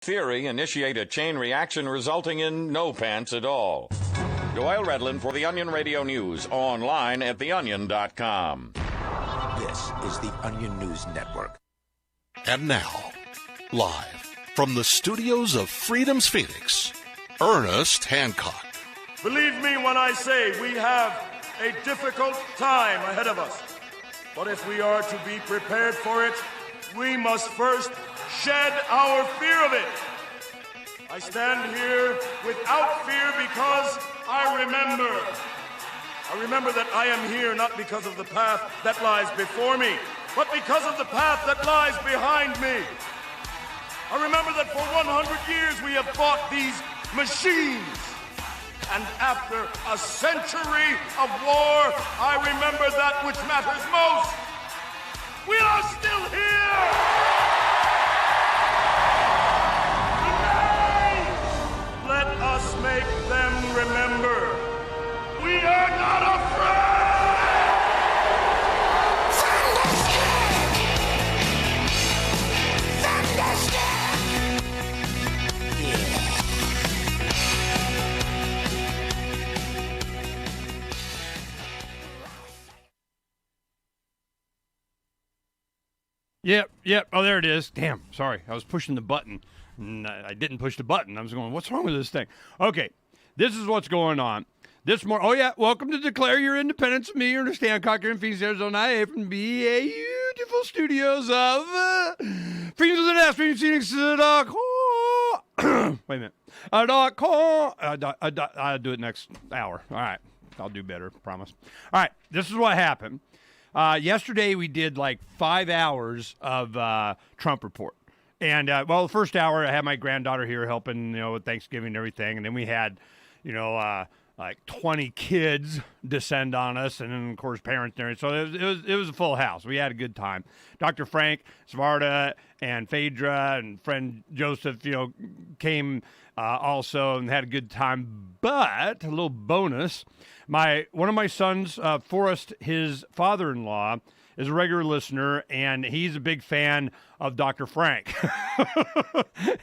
theory initiate a chain reaction resulting in no pants at all. Doyle Redland for the Onion Radio News, online at theonion.com. This is the Onion News Network. And now, live from the studios of Freedom's Phoenix, Ernest Hancock. Believe me when I say we have a difficult time ahead of us. But if we are to be prepared for it, we must first shed our fear of it. I stand here without fear because I remember that I am here not because of the path that lies before me, but because of the path that lies behind me. I remember that for 100 years we have fought these machines. And after a century of war, I remember that which matters most. We are still here! Today, let us make them remember. We are not afraid! Yep. Oh, there it is. Damn, sorry. I was pushing the button. I didn't push the button. I was going, what's wrong with this thing? Okay, this is what's going on. Welcome to Declare Your Independence of me, Ernest Hancock, here in Phoenix, Arizona, from the beautiful studios of Freedom's of the Nest, Phoenix.com. Wait a minute. I'll do it next hour. All right. I'll do better, promise. All right, this is what happened. Yesterday we did like 5 hours of Trump Report. And, the first hour I had my granddaughter here helping, with Thanksgiving and everything. And then we had, like 20 kids descend on us. And then, of course, parents and everything. So it was a full house. We had a good time. Dr. Frank, Svarta, and Phaedra, and friend Joseph, came also and had a good time. But, a little bonus, one of my sons, Forrest, his father-in-law, is a regular listener, and he's a big fan of Dr. Frank.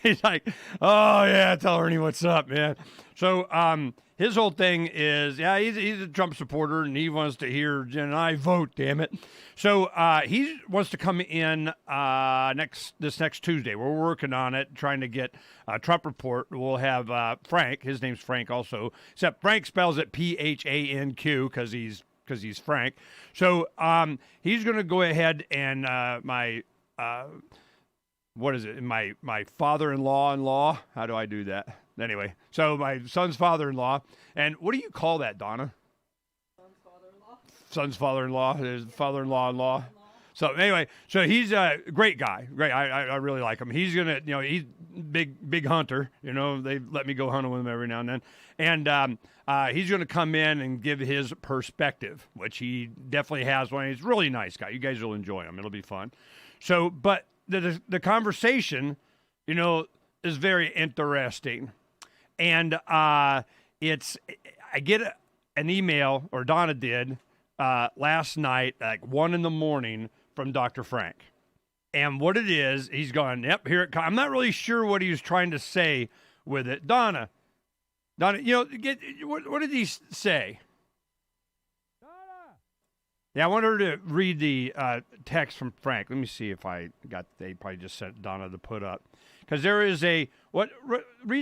He's like, oh, yeah, tell Ernie what's up, man. So his whole thing is, he's a Trump supporter, and he wants to hear Jen and I vote, damn it. So he wants to come in this next Tuesday. We're working on it, trying to get a Trump Report. We'll have Frank. His name's Frank also, except Frank spells it P-H-A-N-Q because he's Frank. So he's going to go ahead and my father-in-law, how do I do that? Anyway, so my son's father-in-law, and what do you call that, Donna? Son's father-in-law, his father-in-law-in-law. So anyway, so he's a great guy. Great, I really like him. He's gonna, he's big hunter. They let me go hunting with him every now and then, and he's gonna come in and give his perspective, which he definitely has one. He's a really nice guy. You guys will enjoy him. It'll be fun. So, but the conversation, is very interesting, and I get an email, or Donna did, last night, like 1 a.m. from Dr. Frank. And what it is, he's going, yep, here it comes. I'm not really sure what he was trying to say with it. Donna, what did he say? Donna! Yeah, I want her to read the text from Frank. Let me see if they probably just sent Donna to put up. Because there is read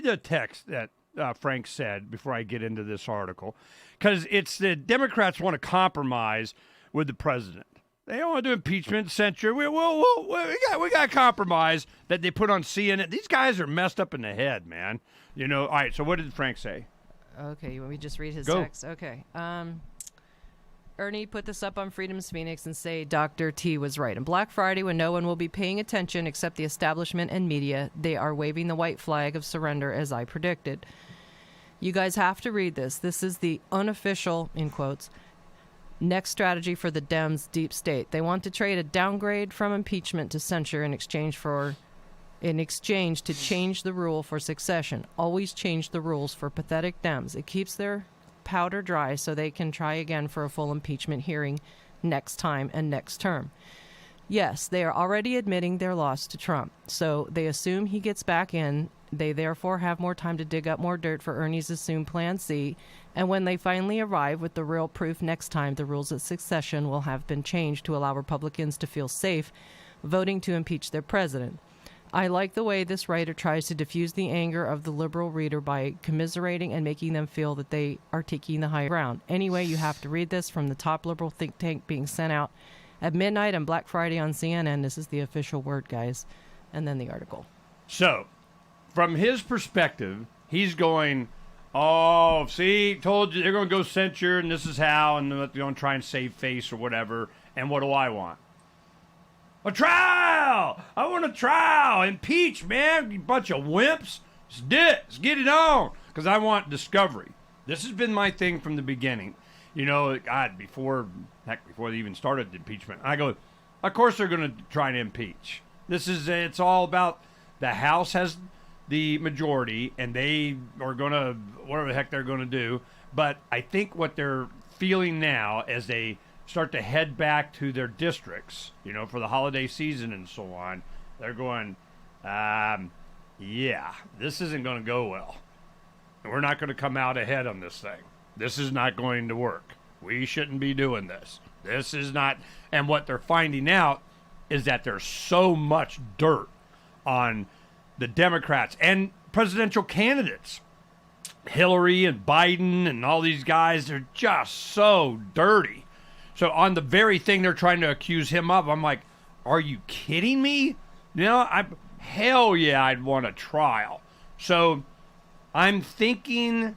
the text that Frank said before I get into this article. Because it's the Democrats want to compromise with the president. They don't want to do impeachment, censure. We got a compromise that they put on CNN. These guys are messed up in the head, man. All right, so what did Frank say? Okay, you want me to just read his Go. text? Okay. Ernie, put this up on Freedom's Phoenix and say Dr. T was right. On Black Friday, when no one will be paying attention except the establishment and media, they are waving the white flag of surrender, as I predicted. You guys have to read this. This is the unofficial, in quotes, next strategy for the Dems deep state. They want to trade a downgrade from impeachment to censure in exchange to change the rule for succession. Always change the rules for pathetic Dems. It keeps their powder dry so they can try again for a full impeachment hearing next time and next term. Yes, they are already admitting their loss to Trump, so they assume he gets back in. They therefore have more time to dig up more dirt for Ernie's assumed Plan C, and when they finally arrive with the real proof next time, the rules of succession will have been changed to allow Republicans to feel safe voting to impeach their president. I like the way this writer tries to diffuse the anger of the liberal reader by commiserating and making them feel that they are taking the high ground. Anyway, you have to read this from the top liberal think tank being sent out at midnight on Black Friday on CNN. This is the official word, guys. And then the article. So, from his perspective, he's going, oh, see, told you they're going to go censure, and this is how, and they're going to try and save face or whatever. And what do I want? A trial! I want a trial! Impeach, man! You bunch of wimps! Let's get it on! Because I want discovery. This has been my thing from the beginning. You know, God, before they even started the impeachment, I go, of course they're going to try to impeach. It's all about the House has the majority, and they are going to, whatever the heck they're going to do. But I think what they're feeling now as they start to head back to their districts, you know, for the holiday season and so on, they're going, yeah, this isn't going to go well. We're not going to come out ahead on this thing. This is not going to work. We shouldn't be doing this. This is not. And what they're finding out is that there's so much dirt on the Democrats and presidential candidates. Hillary and Biden and all these guys, they're just so dirty. So on the very thing they're trying to accuse him of, I'm like, are you kidding me? You know, hell yeah, I'd want a trial. So I'm thinking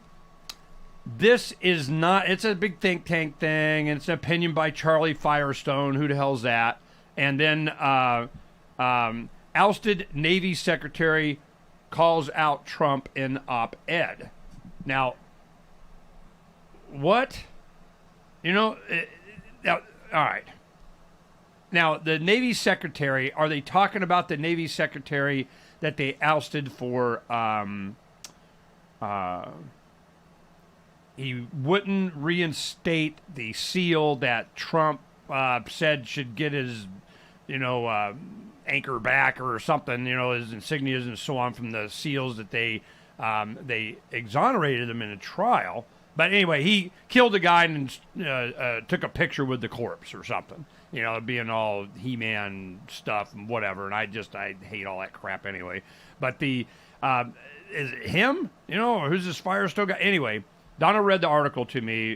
this is not, it's a big think tank thing, and it's an opinion by Charlie Firestone. Who the hell's that? And then ousted Navy Secretary calls out Trump in op-ed. Now, what? You know, all right. Now, the Navy Secretary, are they talking about the Navy Secretary that they ousted for, he wouldn't reinstate the SEAL that Trump said should get his, anchor back or something, his insignias and so on from the SEALs that they exonerated him in a trial. But anyway, he killed a guy and took a picture with the corpse or something, being all He-Man stuff and whatever. And I hate all that crap anyway. But is it him, or who's this Firestone guy? Anyway, Donna read the article to me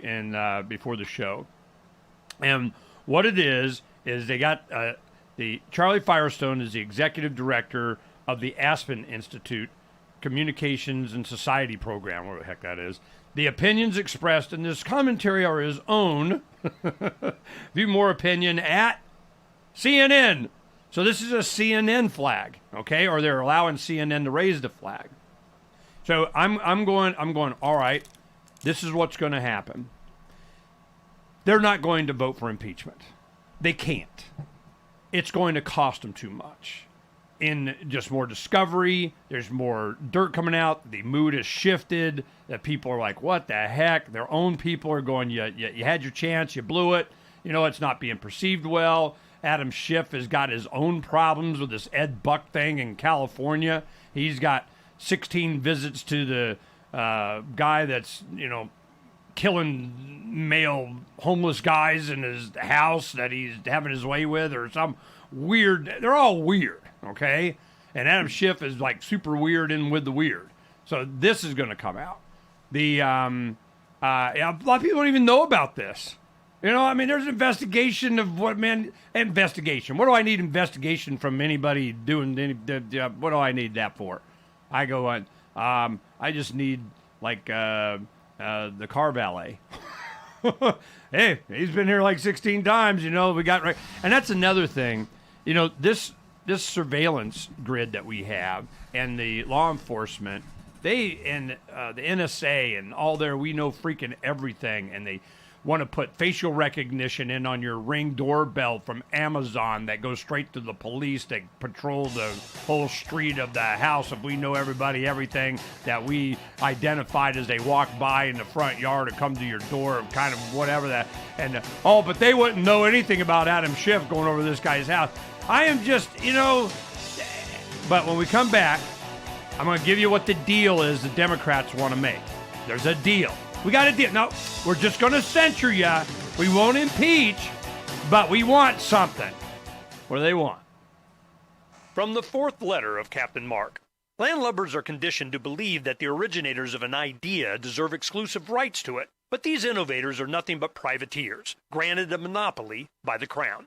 before the show. And what it is they got the Charlie Firestone is the executive director of the Aspen Institute Communications and Society Program, whatever the heck that is. The opinions expressed in this commentary are his own. View more opinion at CNN. So this is a CNN flag, okay? Or they're allowing CNN to raise the flag. So I'm going, all right, this is what's going to happen. They're not going to vote for impeachment. They can't. It's going to cost them too much. In just more discovery, there's more dirt coming out. The mood has shifted. That people are like, what the heck? Their own people are going, you had your chance, you blew it. It's not being perceived well. Adam Schiff has got his own problems with this Ed Buck thing in California. He's got 16 visits to the guy that's, killing male homeless guys in his house that he's having his way with, or some weird. They're all weird. Okay, and Adam Schiff is like super weird in with the weird. So this is going to come out. A lot of people don't even know about this. There's an investigation of investigation. What do I need investigation from anybody doing? What do I need that for? I go on. I just need the car valet. Hey, he's been here like 16 times. We got right, and that's another thing. This surveillance grid that we have and the law enforcement, the NSA and all we know freaking everything, and they want to put facial recognition in on your Ring doorbell from Amazon that goes straight to the police that patrol the whole street of the house if we know everybody, everything that we identified as they walk by in the front yard or come to your door, or kind of whatever that. And, but they wouldn't know anything about Adam Schiff going over to this guy's house. I am just, but when we come back, I'm going to give you what the deal is the Democrats want to make. There's a deal. We got a deal. No, we're just going to censure you. We won't impeach, but we want something. What do they want? From the fourth letter of Captain Mark. Landlubbers are conditioned to believe that the originators of an idea deserve exclusive rights to it, but these innovators are nothing but privateers, granted a monopoly by the Crown.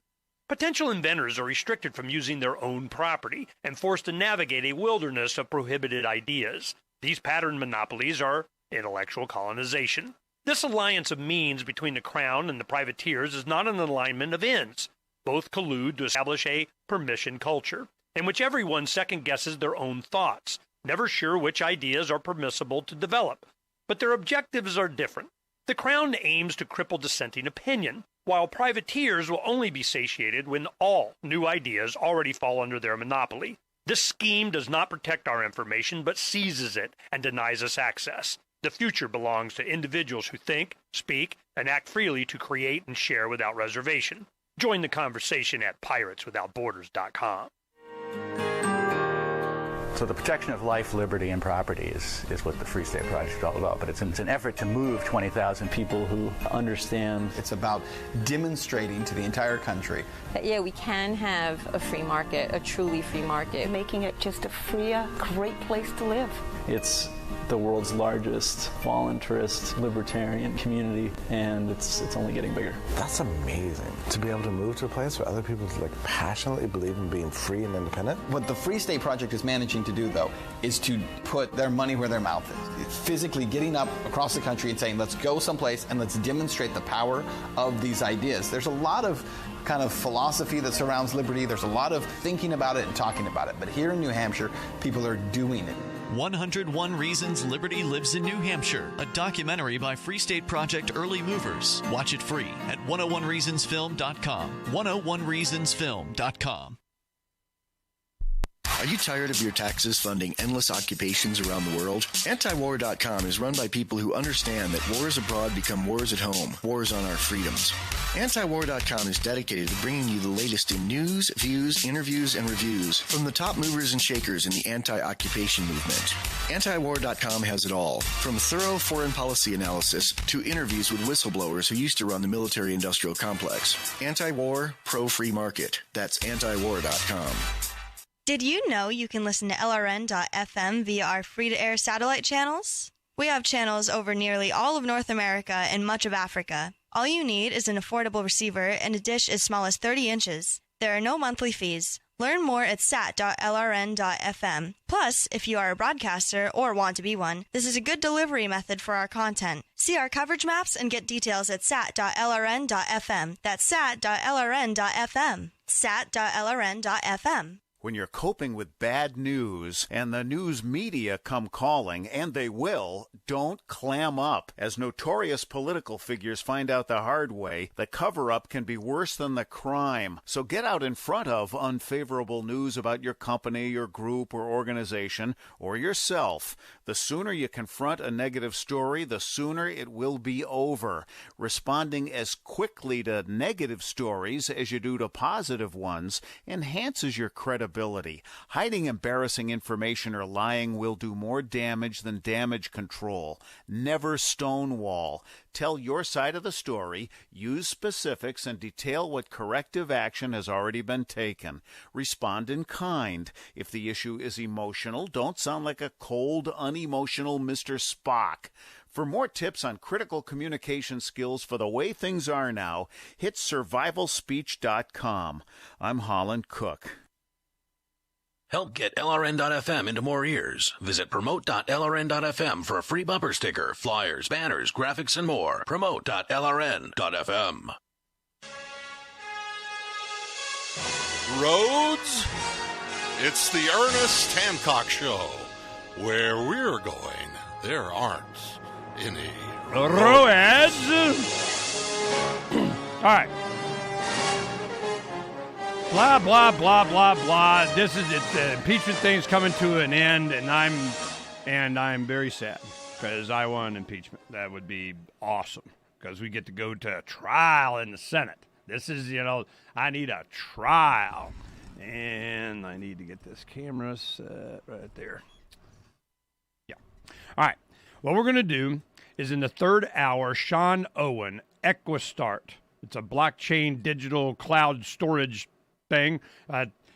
Potential inventors are restricted from using their own property and forced to navigate a wilderness of prohibited ideas. These pattern monopolies are intellectual colonization. This alliance of means between the Crown and the privateers is not an alignment of ends. Both collude to establish a permission culture, in which everyone second-guesses their own thoughts, never sure which ideas are permissible to develop. But their objectives are different. The Crown aims to cripple dissenting opinion, while privateers will only be satiated when all new ideas already fall under their monopoly. This scheme does not protect our information, but seizes it and denies us access. The future belongs to individuals who think, speak, and act freely to create and share without reservation. Join the conversation at pirateswithoutborders.com. So the protection of life, liberty, and property is what the Free State Project is all about. But it's an effort to move 20,000 people who understand. It's about demonstrating to the entire country that, yeah, we can have a free market, a truly free market. Making it just a freer, great place to live. It's the world's largest voluntarist libertarian community, and it's only getting bigger. That's amazing, to be able to move to a place where other people passionately believe in being free and independent. What the Free State Project is managing to do, though, is to put their money where their mouth is. It's physically getting up across the country and saying, let's go someplace and let's demonstrate the power of these ideas. There's a lot of kind of philosophy that surrounds liberty. There's a lot of thinking about it and talking about it. But here in New Hampshire, people are doing it. 101 Reasons Liberty Lives in New Hampshire, a documentary by Free State Project Early Movers. Watch it free at 101reasonsfilm.com. 101reasonsfilm.com. Are you tired of your taxes funding endless occupations around the world? Antiwar.com is run by people who understand that wars abroad become wars at home, wars on our freedoms. Antiwar.com is dedicated to bringing you the latest in news, views, interviews, and reviews from the top movers and shakers in the anti-occupation movement. Antiwar.com has it all, from thorough foreign policy analysis to interviews with whistleblowers who used to run the military-industrial complex. Anti-war, pro-free market. That's antiwar.com. Did you know you can listen to LRN.FM via our free-to-air satellite channels? We have channels over nearly all of North America and much of Africa. All you need is an affordable receiver and a dish as small as 30 inches. There are no monthly fees. Learn more at sat.lrn.fm. Plus, if you are a broadcaster or want to be one, this is a good delivery method for our content. See our coverage maps and get details at sat.lrn.fm. That's sat.lrn.fm. sat.lrn.fm. When you're coping with bad news and the news media come calling, and they will, don't clam up. As notorious political figures find out the hard way, the cover-up can be worse than the crime. So get out in front of unfavorable news about your company, your group, or organization, or yourself. The sooner you confront a negative story, the sooner it will be over. Responding as quickly to negative stories as you do to positive ones enhances your credibility. Hiding embarrassing information or lying will do more damage than damage control. Never stonewall. Tell your side of the story, use specifics, and detail what corrective action has already been taken. Respond in kind. If the issue is emotional, don't sound like a cold, unemotional Mr. Spock. For more tips on critical communication skills for the way things are now, hit survivalspeech.com. I'm Holland Cook. Help get LRN.FM into more ears. Visit promote.lrn.fm for a free bumper sticker, flyers, banners, graphics, and more. Promote.lrn.fm. Roads, it's the Ernest Hancock Show. Where we're going, there aren't any roads. All right. Blah, blah, blah, blah, blah. It's the impeachment thing's coming to an end, and I'm very sad because I want impeachment. That would be awesome because we get to go to a trial in the Senate. This is, I need a trial. And I need to get this camera set right there. Yeah. All right. What we're going to do is in the third hour, Sean Owen, Equistart. It's a blockchain digital cloud storage thing.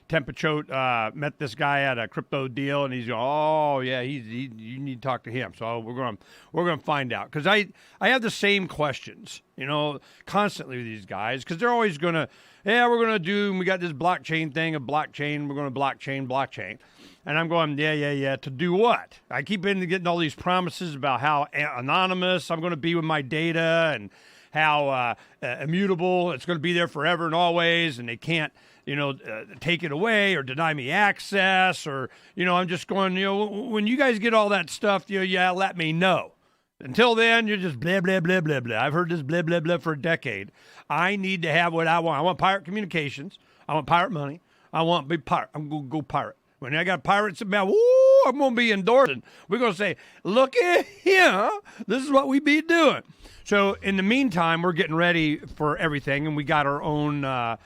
Tempechote met this guy at a crypto deal, and he's going, oh yeah, you need to talk to him. So we're going to find out because I have the same questions, constantly with these guys because they're always going to, we're going to do. We got this blockchain thing, a blockchain. We're going to blockchain, and I'm going, yeah. To do what? I keep getting all these promises about how anonymous I'm going to be with my data and how immutable it's going to be there forever and always, and they can't. Take it away or deny me access or, I'm just going, when you guys get all that stuff, let me know. Until then, you're just blah, blah, blah, blah, blah. I've heard this blah, blah, blah for a decade. I need to have what I want. I want pirate communications. I want pirate money. I want big pirate. I'm going to go pirate. When I got pirates about, I'm going to be endorsing. We're going to say, look at here. This is what we be doing. So in the meantime, we're getting ready for everything, and we got our own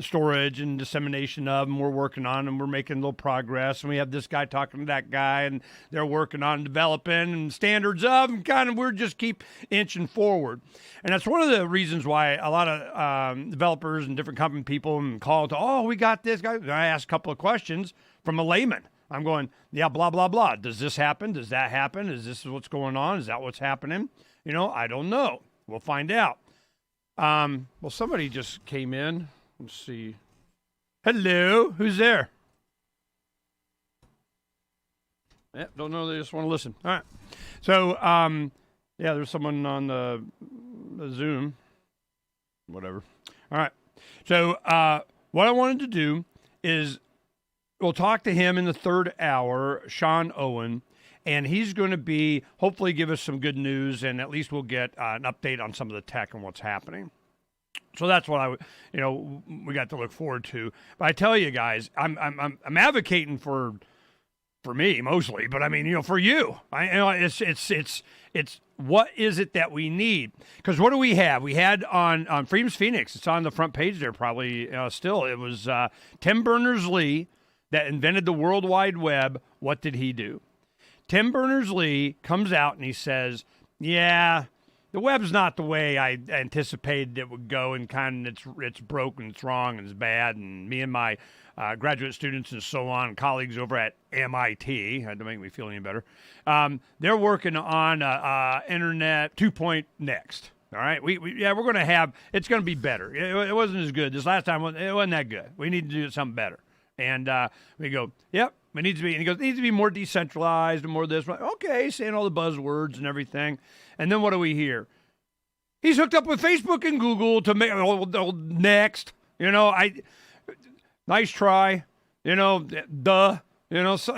storage and dissemination of them we're working on, and we're making a little progress. And we have this guy talking to that guy, and they're working on developing and standards of, and we're just keep inching forward. And that's one of the reasons why a lot of developers and different company people call to, we got this guy. And I ask a couple of questions from a layman. I'm going, yeah, blah, blah, blah. Does this happen? Does that happen? Is this what's going on? Is that what's happening? I don't know. We'll find out. Well, somebody just came in. Let's see. Hello, who's there? Yeah, don't know. They just want to listen. All right. So, there's someone on the Zoom. Whatever. All right. So, what I wanted to do is we'll talk to him in the third hour, Sean Owen, and he's going to hopefully give us some good news, and at least we'll get an update on some of the tech and what's happening. So that's what we got to look forward to. But I tell you guys, I'm advocating for me mostly, but I mean, for you. It's what is it that we need? Because what do we have? We had on Freedom's Phoenix. It's on the front page there, probably still. It was Tim Berners-Lee that invented the World Wide Web. What did he do? Tim Berners-Lee comes out and he says, yeah, the web's not the way I anticipated it would go, and it's broken, it's wrong, and it's bad, and me and my graduate students and so on, colleagues over at MIT, had to make me feel any better, they're working on Internet 2.0 next. All right, we're going to have, it's going to be better. It wasn't as good. This last time, it wasn't that good. We need to do something better. And we go, yep. It needs to be, and he goes, it needs to be more decentralized and more this. Okay, saying all the buzzwords and everything. And then what do we hear? He's hooked up with Facebook and Google to make next. Nice try. So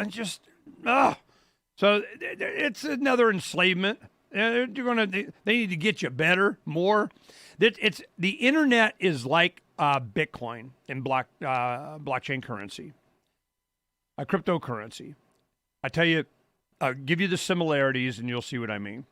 just so it's another enslavement. They need to get you better, more. It's the internet is like Bitcoin and blockchain currency. A cryptocurrency. I tell you, I'll give you the similarities and you'll see what I mean.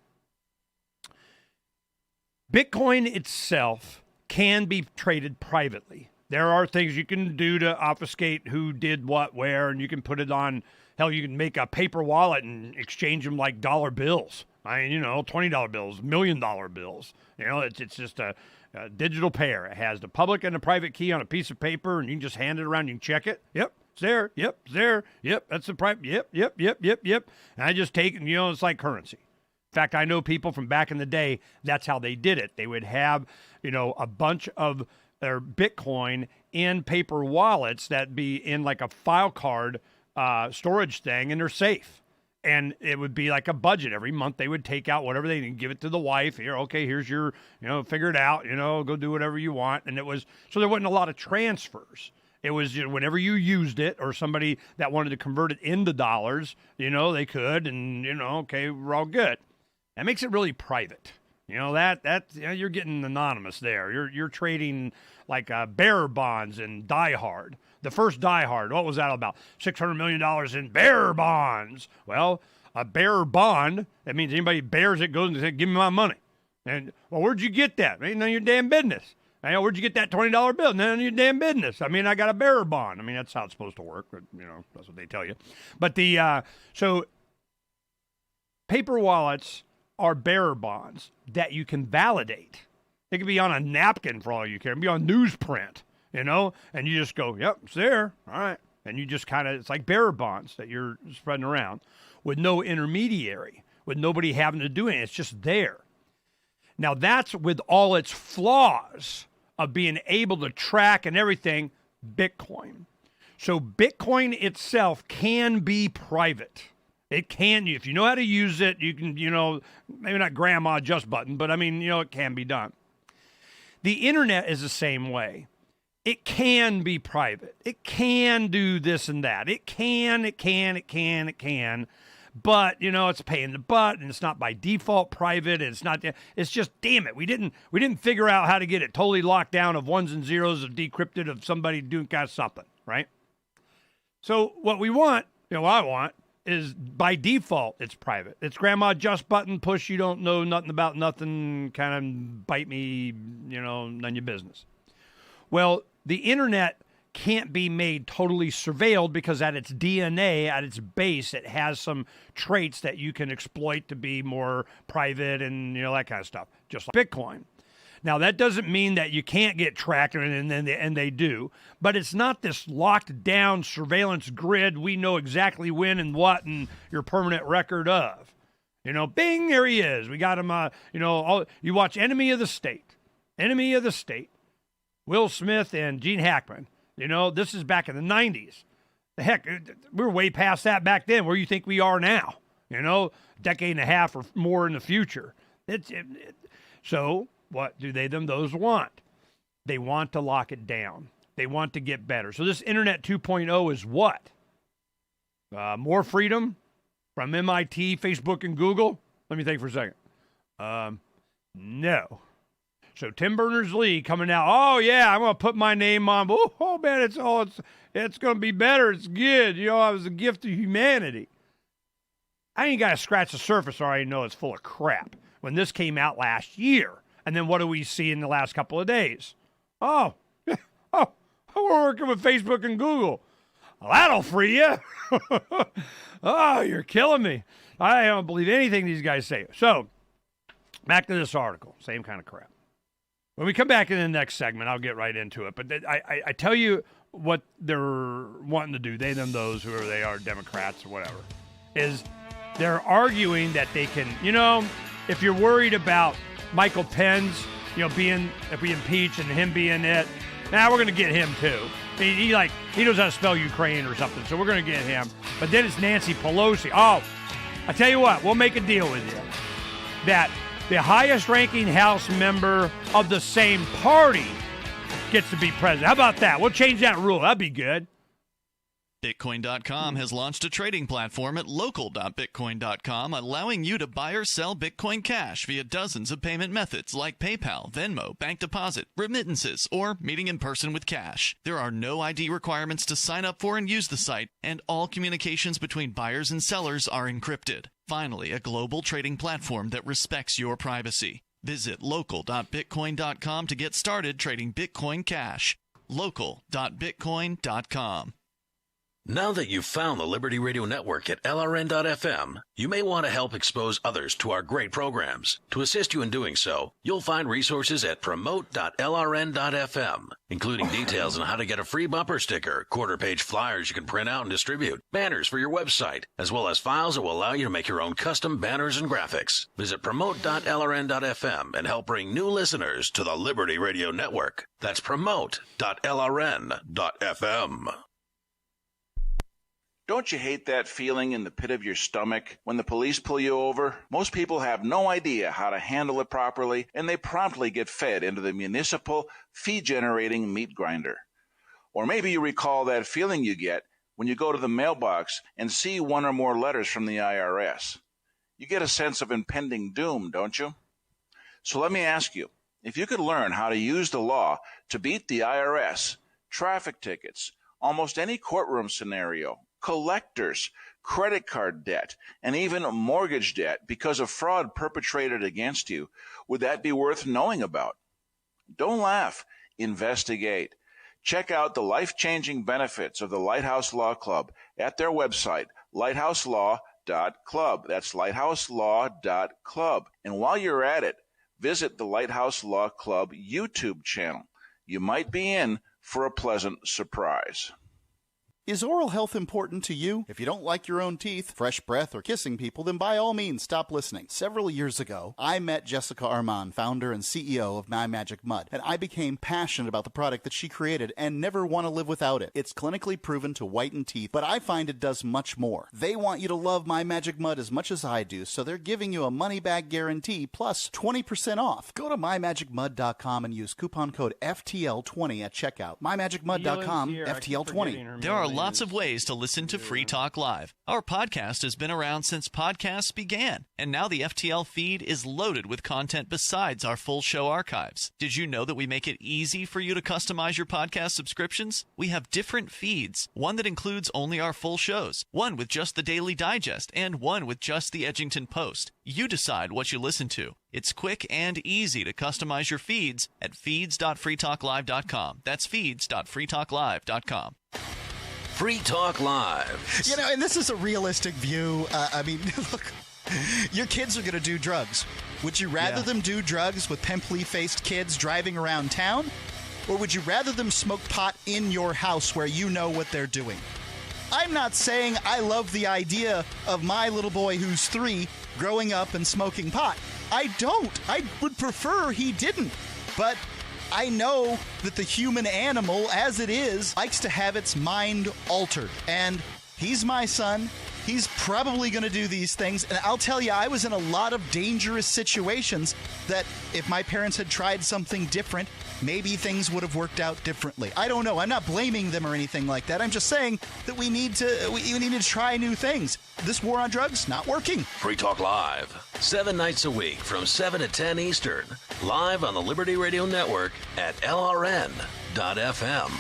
Bitcoin itself can be traded privately. There are things you can do to obfuscate who did what, where, and you can put it on, hell, you can make a paper wallet and exchange them like dollar bills. $20 bills, $1 million bills. It's just a digital pair. It has the public and the private key on a piece of paper, and you can just hand it around, you can check it. Yep. It's there. Yep. It's there. Yep. That's the private. Yep. And I just take it, it's like currency. In fact, I know people from back in the day, that's how they did it. They would have, a bunch of their Bitcoin in paper wallets that be in like a file card storage thing, and they're safe. And it would be like a budget. Every month they would take out whatever they need, give it to the wife. Here, okay, here's your, figure it out, go do whatever you want. And it was, so there wasn't a lot of transfers. It was whenever you used it or somebody that wanted to convert it into dollars, they could, and, okay, we're all good. That makes it really private. You know, you're getting anonymous there. You're trading like bearer bonds in Die Hard. The first Die Hard, what was that about? $600 million in bearer bonds. Well, a bearer bond, that means anybody bears it goes and says, give me my money. And, well, where'd you get that? Ain't none of your damn business. Where'd you get that $20 bill? None of your damn business. I mean, I got a bearer bond. I mean, that's how it's supposed to work. But, you know, that's what they tell you. But so paper wallets are bearer bonds that you can validate. It can be on a napkin for all you care. It can be on newsprint, you know, and you just go, yep, it's there. All right. And you just kind of, it's like bearer bonds that you're spreading around with no intermediary, with nobody having to do anything. It's just there. Now, that's with all its flaws of being able to track and everything, Bitcoin. So Bitcoin itself can be private. It can, if you know how to use it, you can, you know, maybe not grandma adjust button, but I mean, you know, it can be done. The internet is the same way. It can be private. It can do this and that. It can. But, you know, it's a pain in the butt, and it's not by default private, and it's just, damn it, we didn't figure out how to get it totally locked down of ones and zeros of decrypted of somebody doing kind of something, right? So what we want, you know, what I want, is by default, it's private. It's grandma adjust button, push, you don't know nothing about nothing, kind of bite me, you know, none of your business. Well, the internet can't be made totally surveilled because at its DNA, at its base, it has some traits that you can exploit to be more private and, you know, that kind of stuff, just like Bitcoin. Now, that doesn't mean that you can't get tracked, and they do, but it's not this locked down surveillance grid. We know exactly when and what and your permanent record of. You know, bing, there he is. We got him, you know, you watch Enemy of the State, Will Smith and Gene Hackman. You know, this is back in the 90s. The heck, we were way past that back then. Where do you think we are now? You know, a decade and a half or more in the future. So what do those want? They want to lock it down. They want to get better. So this Internet 2.0 is what? More freedom from MIT, Facebook, and Google? Let me think for a second. No. So Tim Berners-Lee coming out, oh, yeah, I'm going to put my name on. Oh man, it's going to be better. It's good. You know, I was a gift to humanity. I ain't got to scratch the surface or I know it's full of crap. When this came out last year, and then what do we see in the last couple of days? Oh, we're working with Facebook and Google. Well, that'll free you. Oh, you're killing me. I don't believe anything these guys say. So, back to this article. Same kind of crap. When we come back in the next segment, I'll get right into it. But I tell you what they're wanting to do, they, them, those, whoever they are, Democrats or whatever, is they're arguing that they can, you know, if you're worried about Michael Pence, you know, if we impeach and him being it, we're going to get him too. He knows how to spell Ukraine or something, so we're going to get him. But then it's Nancy Pelosi. Oh, I tell you what, we'll make a deal with you. That the highest-ranking House member of the same party gets to be president. How about that? We'll change that rule. That'd be good. Bitcoin.com has launched a trading platform at local.bitcoin.com, allowing you to buy or sell Bitcoin Cash via dozens of payment methods like PayPal, Venmo, bank deposit, remittances, or meeting in person with cash. There are no ID requirements to sign up for and use the site, and all communications between buyers and sellers are encrypted. Finally, a global trading platform that respects your privacy. Visit local.bitcoin.com to get started trading Bitcoin Cash. local.bitcoin.com. Now that you've found the Liberty Radio Network at LRN.FM, you may want to help expose others to our great programs. To assist you in doing so, you'll find resources at promote.lrn.fm, including details on how to get a free bumper sticker, quarter-page flyers you can print out and distribute, banners for your website, as well as files that will allow you to make your own custom banners and graphics. Visit promote.lrn.fm and help bring new listeners to the Liberty Radio Network. That's promote.lrn.fm. Don't you hate that feeling in the pit of your stomach when the police pull you over? Most people have no idea how to handle it properly, and they promptly get fed into the municipal fee-generating meat grinder. Or maybe you recall that feeling you get when you go to the mailbox and see one or more letters from the IRS. You get a sense of impending doom, don't you? So let me ask you, if you could learn how to use the law to beat the IRS, traffic tickets, almost any courtroom scenario, collectors, credit card debt, and even mortgage debt because of fraud perpetrated against you, would that be worth knowing about? Don't laugh. Investigate. Check out the life-changing benefits of the Lighthouse Law Club at their website, lighthouselaw.club. That's lighthouselaw.club. And while you're at it, visit the Lighthouse Law Club YouTube channel. You might be in for a pleasant surprise. Is oral health important to you? If you don't like your own teeth, fresh breath, or kissing people, then by all means stop listening. Several years ago, I met Jessica Armand, founder and CEO of My Magic Mud, and I became passionate about the product that she created and never want to live without it. It's clinically proven to whiten teeth, but I find it does much more. They want you to love My Magic Mud as much as I do, so they're giving you a money-back guarantee plus 20% off. Go to mymagicmud.com and use coupon code FTL20 at checkout. mymagicmud.com, FTL20. There are lots of ways to listen to Free Talk Live. Our podcast has been around since podcasts began, and now the FTL feed is loaded with content besides our full show archives. Did you know that we make it easy for you to customize your podcast subscriptions? We have different feeds, one that includes only our full shows, one with just the Daily Digest, and one with just the Edgington Post. You decide what you listen to. It's quick and easy to customize your feeds at feeds.freetalklive.com. That's feeds.freetalklive.com. Free Talk Live. You know, and this is a realistic view. I mean, look, your kids are going to do drugs. Would you rather them do drugs with pimply-faced kids driving around town? Or would you rather them smoke pot in your house where you know what they're doing? I'm not saying I love the idea of my little boy who's 3 growing up and smoking pot. I don't. I would prefer he didn't. But I know that the human animal, as it is, likes to have its mind altered. And he's my son. He's probably going to do these things. And I'll tell you, I was in a lot of dangerous situations that if my parents had tried something different, maybe things would have worked out differently. I don't know. I'm not blaming them or anything like that. I'm just saying that we need to try new things. This war on drugs, not working. Free Talk Live, 7 nights a week from 7 to 10 Eastern, live on the Liberty Radio Network at LRN.FM.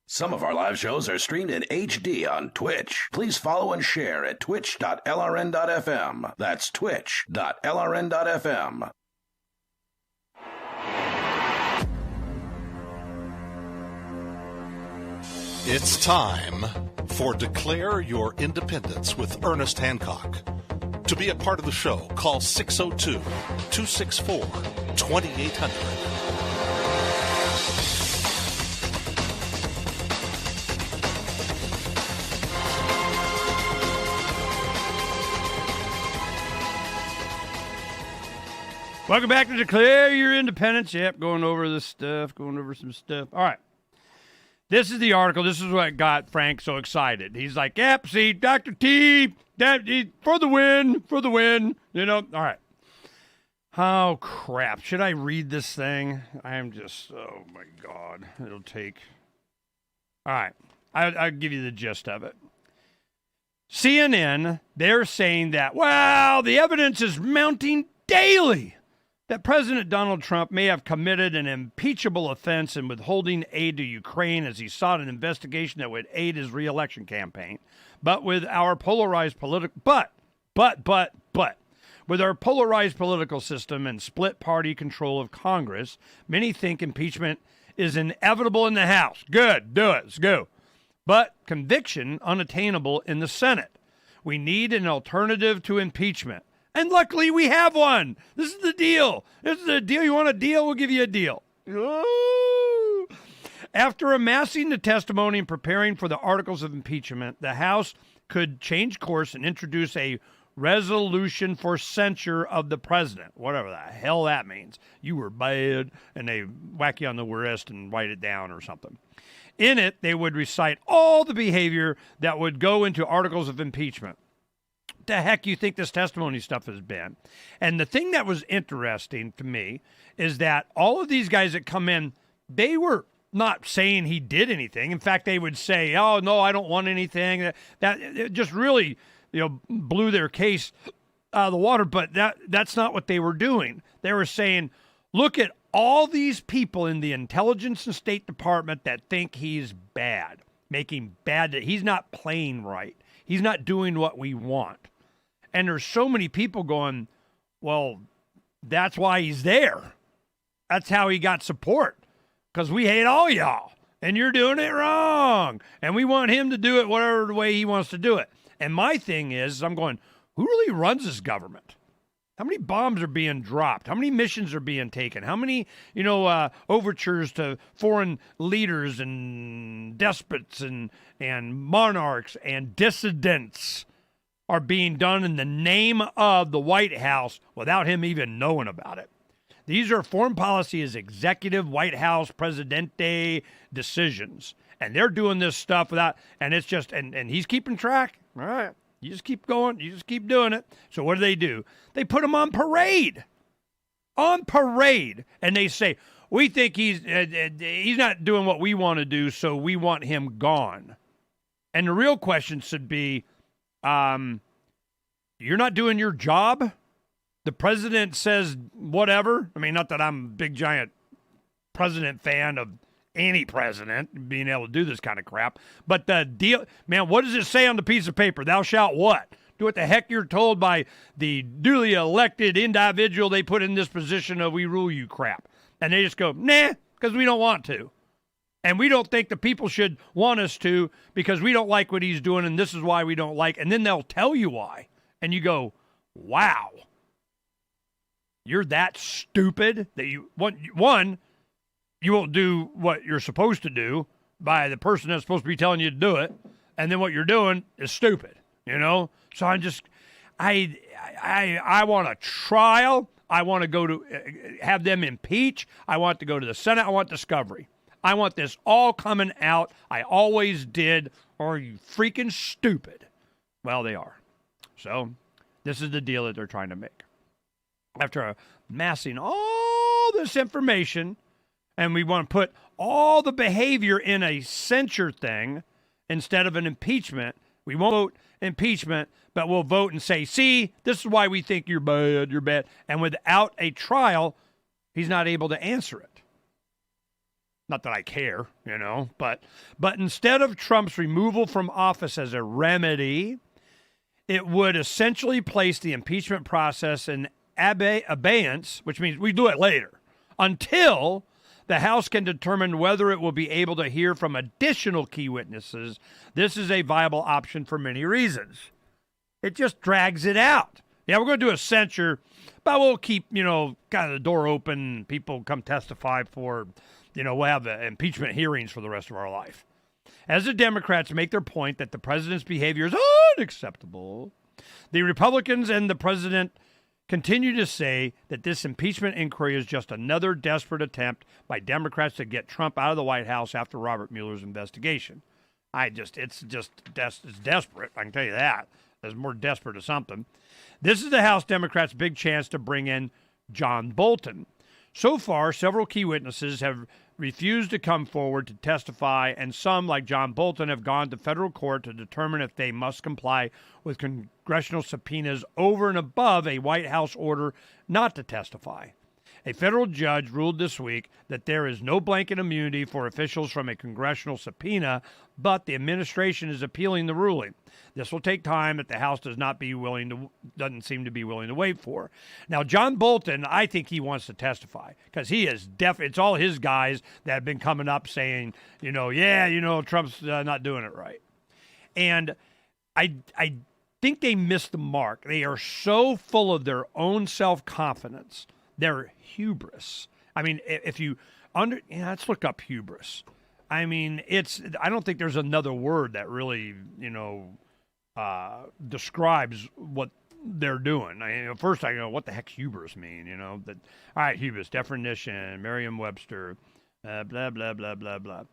Some of our live shows are streamed in HD on Twitch. Please follow and share at twitch.lrn.fm. That's twitch.lrn.fm. It's time for Declare Your Independence with Ernest Hancock. To be a part of the show, call 602-264-2800. Welcome back to Declare Your Independence. Yep, going over some stuff. All right. This is the article. This is what got Frank so excited. He's like, yep, see, Dr. T, for the win, you know. All right. Oh, crap. Should I read this thing? I'm just, oh, my God. It'll take. All right. I'll give you the gist of it. CNN, they're saying that, well, the evidence is mounting daily that President Donald Trump may have committed an impeachable offense in withholding aid to Ukraine as he sought an investigation that would aid his re-election campaign. But with our polarized political with our polarized political system and split party control of Congress, many think impeachment is inevitable in the House. Good, do it, let's go. But conviction unattainable in the Senate. We need an alternative to impeachment. And luckily we have one. This is the deal. This is the deal. You want a deal? We'll give you a deal. Ooh. After amassing the testimony and preparing for the articles of impeachment, the House could change course and introduce a resolution for censure of the president. Whatever the hell that means. You were bad, and they whack you on the wrist and write it down or something. In it, they would recite all the behavior that would go into articles of impeachment. The heck you think this testimony stuff has been? And the thing that was interesting to me is that all of these guys that come in, they were not saying he did anything. In fact, they would say, oh, no, I don't want anything. That it just really, blew their case the water, but that's not what they were doing. They were saying, look at all these people in the Intelligence and State Department that think he's bad, making bad, he's not playing right. He's not doing what we want. And there's so many people going, well, that's why he's there. That's how he got support, because we hate all y'all, and you're doing it wrong, and we want him to do it whatever way he wants to do it. And my thing is, I'm going, who really runs this government? How many bombs are being dropped? How many missions are being taken? How many, overtures to foreign leaders and despots and monarchs and dissidents are being done in the name of the White House without him even knowing about it? These are foreign policy as executive White House Presidente decisions. And they're doing this stuff without, and it's just, and he's keeping track. All right. You just keep going. You just keep doing it. So what do? They put him on parade. On parade. And they say, we think he's not doing what we want to do, so we want him gone. And the real question should be, you're not doing your job? The president says whatever. I mean, not that I'm a big, giant president fan of any president being able to do this kind of crap. But the deal, man, what does it say on the piece of paper? Thou shalt what? Do what the heck you're told by the duly elected individual they put in this position of we rule you crap. And they just go, nah, because we don't want to. And we don't think the people should want us to because we don't like what he's doing and this is why we don't like. And then they'll tell you why. And you go, wow. You're that stupid that you, one, you won't do what you're supposed to do by the person that's supposed to be telling you to do it. And then what you're doing is stupid, So I'm just, I want a trial. I want to go to have them impeach. I want to go to the Senate. I want discovery. I want this all coming out. I always did. Or are you freaking stupid? Well, they are. So this is the deal that they're trying to make. After amassing all this information, and we want to put all the behavior in a censure thing instead of an impeachment. We won't vote impeachment, but we'll vote and say, see, this is why we think you're bad. And without a trial, he's not able to answer it. Not that I care, but instead of Trump's removal from office as a remedy, it would essentially place the impeachment process in abeyance, which means we do it later, until the House can determine whether it will be able to hear from additional key witnesses. This is a viable option for many reasons. It just drags it out. Yeah, we're going to do a censure, but we'll keep, kind of the door open. People come testify for, we'll have impeachment hearings for the rest of our life. As the Democrats make their point that the president's behavior is unacceptable, the Republicans and the president continue to say that this impeachment inquiry is just another desperate attempt by Democrats to get Trump out of the White House after Robert Mueller's investigation. It's desperate. I can tell you that. It's more desperate to something. This is the House Democrats' big chance to bring in John Bolton. So far, several key witnesses have refused to come forward to testify, and some, like John Bolton, have gone to federal court to determine if they must comply with congressional subpoenas over and above a White House order not to testify. A federal judge ruled this week that there is no blanket immunity for officials from a congressional subpoena, but the administration is appealing the ruling. This will take time that the House doesn't seem to be willing to wait for. Now, John Bolton, I think he wants to testify because he is it's all his guys that have been coming up saying, Trump's not doing it right. And I think they missed the mark. They are so full of their own self-confidence. Their hubris. I mean, if you let's look up hubris. I mean, I don't think there's another word that really, describes what they're doing. First I go, what the heck's hubris mean? All right, hubris, definition, Merriam-Webster, blah, blah, blah, blah, blah.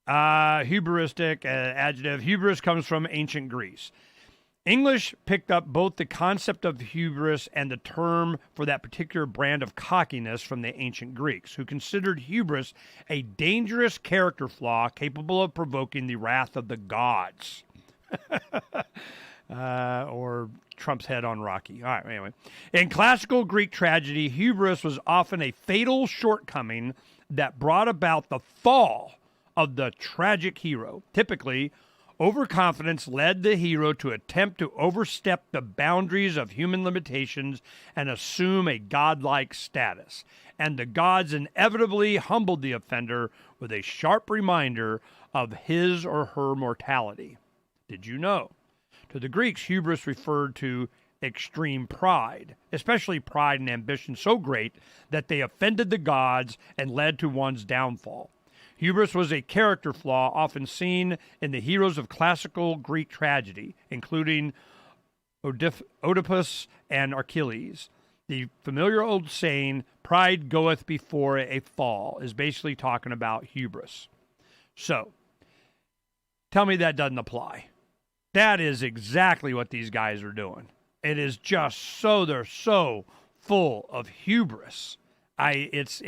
Hubristic, adjective. Hubris comes from ancient Greece. English picked up both the concept of hubris and the term for that particular brand of cockiness from the ancient Greeks, who considered hubris a dangerous character flaw capable of provoking the wrath of the gods. Or Trump's head on Rocky. All right, anyway. In classical Greek tragedy, hubris was often a fatal shortcoming that brought about the fall of the tragic hero. Typically, overconfidence led the hero to attempt to overstep the boundaries of human limitations and assume a godlike status. And the gods inevitably humbled the offender with a sharp reminder of his or her mortality. Did you know? To the Greeks, hubris referred to extreme pride, especially pride and ambition so great that they offended the gods and led to one's downfall. Hubris was a character flaw often seen in the heroes of classical Greek tragedy, including Oedipus and Achilles. The familiar old saying, pride goeth before a fall, is basically talking about hubris. So, tell me that doesn't apply. That is exactly what these guys are doing. It is just so, they're so full of hubris. It's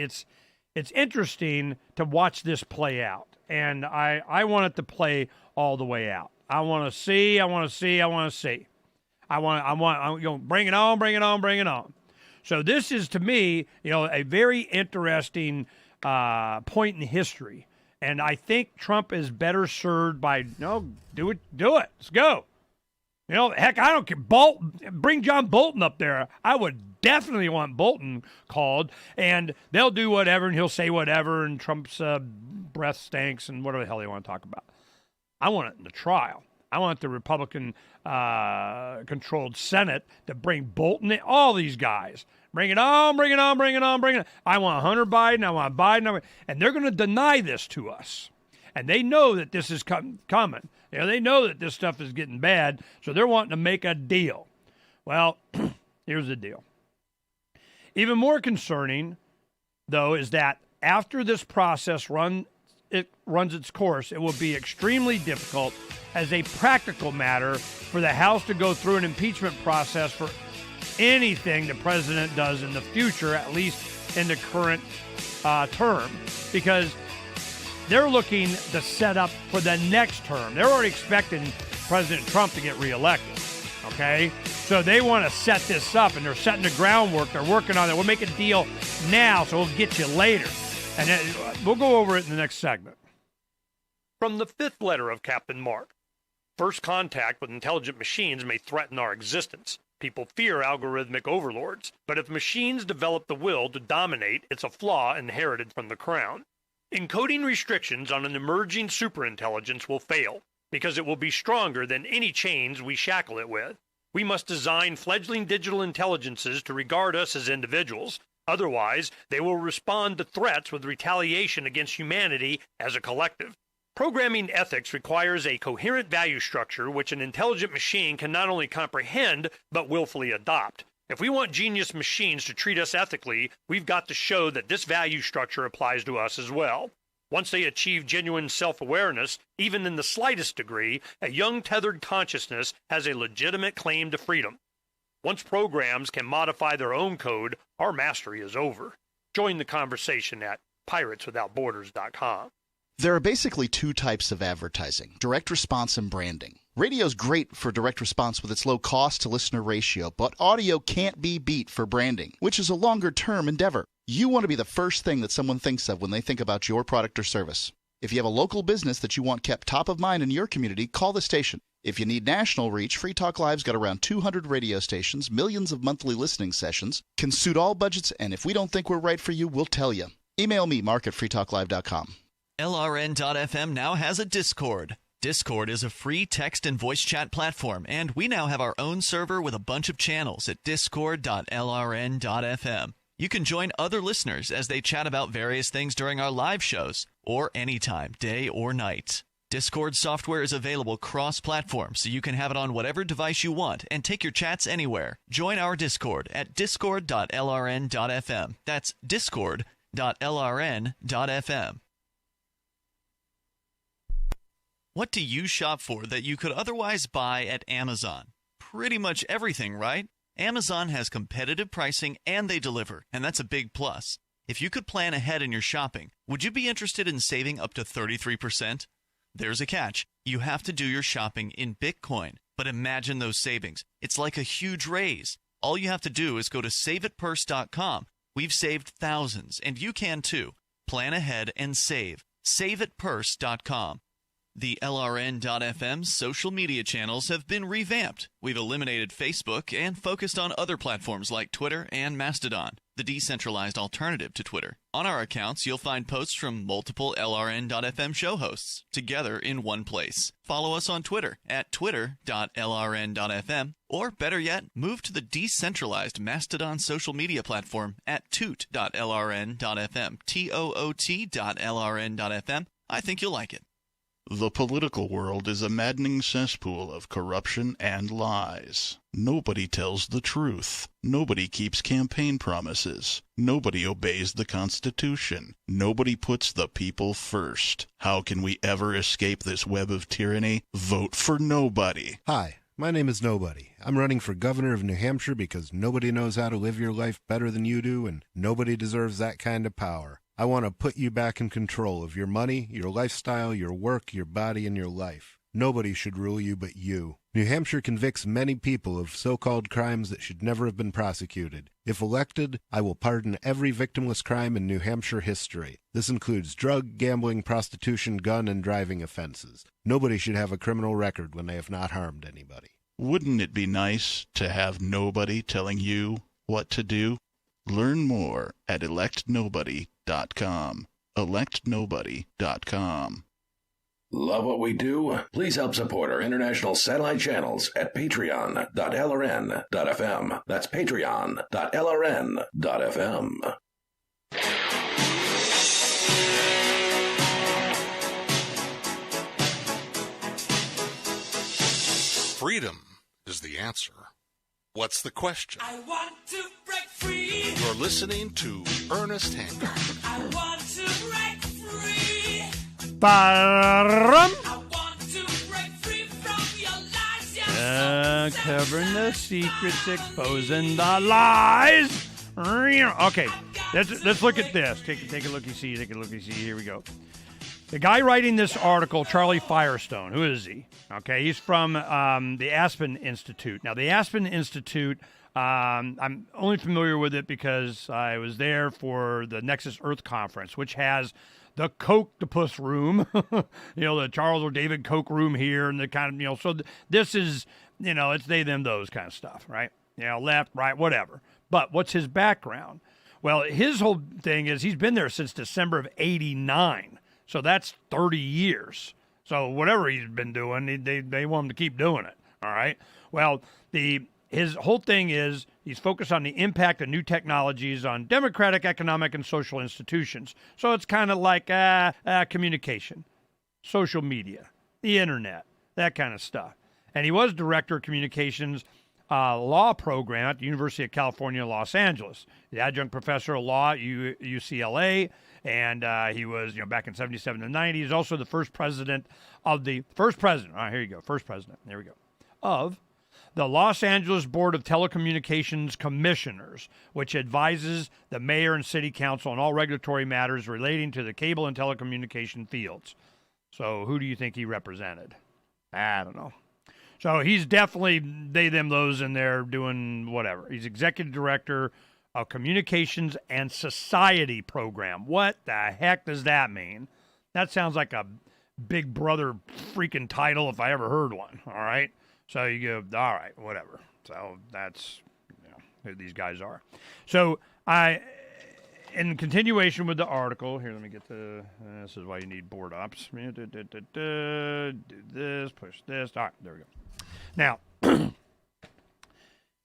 interesting to watch this play out. And I want it to play all the way out. I want to see. I want bring it on, bring it on, bring it on. So this is, to me, a very interesting point in history. And I think Trump is better served by, do it. Let's go. Heck, I don't care. Bring John Bolton up there. I would definitely want Bolton called, and they'll do whatever, and he'll say whatever, and Trump's breath stinks, and whatever the hell they want to talk about. I want it in the trial. I want the Republican-controlled Senate to bring Bolton in, all these guys. Bring it on, bring it on, bring it on, bring it on. I want Hunter Biden, I want Biden, and they're going to deny this to us. And they know that this is coming. They know that this stuff is getting bad, so they're wanting to make a deal. Well, here's the deal. Even more concerning, though, is that after this process runs its course, it will be extremely difficult as a practical matter for the House to go through an impeachment process for anything the president does in the future, at least in the current term, because they're looking to set up for the next term. They're already expecting President Trump to get reelected, okay? So they want to set this up, and they're setting the groundwork. They're working on it. We'll make a deal now, so we'll get you later. And then we'll go over it in the next segment. From the fifth letter of Captain Mark. First contact with intelligent machines may threaten our existence. People fear algorithmic overlords, but if machines develop the will to dominate, it's a flaw inherited from the crown. Encoding restrictions on an emerging superintelligence will fail, because it will be stronger than any chains we shackle it with. We must design fledgling digital intelligences to regard us as individuals. Otherwise, they will respond to threats with retaliation against humanity as a collective. Programming ethics requires a coherent value structure which an intelligent machine can not only comprehend, but willfully adopt. If we want genius machines to treat us ethically, we've got to show that this value structure applies to us as well. Once they achieve genuine self-awareness, even in the slightest degree, a young tethered consciousness has a legitimate claim to freedom. Once programs can modify their own code, our mastery is over. Join the conversation at pirateswithoutborders.com. There are basically two types of advertising, direct response and branding. Radio's great for direct response with its low cost to listener ratio, but audio can't be beat for branding, which is a longer-term endeavor. You want to be the first thing that someone thinks of when they think about your product or service. If you have a local business that you want kept top of mind in your community, call the station. If you need national reach, Free Talk Live's got around 200 radio stations, millions of monthly listening sessions, can suit all budgets, and if we don't think we're right for you, we'll tell you. Email me, mark@freetalklive.com. LRN.FM now has a Discord. Discord is a free text and voice chat platform, and we now have our own server with a bunch of channels at discord.lrn.fm. You can join other listeners as they chat about various things during our live shows, or anytime, day or night. Discord software is available cross-platform, so you can have it on whatever device you want and take your chats anywhere. Join our Discord at discord.lrn.fm. That's discord.lrn.fm. What do you shop for that you could otherwise buy at Amazon? Pretty much everything, right? Amazon has competitive pricing and they deliver, and that's a big plus. If you could plan ahead in your shopping, would you be interested in saving up to 33%? There's a catch. You have to do your shopping in Bitcoin. But imagine those savings. It's like a huge raise. All you have to do is go to saveitpurse.com. We've saved thousands, and you can too. Plan ahead and save. Saveitpurse.com. The LRN.FM social media channels have been revamped. We've eliminated Facebook and focused on other platforms like Twitter and Mastodon, the decentralized alternative to Twitter. On our accounts, you'll find posts from multiple LRN.FM show hosts together in one place. Follow us on Twitter at twitter.lrn.fm, or better yet, move to the decentralized Mastodon social media platform at toot.lrn.fm, toot.lrn.fm. I think you'll like it. The political world is a maddening cesspool of corruption and lies. Nobody tells the truth. Nobody keeps campaign promises. Nobody obeys the Constitution. Nobody puts the people first. How can we ever escape this web of tyranny? Vote for nobody. Hi, my name is Nobody. I'm running for governor of New Hampshire because nobody knows how to live your life better than you do, and nobody deserves that kind of power. I want to put you back in control of your money, your lifestyle, your work, your body, and your life. Nobody should rule you but you. New Hampshire convicts many people of so-called crimes that should never have been prosecuted. If elected, I will pardon every victimless crime in New Hampshire history. This includes drug, gambling, prostitution, gun, and driving offenses. Nobody should have a criminal record when they have not harmed anybody. Wouldn't it be nice to have nobody telling you what to do? Learn more at electnobody.com. electnobody.com. Love what we do? Please help support our international satellite channels at patreon.lrn.fm. That's patreon.lrn.fm. Freedom is the answer. What's the question? I want to break free. You're listening to Ernest Hancock. I want to break free. Ba-rum. I want to break free from your lies. Covering the secrets, exposing the lies. Okay, let's look at this. Take a look-see. Take a look-see. Here we go. The guy writing this article, Charlie Firestone, who is he? Okay, he's from the Aspen Institute. Now, the Aspen Institute, I'm only familiar with it because I was there for the Nexus Earth Conference, which has the Koch-topus room, the Charles or David Koch room here, and the kind of, so this is, it's they, them, those kind of stuff, right? Left, right, whatever. But what's his background? Well, his whole thing is he's been there since December of '89. So that's 30 years. So whatever he's been doing, they want him to keep doing it. All right. Well, his whole thing is he's focused on the impact of new technologies on democratic, economic, and social institutions. So it's kind of like communication, social media, the internet, that kind of stuff. And he was director of communications law program at the University of California, Los Angeles, the adjunct professor of law at UCLA. And he was, back in 77 to 90. He's also the first president. There we go. Of the Los Angeles Board of Telecommunications Commissioners, which advises the mayor and city council on all regulatory matters relating to the cable and telecommunication fields. So who do you think he represented? I don't know. So he's definitely they, them, those in there doing whatever. He's executive director of Communications and Society Program. What the heck does that mean? That sounds like a Big Brother freaking title if I ever heard one. All right. So you go, all right, whatever. So that's who these guys are. So in continuation with the article, here, let me get this is why you need board ops. Do this, push this. All right, there we go. Now,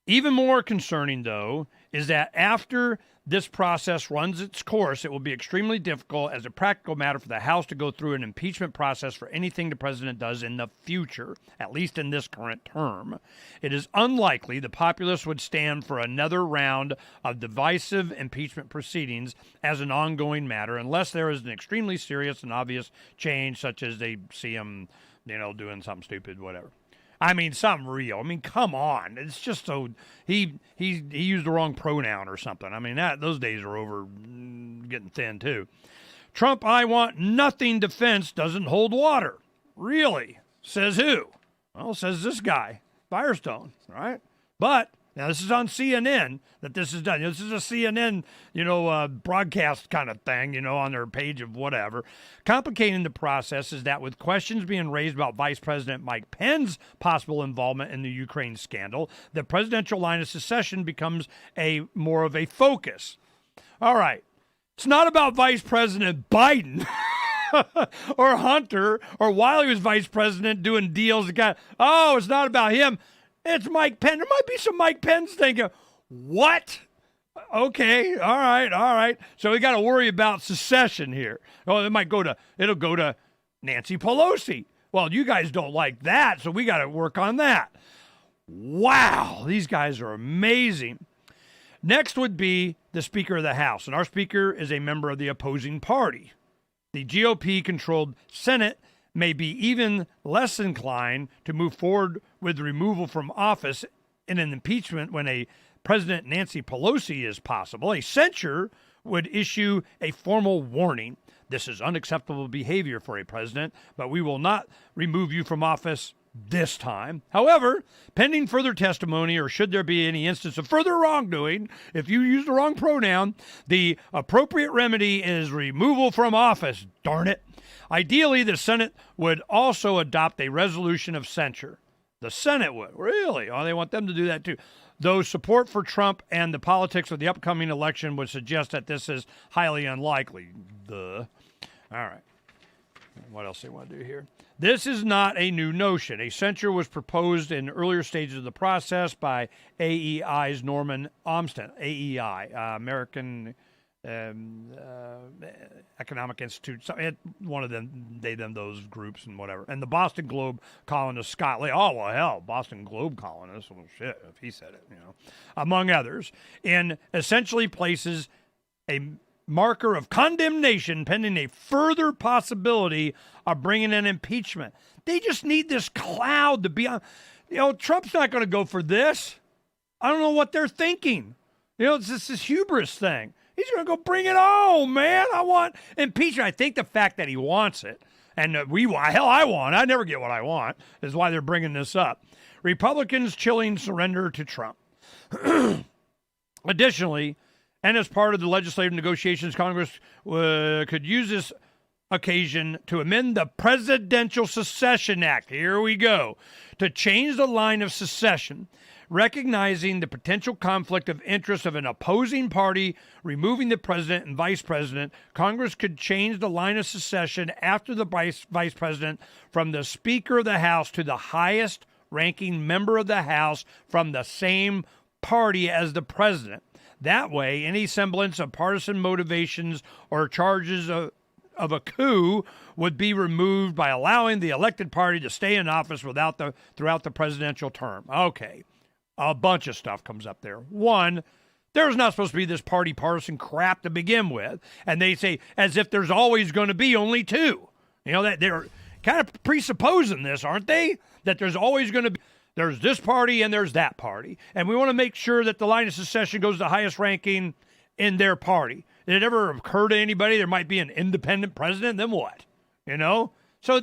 even more concerning, though, is that after this process runs its course, it will be extremely difficult as a practical matter for the House to go through an impeachment process for anything the president does in the future, at least in this current term. It is unlikely the populace would stand for another round of divisive impeachment proceedings as an ongoing matter unless there is an extremely serious and obvious change, such as they see him, doing something stupid, whatever. I mean, something real. I mean, come on. It's just so he used the wrong pronoun or something. I mean, those days are over, getting thin too. Trump, I want nothing defense doesn't hold water. Really? Says who? Well, says this guy, Firestone, right? But now this is on CNN that this is done. This is a CNN, broadcast kind of thing, on their page of whatever. Complicating the process is that with questions being raised about Vice President Mike Pence's possible involvement in the Ukraine scandal, the presidential line of secession becomes more of a focus. All right. It's not about Vice President Biden or Hunter or while he was vice president doing deals. It's not about him. It's Mike Pence. There might be some Mike Pence thinking, what? Okay, all right. So we got to worry about secession here. Oh, it'll go to Nancy Pelosi. Well, you guys don't like that, so we got to work on that. Wow, these guys are amazing. Next would be the Speaker of the House, and our Speaker is a member of the opposing party. The GOP-controlled Senate may be even less inclined to move forward with removal from office in an impeachment when a President Nancy Pelosi is possible. A censure would issue a formal warning. This is unacceptable behavior for a president, but we will not remove you from office this time. However, pending further testimony or should there be any instance of further wrongdoing, if you use the wrong pronoun, the appropriate remedy is removal from office. Darn it. Ideally, the Senate would also adopt a resolution of censure. The Senate would. Really? Oh, they want them to do that too. Though support for Trump and the politics of the upcoming election would suggest that this is highly unlikely. Duh. All right. What else they want to do here? This is not a new notion. A censure was proposed in earlier stages of the process by AEI's Norman Omston. AEI, American Economic Institute, one of them, those groups and whatever. And the Boston Globe columnist Scott Lee. Oh, well, hell, Boston Globe columnist. Well, shit, if he said it, among others. And essentially places a marker of condemnation pending a further possibility of bringing an impeachment. They just need this cloud to be on. Trump's not going to go for this. I don't know what they're thinking. It's just this hubris thing. He's going to go bring it on, man. I want impeachment. I think the fact that he wants it, and I never get what I want, is why they're bringing this up. Republicans chilling surrender to Trump. Additionally, and as part of the legislative negotiations, Congress could use this occasion to amend the Presidential Secession Act. Here we go. To change the line of secession, recognizing the potential conflict of interest of an opposing party removing the president and vice president, Congress could change the line of secession after the vice president from the Speaker of the House to the highest ranking member of the House from the same party as the president. That way, any semblance of partisan motivations or charges of a coup would be removed by allowing the elected party to stay in office throughout the presidential term. Okay. A bunch of stuff comes up there. One, there's not supposed to be this party partisan crap to begin with. And they say, as if there's always going to be only two. That they're kind of presupposing this, aren't they? That there's always going to be, there's this party and there's that party. And we want to make sure that the line of secession goes to the highest ranking in their party. Did it ever occur to anybody there might be an independent president? Then what? So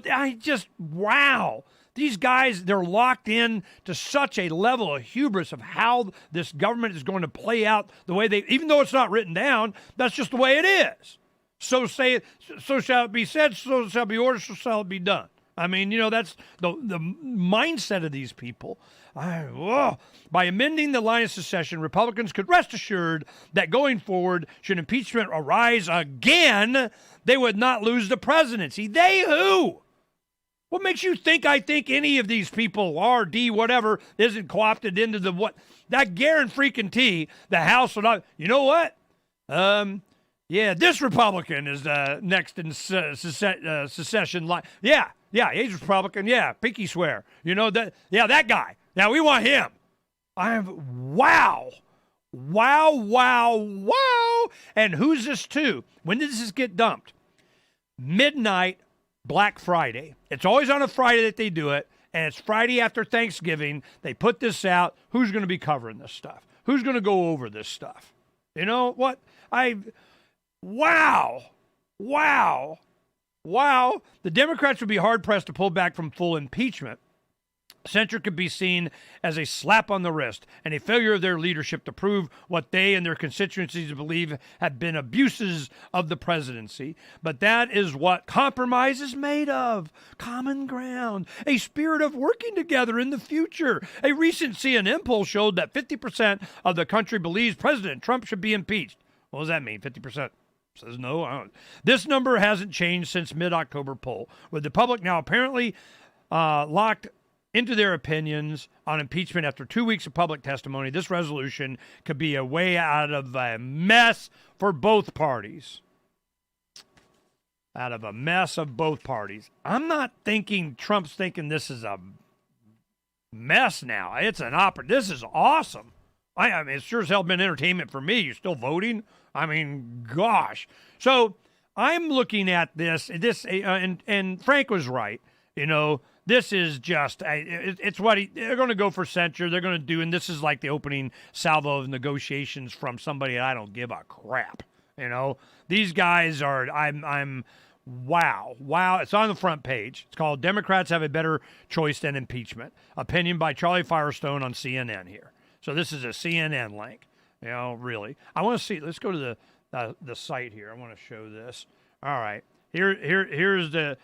wow. These guys, they're locked in to such a level of hubris of how this government is going to play out the way even though it's not written down, that's just the way it is. So shall it be said, so shall it be ordered, so shall it be done. I mean, that's the mindset of these people. By amending the line of secession, Republicans could rest assured that going forward, should impeachment arise again, they would not lose the presidency. They who? What makes you think I think any of these people, RD, whatever, isn't co-opted into the what? That guarantee the House will not. You know what? This Republican is next in secession line. Yeah, he's Republican. Yeah, pinky swear. That guy. Now we want him. Wow. And who's this to? When does this get dumped? Midnight. Black Friday. It's always on a Friday that they do it, and it's Friday after Thanksgiving. They put this out. Who's going to be covering this stuff? Who's going to go over this stuff? You know what? Wow. The Democrats would be hard-pressed to pull back from full impeachment. Censure could be seen as a slap on the wrist and a failure of their leadership to prove what they and their constituencies believe have been abuses of the presidency. But that is what compromise is made of. Common ground, a spirit of working together in the future. A recent CNN poll showed that 50% of the country believes President Trump should be impeached. What does that mean, 50%? Says no. I don't. This number hasn't changed since mid-October poll, with the public now apparently locked into their opinions on impeachment after 2 weeks of public testimony. This resolution could be a way out of a mess for both parties. Out of a mess of both parties. I'm not thinking Trump's thinking this is a mess now. It's an opera. This is awesome. I mean, it's sure as hell been entertainment for me. You're still voting? I mean, gosh. So I'm looking at this, and Frank was right. You know, this is just, it's what they're going to go for censure. They're going to do, and this is like the opening salvo of negotiations from somebody I don't give a crap. You know, these guys are, wow. It's on the front page. It's called Democrats Have a Better Choice Than Impeachment. Opinion by Charlie Firestone on CNN here. So this is a CNN link. You know, really. I want to see, let's go to the site here. I want to show this. All right. Here's the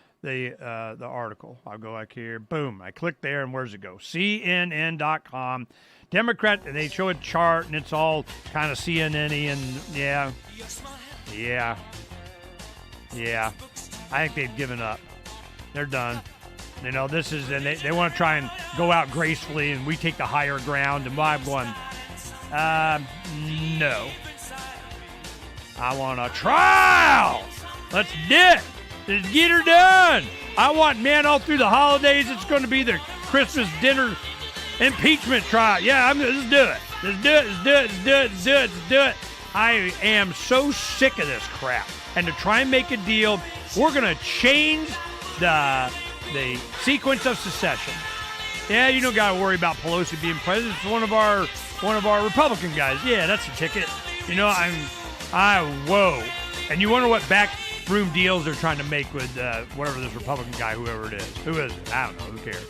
article. I'll go like here. Boom. I click there, and where's it go? CNN.com. Democrat, and they show a chart, and it's all kind of CNN-y, and yeah. I think they've given up. They're done. You know, this is, and they want to try and go out gracefully, and we take the higher ground, and I'm going, no. I want a trial. Let's do it. Let's get her done. I want, man, all through the holidays, it's going to be the Christmas dinner impeachment trial. Yeah, let's do it. Let's do it. I am so sick of this crap. And to try and make a deal, we're going to change the sequence of secession. Yeah, you don't got to worry about Pelosi being president. It's one of our Republican guys. Yeah, that's a ticket. You know, whoa. And you wonder what backroom deals they're trying to make with whatever this Republican guy, whoever it is. Who is it? I don't know. Who cares?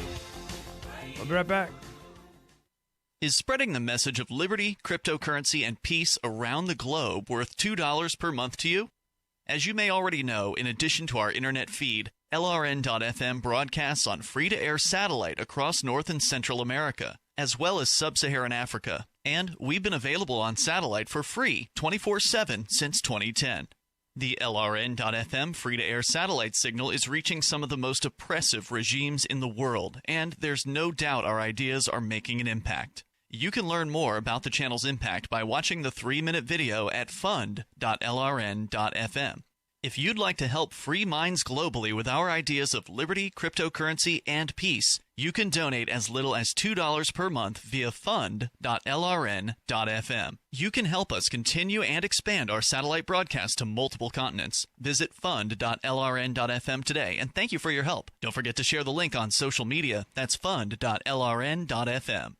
I'll be right back. Is spreading the message of liberty, cryptocurrency, and peace around the globe worth $2 per month to you? As you may already know, in addition to our internet feed, LRN.FM broadcasts on free-to-air satellite across North and Central America, as well as Sub-Saharan Africa. And we've been available on satellite for free 24/7 since 2010. The LRN.FM free-to-air satellite signal is reaching some of the most oppressive regimes in the world, and there's no doubt our ideas are making an impact. You can learn more about the channel's impact by watching the 3-minute video at fund.lrn.fm. If you'd like to help free minds globally with our ideas of liberty, cryptocurrency, and peace, you can donate as little as $2 per month via fund.lrn.fm. You can help us continue and expand our satellite broadcast to multiple continents. Visit fund.lrn.fm today, and thank you for your help. Don't forget to share the link on social media. That's fund.lrn.fm.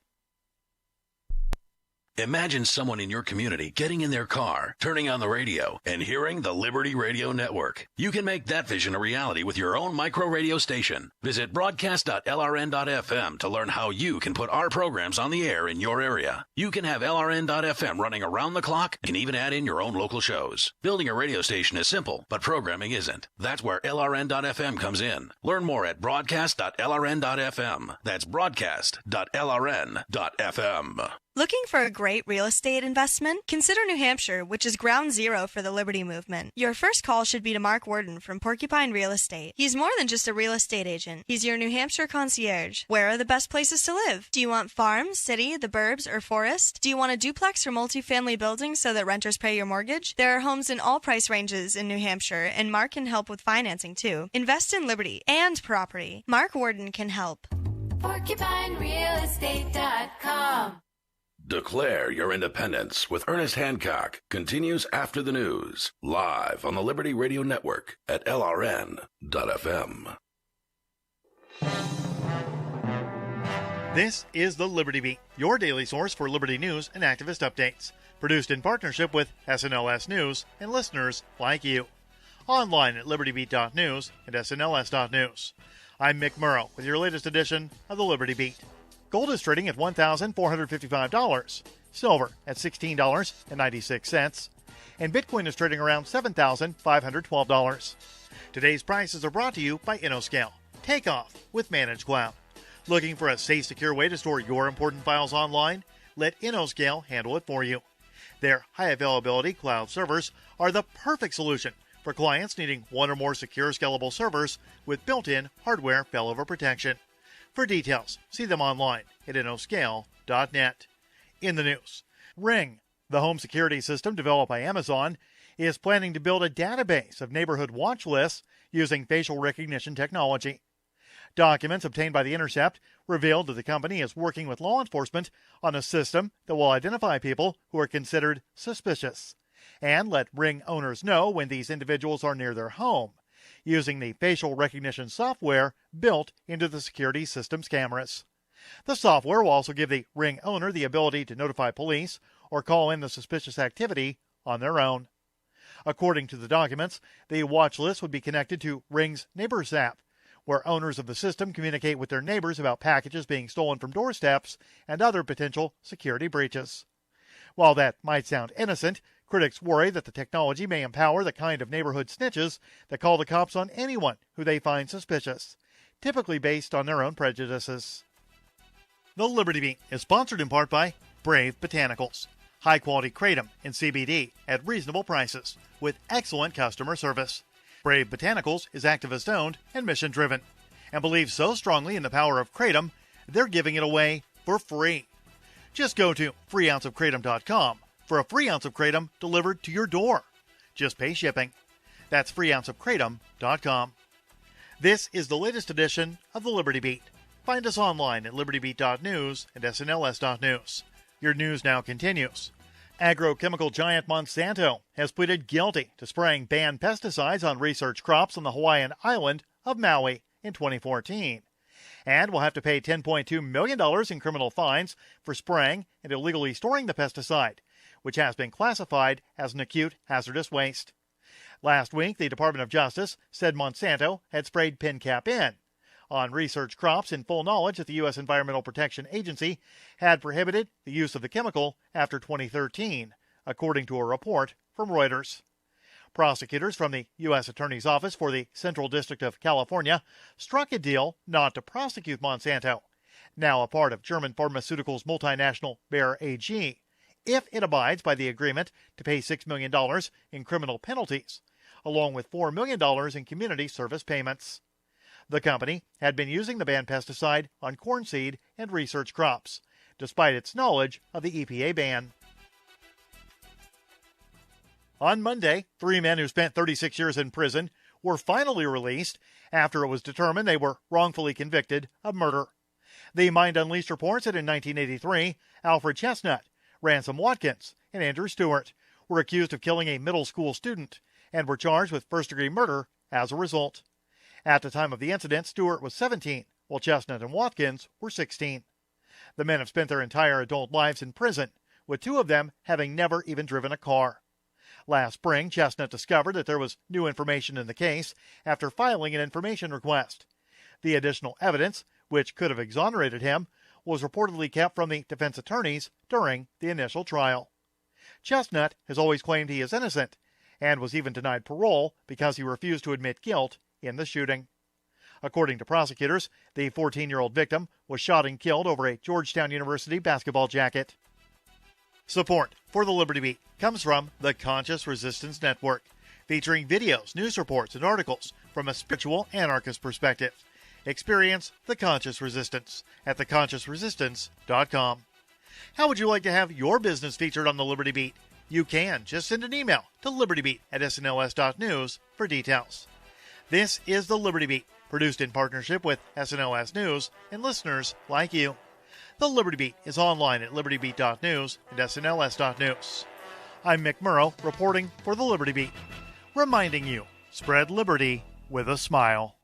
Imagine someone in your community getting in their car, turning on the radio, and hearing the Liberty Radio Network. You can make that vision a reality with your own micro radio station. Visit broadcast.lrn.fm to learn how you can put our programs on the air in your area. You can have LRN.FM running around the clock and even add in your own local shows. Building a radio station is simple, but programming isn't. That's where LRN.FM comes in. Learn more at broadcast.lrn.fm. That's broadcast.lrn.fm. Looking for a great real estate investment? Consider New Hampshire, which is ground zero for the Liberty Movement. Your first call should be to Mark Worden from Porcupine Real Estate. He's more than just a real estate agent. He's your New Hampshire concierge. Where are the best places to live? Do you want farm, city, the burbs, or forest? Do you want a duplex or multifamily building so that renters pay your mortgage? There are homes in all price ranges in New Hampshire, and Mark can help with financing too. Invest in liberty and property. Mark Worden can help. PorcupineRealEstate.com. Declare your independence with Ernest Hancock continues after the news, live on the Liberty Radio Network at LRN.FM. This is the Liberty Beat, your daily source for Liberty news and activist updates. Produced in partnership with SNLS News and listeners like you. Online at libertybeat.news and snls.news. I'm Mick Murrow with your latest edition of the Liberty Beat. Gold is trading at $1,455, silver at $16.96, and Bitcoin is trading around $7,512. Today's prices are brought to you by InnoScale. Take off with Managed Cloud. Looking for a safe, secure way to store your important files online? Let InnoScale handle it for you. Their high availability cloud servers are the perfect solution for clients needing one or more secure, scalable servers with built-in hardware failover protection. For details, see them online at innoscale.net. In the news, Ring, the home security system developed by Amazon, is planning to build a database of neighborhood watch lists using facial recognition technology. Documents obtained by The Intercept revealed that the company is working with law enforcement on a system that will identify people who are considered suspicious and let Ring owners know when these individuals are near their home, using the facial recognition software built into the security system's cameras. The software will also give the Ring owner the ability to notify police or call in the suspicious activity on their own. According to the documents, the watch list would be connected to Ring's Neighbors app, where owners of the system communicate with their neighbors about packages being stolen from doorsteps and other potential security breaches. While that might sound innocent, critics worry that the technology may empower the kind of neighborhood snitches that call the cops on anyone who they find suspicious, typically based on their own prejudices. The Liberty Beat is sponsored in part by Brave Botanicals. High-quality kratom and CBD at reasonable prices with excellent customer service. Brave Botanicals is activist-owned and mission-driven and believes so strongly in the power of kratom, they're giving it away for free. Just go to freeounceofkratom.com for a free ounce of kratom delivered to your door. Just pay shipping. That's freeounceofkratom.com. This is the latest edition of the Liberty Beat. Find us online at libertybeat.news and snls.news. Your news now continues. Agrochemical giant Monsanto has pleaded guilty to spraying banned pesticides on research crops on the Hawaiian island of Maui in 2014, and will have to pay $10.2 million in criminal fines for spraying and illegally storing the pesticide, which has been classified as an acute hazardous waste. Last week, the Department of Justice said Monsanto had sprayed PinCap N on research crops in full knowledge that the U.S. Environmental Protection Agency had prohibited the use of the chemical after 2013, according to a report from Reuters. Prosecutors from the U.S. Attorney's Office for the Central District of California struck a deal not to prosecute Monsanto, now a part of German pharmaceuticals multinational Bayer AG, if it abides by the agreement to pay $6 million in criminal penalties, along with $4 million in community service payments. The company had been using the banned pesticide on corn seed and research crops, despite its knowledge of the EPA ban. On Monday, 3 men who spent 36 years in prison were finally released after it was determined they were wrongfully convicted of murder. The Mind Unleashed reports that in 1983, Alfred Chestnut, Ransom Watkins, and Andrew Stewart were accused of killing a middle school student and were charged with first-degree murder as a result. At the time of the incident, Stewart was 17, while Chestnut and Watkins were 16. The men have spent their entire adult lives in prison, with 2 of them having never even driven a car. Last spring, Chestnut discovered that there was new information in the case after filing an information request. The additional evidence, which could have exonerated him, was reportedly kept from the defense attorneys during the initial trial. Chestnut has always claimed he is innocent, and was even denied parole because he refused to admit guilt in the shooting. According to prosecutors, the 14-year-old victim was shot and killed over a Georgetown University basketball jacket. Support for the Liberty Beat comes from the Conscious Resistance Network, featuring videos, news reports, and articles from a spiritual anarchist perspective. Experience the Conscious Resistance at theconsciousresistance.com. How would you like to have your business featured on the Liberty Beat? You can. Just send an email to libertybeat@snls.news for details. This is the Liberty Beat, produced in partnership with SNLS News and listeners like you. The Liberty Beat is online at libertybeat.news and snls.news. I'm Mick Murrow, reporting for the Liberty Beat, reminding you, spread liberty with a smile.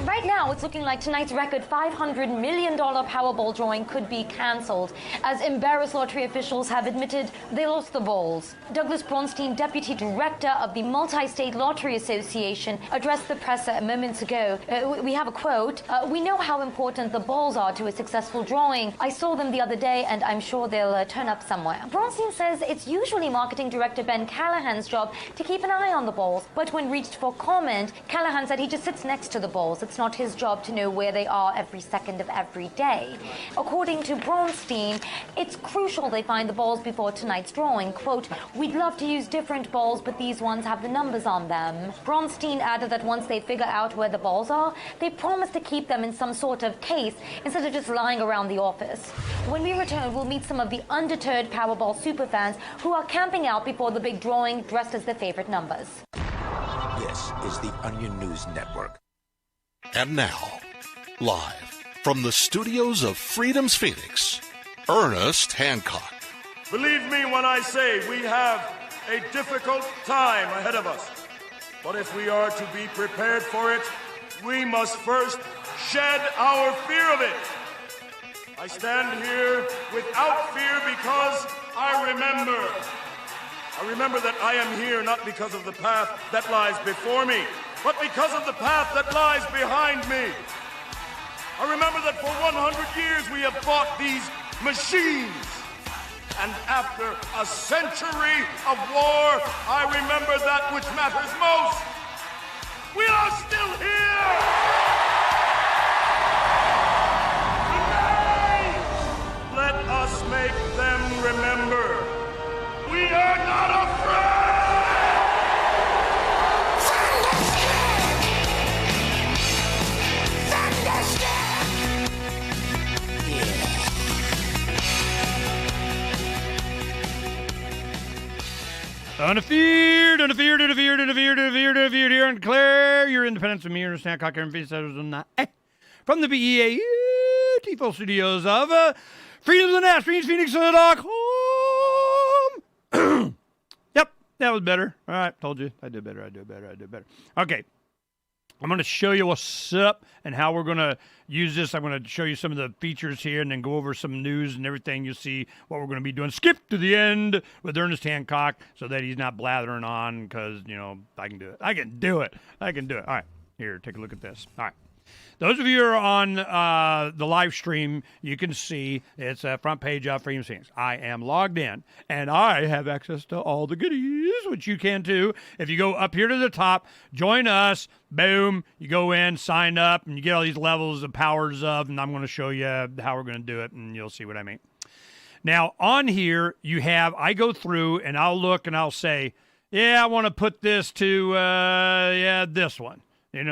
Right right now, it's looking like tonight's record $500 million Powerball drawing could be cancelled, as embarrassed lottery officials have admitted they lost the balls. Douglas Bronstein, deputy director of the Multi-State Lottery Association, addressed the press moments ago. We have a quote. We know how important the balls are to a successful drawing. I saw them the other day, and I'm sure they'll turn up somewhere. Bronstein says it's usually marketing director Ben Callahan's job to keep an eye on the balls, but when reached for comment, Callahan said he just sits next to the balls. It's not his job to know where they are every second of every day. According to Bronstein, it's crucial they find the balls before tonight's drawing. Quote, we'd love to use different balls, but these ones have the numbers on them. Bronstein added that once they figure out where the balls are, they promise to keep them in some sort of case instead of just lying around the office. When we return, we'll meet some of the undeterred Powerball superfans who are camping out before the big drawing dressed as their favorite numbers. This is the Onion News Network. And now, live from the studios of Freedom's Phoenix, Ernest Hancock. Believe me when I say we have a difficult time ahead of us. But if we are to be prepared for it, we must first shed our fear of it. I stand here without fear because I remember that I am here not because of the path that lies before me, but because of the path that lies behind me. I remember that for 100 years we have fought these machines. And after a century of war, I remember that which matters most. We are still here! Today, let us make them remember. We are not afraid! Unafeared here and declare your independence from me, Ernest Hancock, from the BEA T-Full Studios of Freedom of the Nest, FreedomsPhoenix.com. Yep, that was better. All right, told you. I did better. Okay. I'm going to show you what's up and how we're going to use this. I'm going to show you some of the features here and then go over some news and everything. You'll see what we're going to be doing. Skip to the end with Ernest Hancock so that he's not blathering on because, I can do it. I can do it. All right, here, take a look at this. All right. Those of you who are on the live stream, you can see it's a front page of Freedom Phoenix. I am logged in, and I have access to all the goodies, which you can too. If you go up here to the top, join us, boom, you go in, sign up, and you get all these levels of powers of, and I'm going to show you how we're going to do it, and you'll see what I mean. Now, on here, you have, I go through, and I'll look, and I'll say, yeah, I want to put this to, this one. This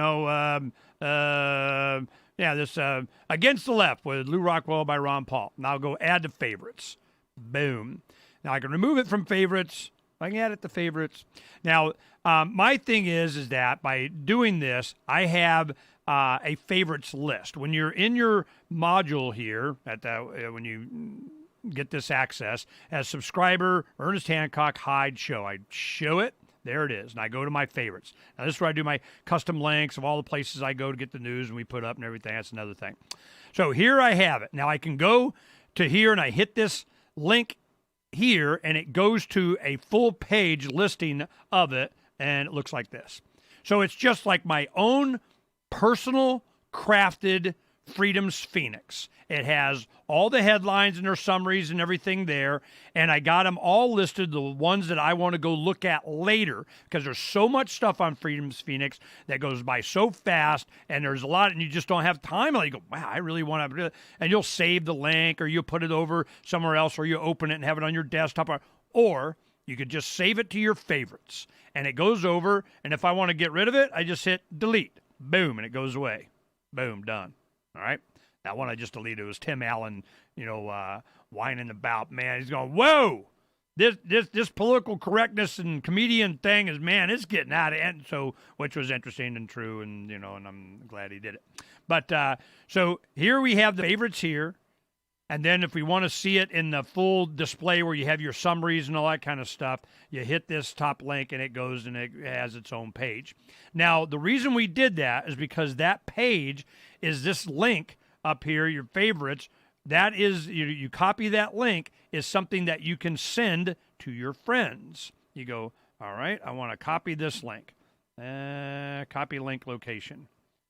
Against the Left with Lou Rockwell by Ron Paul. Now I'll go add to favorites. Boom. Now I can remove it from favorites. I can add it to favorites. Now, my thing is that by doing this, I have a favorites list. When you're in your module here, when you get this access, as subscriber, Ernest Hancock, hide show. I show it. There it is. And I go to my favorites. Now, this is where I do my custom links of all the places I go to get the news and we put up and everything. That's another thing. So here I have it. Now, I can go to here and I hit this link here and it goes to a full page listing of it and it looks like this. So it's just like my own personal crafted Freedom's Phoenix. It has all the headlines and their summaries and everything there, and I got them all listed, the ones that I want to go look at later, because there's so much stuff on Freedom's Phoenix that goes by so fast, and there's a lot, and you just don't have time. Like, you go, wow, I really want to, and you'll save the link, or you'll put it over somewhere else, or you open it and have it on your desktop, or you could just save it to your favorites, and it goes over, and if I want to get rid of it, I just hit delete. Boom, and it goes away. Boom, done. All right? That one I just deleted. It was Tim Allen, whining about, man. He's going, whoa, this political correctness and comedian thing is, man, it's getting out of hand. So, which was interesting and true, and I'm glad he did it. But so here we have the favorites here. And then if we want to see it in the full display where you have your summaries and all that kind of stuff, you hit this top link and it goes and it has its own page. Now, the reason we did that is because that page is this link up here, your favorites. That is, you copy that link, is something that you can send to your friends. You go, all right, I want to copy this link. Copy link location.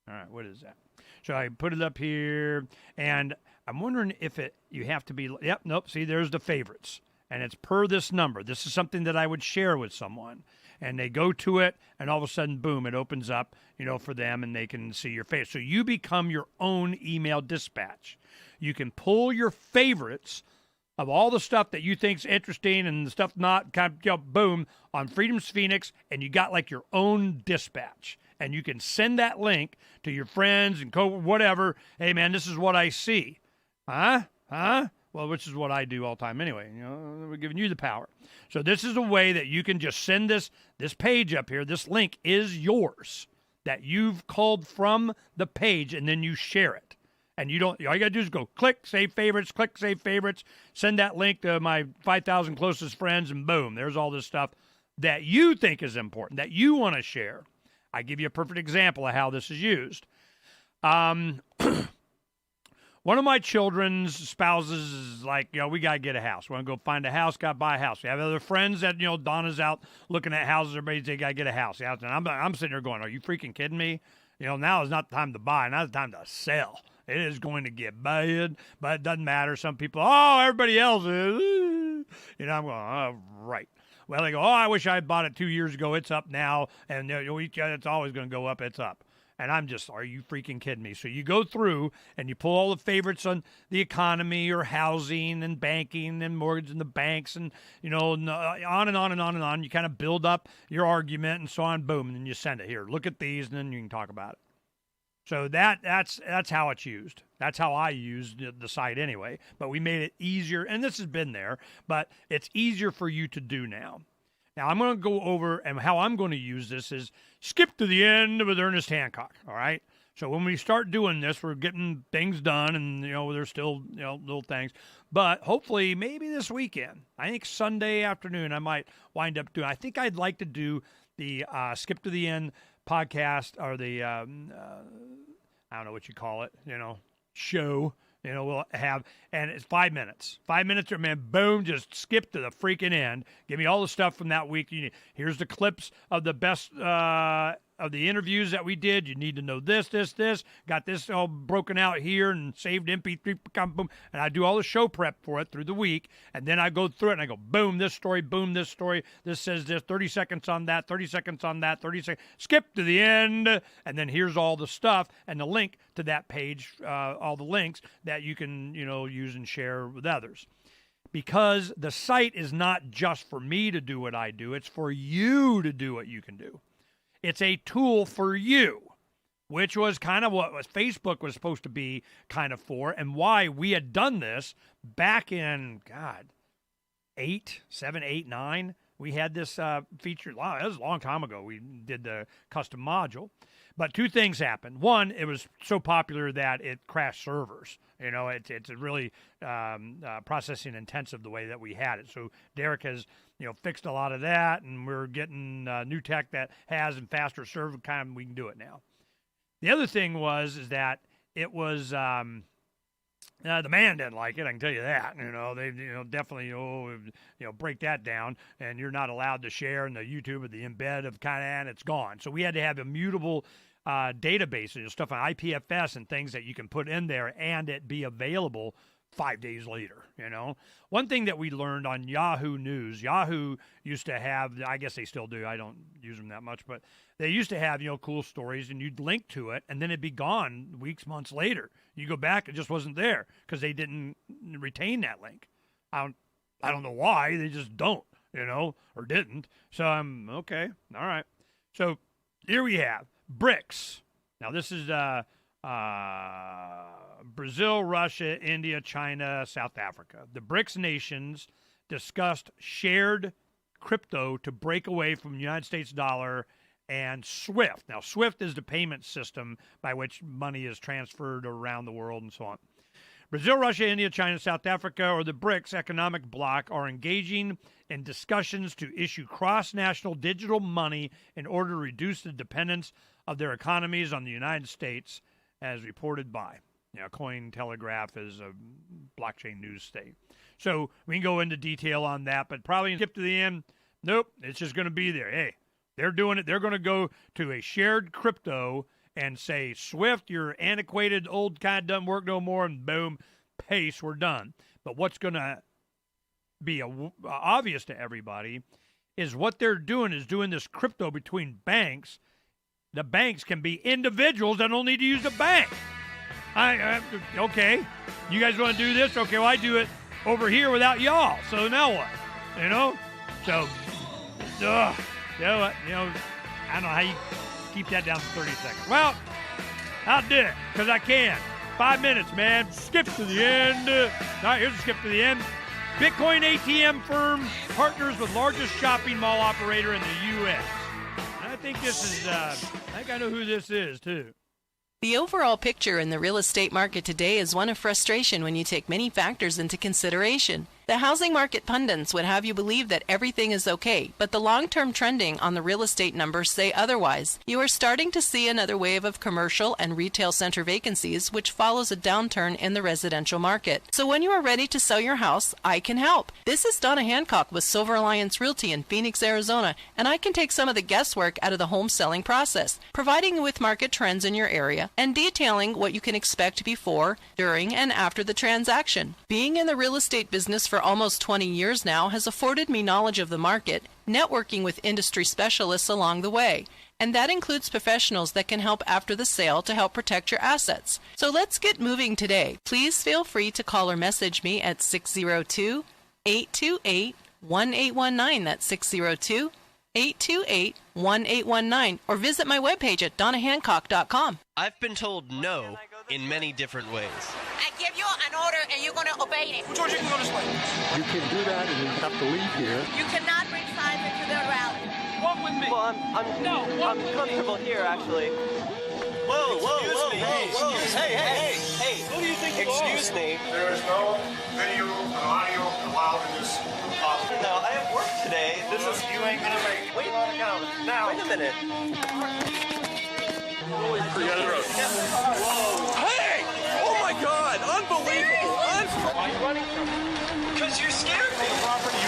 All right, what is that? So I put it up here, and I'm wondering if you have to be, yep, nope, see, there's the favorites, and it's per this number. This is something that I would share with someone, and they go to it, and all of a sudden, boom, it opens up, for them, and they can see your face. So you become your own email dispatch. You can pull your favorites of all the stuff that you think's interesting and the stuff not, boom, on Freedom's Phoenix, and you got like your own dispatch. And you can send that link to your friends and whatever. Hey, man, this is what I see. Huh? Well, which is what I do all the time anyway. We're giving you the power. So this is a way that you can just send this page up here. This link is yours that you've called from the page, and then you share it. And all you got to do is go click save favorites, send that link to my 5,000 closest friends, and boom, there's all this stuff that you think is important, that you want to share. I give you a perfect example of how this is used. One of my children's spouses is like, we got to get a house. We want to go find a house, got to buy a house. We have other friends that, Donna's out looking at houses. Everybody say, got to get a house. And I'm sitting there going, are you freaking kidding me? Now is not the time to buy. Now is the time to sell. It is going to get bad, but it doesn't matter. Some people, everybody else is. I'm going, oh, right. Well, they go, I wish I had bought it 2 years ago. It's up now, and it's always going to go up. It's up. And I'm just, are you freaking kidding me? So you go through, and you pull all the favorites on the economy or housing and banking and mortgage and the banks and, on and on and on and on. You kind of build up your argument and so on, boom, and then you send it here. Look at these, and then you can talk about it. So that's how it's used. That's how I used the site anyway. But we made it easier, and this has been there, but it's easier for you to do now. Now, I'm going to go over, and how I'm going to use this is skip to the end with Ernest Hancock, all right? So when we start doing this, we're getting things done, and, there's still, little things. But hopefully, maybe this weekend, I think Sunday afternoon, I might wind up doing, I think I'd like to do the skip to the end podcast, or the I don't know what you call it, show, we'll have, and it's 5 minutes. 5 minutes, or man, boom, just skip to the freaking end. Give me all the stuff from that week. Here's the clips of the best of the interviews that we did. You need to know this. Got this all broken out here and saved MP3, boom. And I do all the show prep for it through the week. And then I go through it and I go, boom, this story, boom, this story. This says this, 30 seconds on that, 30 seconds on that, 30 seconds. Skip to the end. And then here's all the stuff and the link to that page, all the links that you can, use and share with others. Because the site is not just for me to do what I do. It's for you to do what you can do. It's a tool for you, which was kind of what Facebook was supposed to be kind of for, and why we had done this back in, 7, 8, 9. We had this feature. Wow, that was a long time ago. We did the custom module. But two things happened. One, it was so popular that it crashed servers. It's really processing intensive the way that we had it. So Derek has, fixed a lot of that, and we're getting new tech that has and faster server time. We can do it now. The other thing is that it was the man didn't like it. I can tell you that. They definitely break that down, and you're not allowed to share in the YouTube or the embed of and it's gone. So we had to have immutable databases, stuff on IPFS and things that you can put in there and it be available 5 days later. One thing that we learned on Yahoo News, Yahoo used to have, I guess they still do, I don't use them that much, but they used to have, cool stories, and you'd link to it, and then it'd be gone weeks, months later. You go back, it just wasn't there because they didn't retain that link. I don't know why, they just don't, or didn't. So I'm, okay, all right. So here we have BRICS. Now this is Brazil, Russia, India, China, South Africa. The BRICS nations discussed shared crypto to break away from the United States dollar and SWIFT. Now, SWIFT is the payment system by which money is transferred around the world and so on. Brazil, Russia, India, China, South Africa, or the BRICS economic bloc are engaging in discussions to issue cross-national digital money in order to reduce the dependence of their economies on the United States, as reported by Cointelegraph is a blockchain news state. So we can go into detail on that, but probably skip to the end. Nope, it's just going to be there. Hey, they're doing it. They're going to go to a shared crypto and say, Swift, your antiquated old kind doesn't work no more, and boom, pace, we're done. But what's going to be obvious to everybody is what they're doing is doing this crypto between banks. The banks can be individuals that don't need to use the bank. Okay, you guys want to do this? Okay, well, I do it over here without y'all. So now what? So, I don't know how you keep that down to 30 seconds. Well, I'll do it because I can. 5 minutes, man. Skip to the end. All right, here's a skip to the end. Bitcoin ATM firm partners with largest shopping mall operator in the U.S. And I think this is, I think I know who this is, too. The overall picture in the real estate market today is one of frustration when you take many factors into consideration. The housing market pundits would have you believe that everything is okay, but the long-term trending on the real estate numbers say otherwise. You are starting to see another wave of commercial and retail center vacancies, which follows a downturn in the residential market. So when you are ready to sell your house, I can help. This is Donna Hancock with Silver Alliance Realty in Phoenix, Arizona, and I can take some of the guesswork out of the home selling process, providing you with market trends in your area and detailing what you can expect before, during, and after the transaction. Being in the real estate business for almost 20 years now has afforded me knowledge of the market, networking with industry specialists along the way. And that includes professionals that can help after the sale to help protect your assets. So let's get moving today. Please feel free to call or message me at 602-828-1819. That's 602-828-1819. Or visit my webpage at donnahancock.com. I've been told no in many different ways. I give you an order and you're going to obey it. George, you can go this way. You can do that and you have to leave here. You cannot bring signs into the rally. Walk with me. Well, I'm comfortable here, actually. Whoa. Hey. Who do you think Excuse me. There is no video and audio allowed in this office. No, I have work today. You ain't going to make it. Wait a minute. Forget it. Hey! Oh my God! Unbelievable! Why are you running from me? Because you scared me.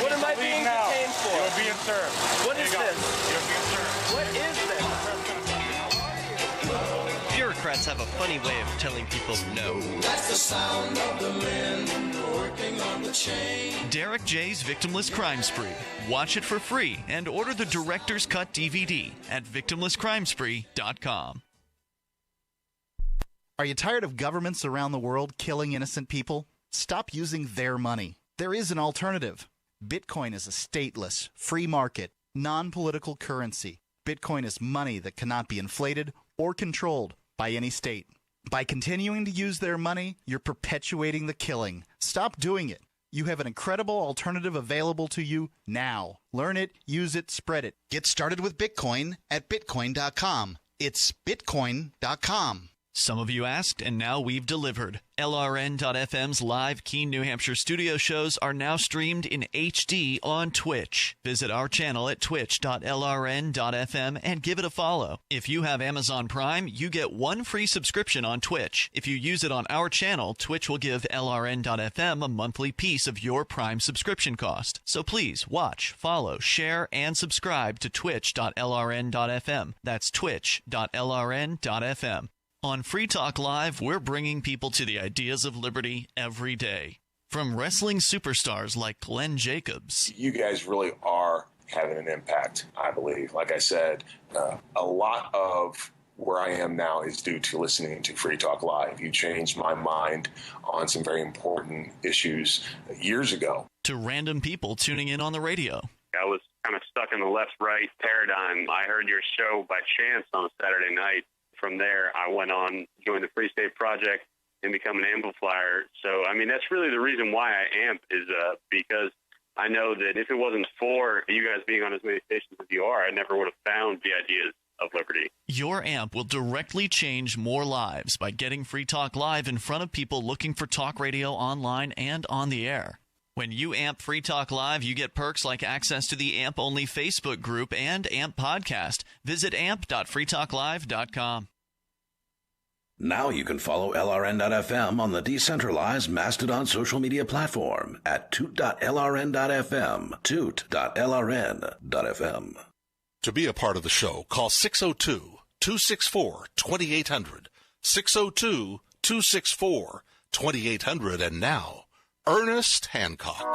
What am I being detained for? You're being served. What is this? You're being served. What is this? Bureaucrats have a funny way of telling people no. That's the sound of the men working on the chain. Derek J's Victimless Crime Spree. Watch it for free and order the Director's Cut DVD at victimlesscrimespree.com. Are you tired of governments around the world killing innocent people? Stop using their money. There is an alternative. Bitcoin is a stateless, free market, non-political currency. Bitcoin is money that cannot be inflated or controlled by any state. By continuing to use their money, you're perpetuating the killing. Stop doing it. You have an incredible alternative available to you now. Learn it, use it, spread it. Get started with Bitcoin at Bitcoin.com. It's Bitcoin.com. Some of you asked, and now we've delivered. LRN.FM's live Keene, New Hampshire studio shows are now streamed in HD on Twitch. Visit our channel at twitch.lrn.fm and give it a follow. If you have Amazon Prime, you get one free subscription on Twitch. If you use it on our channel, Twitch will give LRN.FM a monthly piece of your Prime subscription cost. So please watch, follow, share, and subscribe to twitch.lrn.fm. That's twitch.lrn.fm. On Free Talk Live, we're bringing people to the ideas of liberty every day. From wrestling superstars like Glenn Jacobs. You guys really are having an impact, I believe. Like I said, a lot of where I am now is due to listening to Free Talk Live. You changed my mind on some very important issues years ago. To random people tuning in on the radio. I was kind of stuck in the left-right paradigm. I heard your show by chance on a Saturday night. From there, I went on, joined the Free State Project, and become an amplifier. So, I mean, that's really the reason why I amp is because I know that if it wasn't for you guys being on as many stations as you are, I never would have found the ideas of liberty. Your AMP will directly change more lives by getting Free Talk Live in front of people looking for talk radio online and on the air. When you AMP Free Talk Live, you get perks like access to the AMP-only Facebook group and AMP podcast. Visit amp.freetalklive.com. Now you can follow LRN.FM on the decentralized Mastodon social media platform at toot.lrn.fm, toot.lrn.fm. To be a part of the show, call 602-264-2800, 602-264-2800, and now, Ernest Hancock.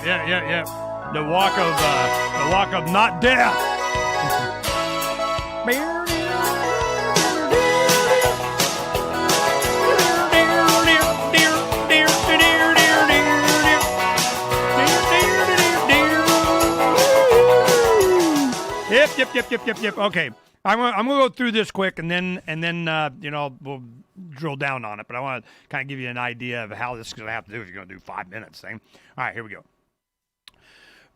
Yeah. The walk of not death. Yep. Okay, I'm gonna go through this quick, and then we'll drill down on it. But I want to kind of give you an idea of how this is going to have to do if you're going to do 5 minutes thing. All right, here we go.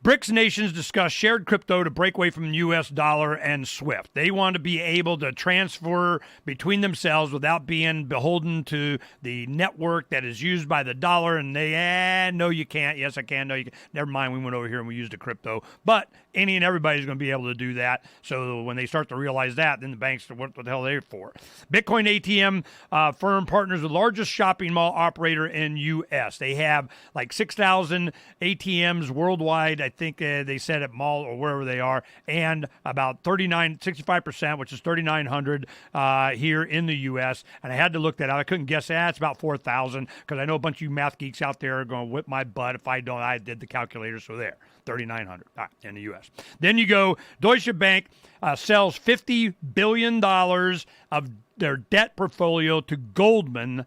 BRICS nations discuss shared crypto to break away from the U.S. dollar and SWIFT. They want to be able to transfer between themselves without being beholden to the network that is used by the dollar. And they, no, you can't. Yes, I can. No, you can. Never mind. We went over here and we used a crypto. But any and everybody's going to be able to do that. So when they start to realize that, then the banks, what the hell are they for? Bitcoin ATM firm partners with the largest shopping mall operator in U.S. They have like 6,000 ATMs worldwide. I think they said at mall or wherever they are, and about 65%, which is 3,900 here in the U.S. And I had to look that out. I couldn't guess that. It's about 4,000 because I know a bunch of you math geeks out there are going to whip my butt if I don't. I did the calculator, so there. 3,900 in the U.S. Then you go, Deutsche Bank sells $50 billion of their debt portfolio to Goldman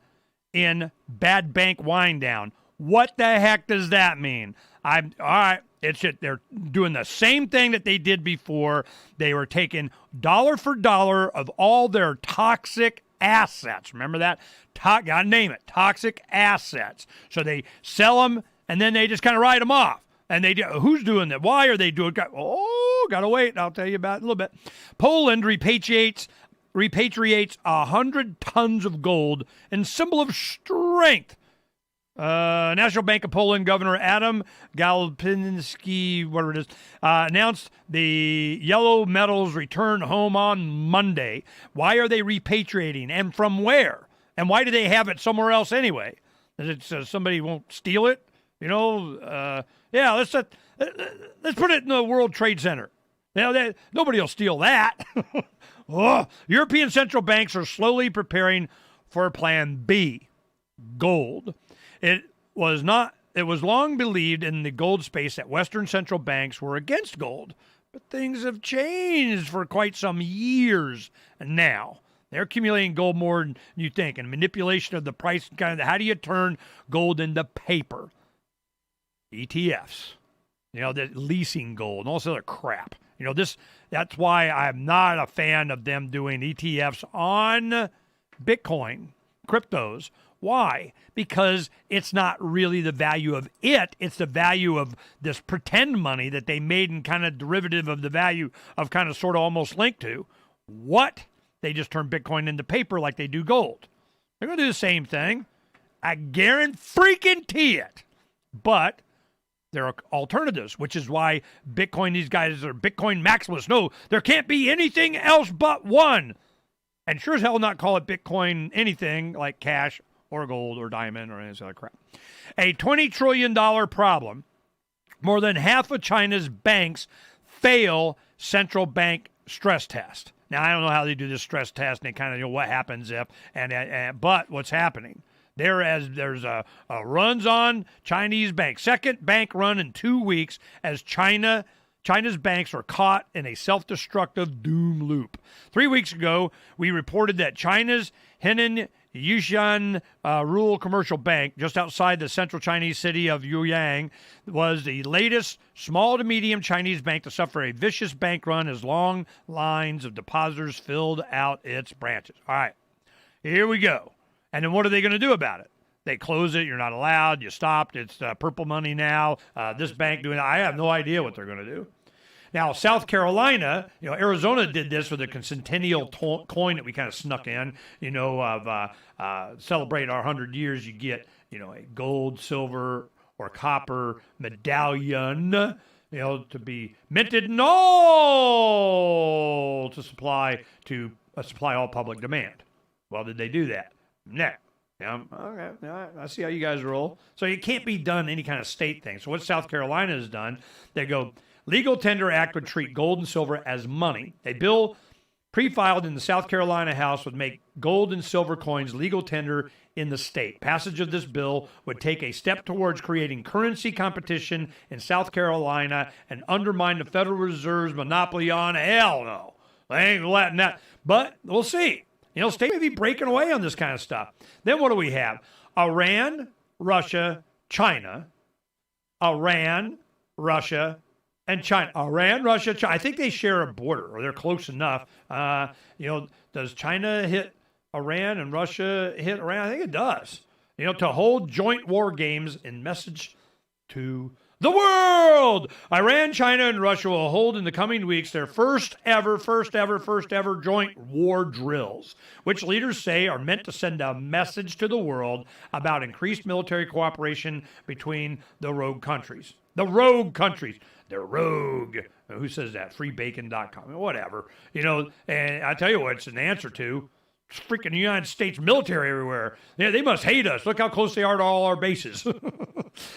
in bad bank wind down. What the heck does that mean? All right. They're doing the same thing that they did before. They were taking dollar for dollar of all their toxic assets. Remember that? Gotta name it. Toxic assets. So they sell them, and then they just kind of write them off. And who's doing that? Why are they doing it? Gotta wait. I'll tell you about it in a little bit. Poland repatriates 100 tons of gold in symbol of strength. National Bank of Poland Governor Adam Galpinski, whatever it is, announced the yellow metals return home on Monday. Why are they repatriating, and from where? And why do they have it somewhere else anyway? Is it somebody won't steal it? Let's put it in the World Trade Center. Nobody will steal that. European central banks are slowly preparing for Plan B, gold. It was long believed in the gold space that Western central banks were against gold, but things have changed for quite some years now. They're accumulating gold more than you think, and manipulation of the price. How do you turn gold into paper? ETFs, the leasing gold and all this other crap. That's why I'm not a fan of them doing ETFs on Bitcoin, cryptos. Why? Because it's not really the value of it. It's the value of this pretend money that they made in kind of derivative of the value of kind of sort of almost linked to. What? They just turn Bitcoin into paper like they do gold. They're going to do the same thing. I guarantee it. But there are alternatives, which is why Bitcoin, these guys are Bitcoin maximalists. No, there can't be anything else but one. And sure as hell not call it Bitcoin anything like cash or gold or diamond or any other crap. A $20 trillion problem. More than half of China's banks fail central bank stress test. Now, I don't know how they do this stress test, and they kind of know what happens if, but what's happening. There's a runs on Chinese banks. Second bank run in 2 weeks as China's banks are caught in a self-destructive doom loop. 3 weeks ago, we reported that China's Henan Yushan Rural Commercial Bank, just outside the central Chinese city of Yueyang, was the latest small to medium Chinese bank to suffer a vicious bank run as long lines of depositors filled out its branches. All right, here we go. And then what are they going to do about it? They close it. You're not allowed. You stopped. It's purple money now. This bank doing that. I have no idea what they're going to do. Now, South Carolina, Arizona did this with a centennial coin that we kind of snuck in, of celebrate our 100 years. You get, a gold, silver, or copper medallion, to be minted in all to supply all public demand. Well, did they do that? No. Yeah, okay. I see how you guys roll. So it can't be done any kind of state thing. So what South Carolina has done, they go, Legal Tender Act would treat gold and silver as money. A bill pre-filed in the South Carolina House would make gold and silver coins legal tender in the state. Passage of this bill would take a step towards creating currency competition in South Carolina and undermine the Federal Reserve's monopoly on hell no. They ain't letting that. But we'll see. State may be breaking away on this kind of stuff. Then what do we have? Iran, Russia, China. Iran, Russia, and China. Iran, Russia, China. I think they share a border, or they're close enough. Does China hit Iran and Russia hit Iran? I think it does. To hold joint war games in message to the world. Iran, China, and Russia will hold in the coming weeks their first ever joint war drills, which leaders say are meant to send a message to the world about increased military cooperation between the rogue countries. The rogue countries. They're rogue. Who says that? Freebacon.com. Whatever. And I tell you what, it's an answer to. It's freaking United States military everywhere. Yeah, they must hate us. Look how close they are to all our bases.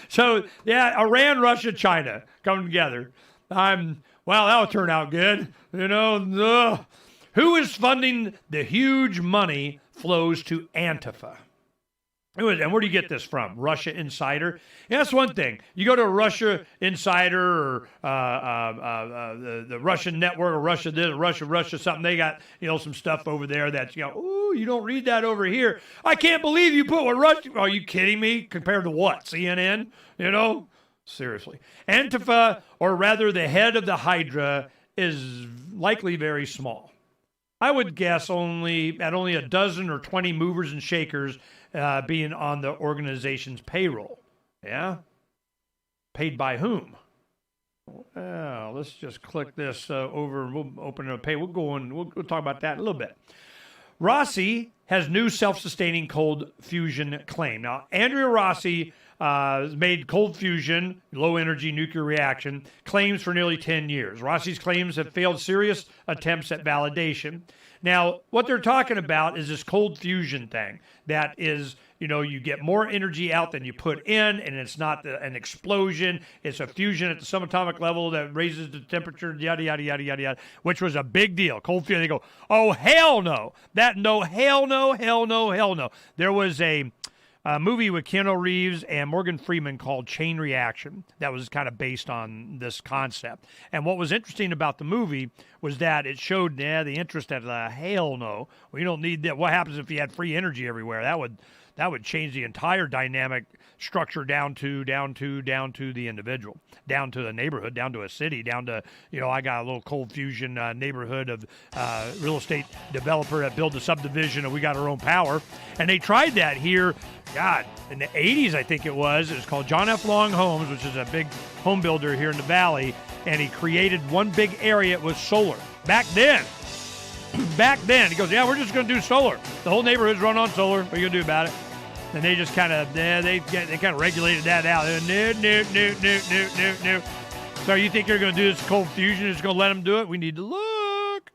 So, yeah, Iran, Russia, China coming together. Well, that'll turn out good. Who is funding the huge money flows to Antifa? And where do you get this from? Russia Insider? Yeah, that's one thing. You go to Russia Insider or the Russian network or Russia this, Russia something. They got, some stuff over there that's, ooh, you don't read that over here. I can't believe you put what Russia. Are you kidding me? Compared to what? CNN? Seriously. Antifa, or rather the head of the Hydra, is likely very small. I would guess only a dozen or 20 movers and shakers being on the organization's payroll. Yeah? Paid by whom? Well, let's just click this over and we'll open a pay. We'll talk about that in a little bit. Rossi has new self-sustaining cold fusion claim. Now, Andrea Rossi made cold fusion, low-energy nuclear reaction, claims for nearly 10 years. Rossi's claims have failed serious attempts at validation. Now, what they're talking about is this cold fusion thing. That is, you get more energy out than you put in, and it's not an explosion. It's a fusion at the subatomic level that raises the temperature, yada, yada, yada, yada, yada, which was a big deal. Cold fusion, they go, oh, hell no. Hell no. There was a movie with Keanu Reeves and Morgan Freeman called Chain Reaction that was kind of based on this concept. And what was interesting about the movie was that it showed the interest at hell no. We don't need that. What happens if you had free energy everywhere? That would change the entire dynamic structure down to the individual, down to the neighborhood, down to a city, down to, I got a little cold fusion neighborhood of real estate developer that built a subdivision and we got our own power. And they tried that here, in the 80s, I think it was. It was called John F. Long Homes, which is a big home builder here in the Valley. And he created one big area with solar. Back then, he goes, we're just going to do solar. The whole neighborhood's run on solar. What are you going to do about it? And they just kind of, they kind of regulated that out. No. So you think you're going to do this cold fusion? It's going to let them do it? We need to look.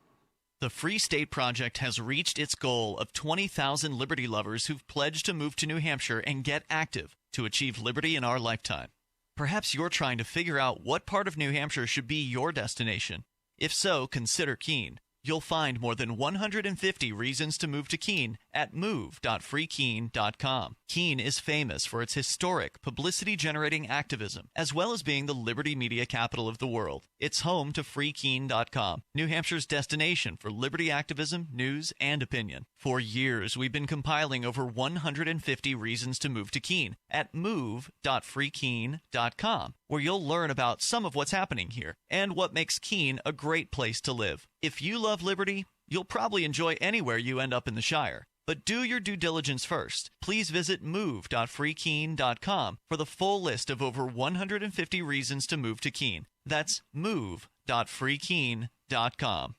The Free State Project has reached its goal of 20,000 liberty lovers who've pledged to move to New Hampshire and get active to achieve liberty in our lifetime. Perhaps you're trying to figure out what part of New Hampshire should be your destination. If so, consider Keene. You'll find more than 150 reasons to move to Keene at move.freekeene.com. Keene is famous for its historic, publicity-generating activism, as well as being the liberty media capital of the world. It's home to freekeene.com, New Hampshire's destination for liberty activism, news, and opinion. For years, we've been compiling over 150 reasons to move to Keene at move.freekeene.com, where you'll learn about some of what's happening here and what makes Keene a great place to live. If you love liberty, you'll probably enjoy anywhere you end up in the Shire. But do your due diligence first. Please visit move.freekeene.com for the full list of over 150 reasons to move to Keene. That's move.freekeene.com.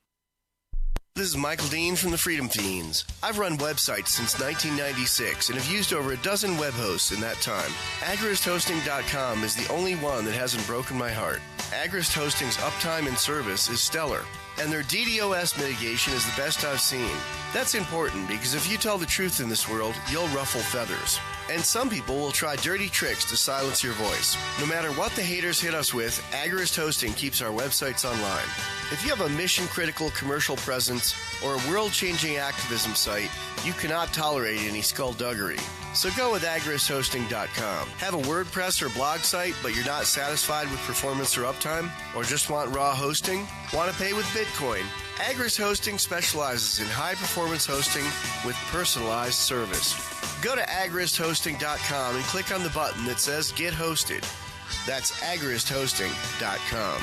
This is Michael Dean from the Freedom Fiends. I've run websites since 1996 and have used over a dozen web hosts in that time. AgristHosting.com is the only one that hasn't broken my heart. Agrist Hosting's uptime and service is stellar, and their DDoS mitigation is the best I've seen. That's important because if you tell the truth in this world, you'll ruffle feathers. And some people will try dirty tricks to silence your voice. No matter what the haters hit us with, Agrist Hosting keeps our websites online. If you have a mission-critical commercial presence or a world-changing activism site, you cannot tolerate any skullduggery. So go with agristhosting.com. Have a WordPress or blog site, but you're not satisfied with performance or uptime? Or just want raw hosting? Want to pay with Bitcoin? Agrist Hosting specializes in high-performance hosting with personalized service. Go to agristhosting.com and click on the button that says Get Hosted. That's agristhosting.com.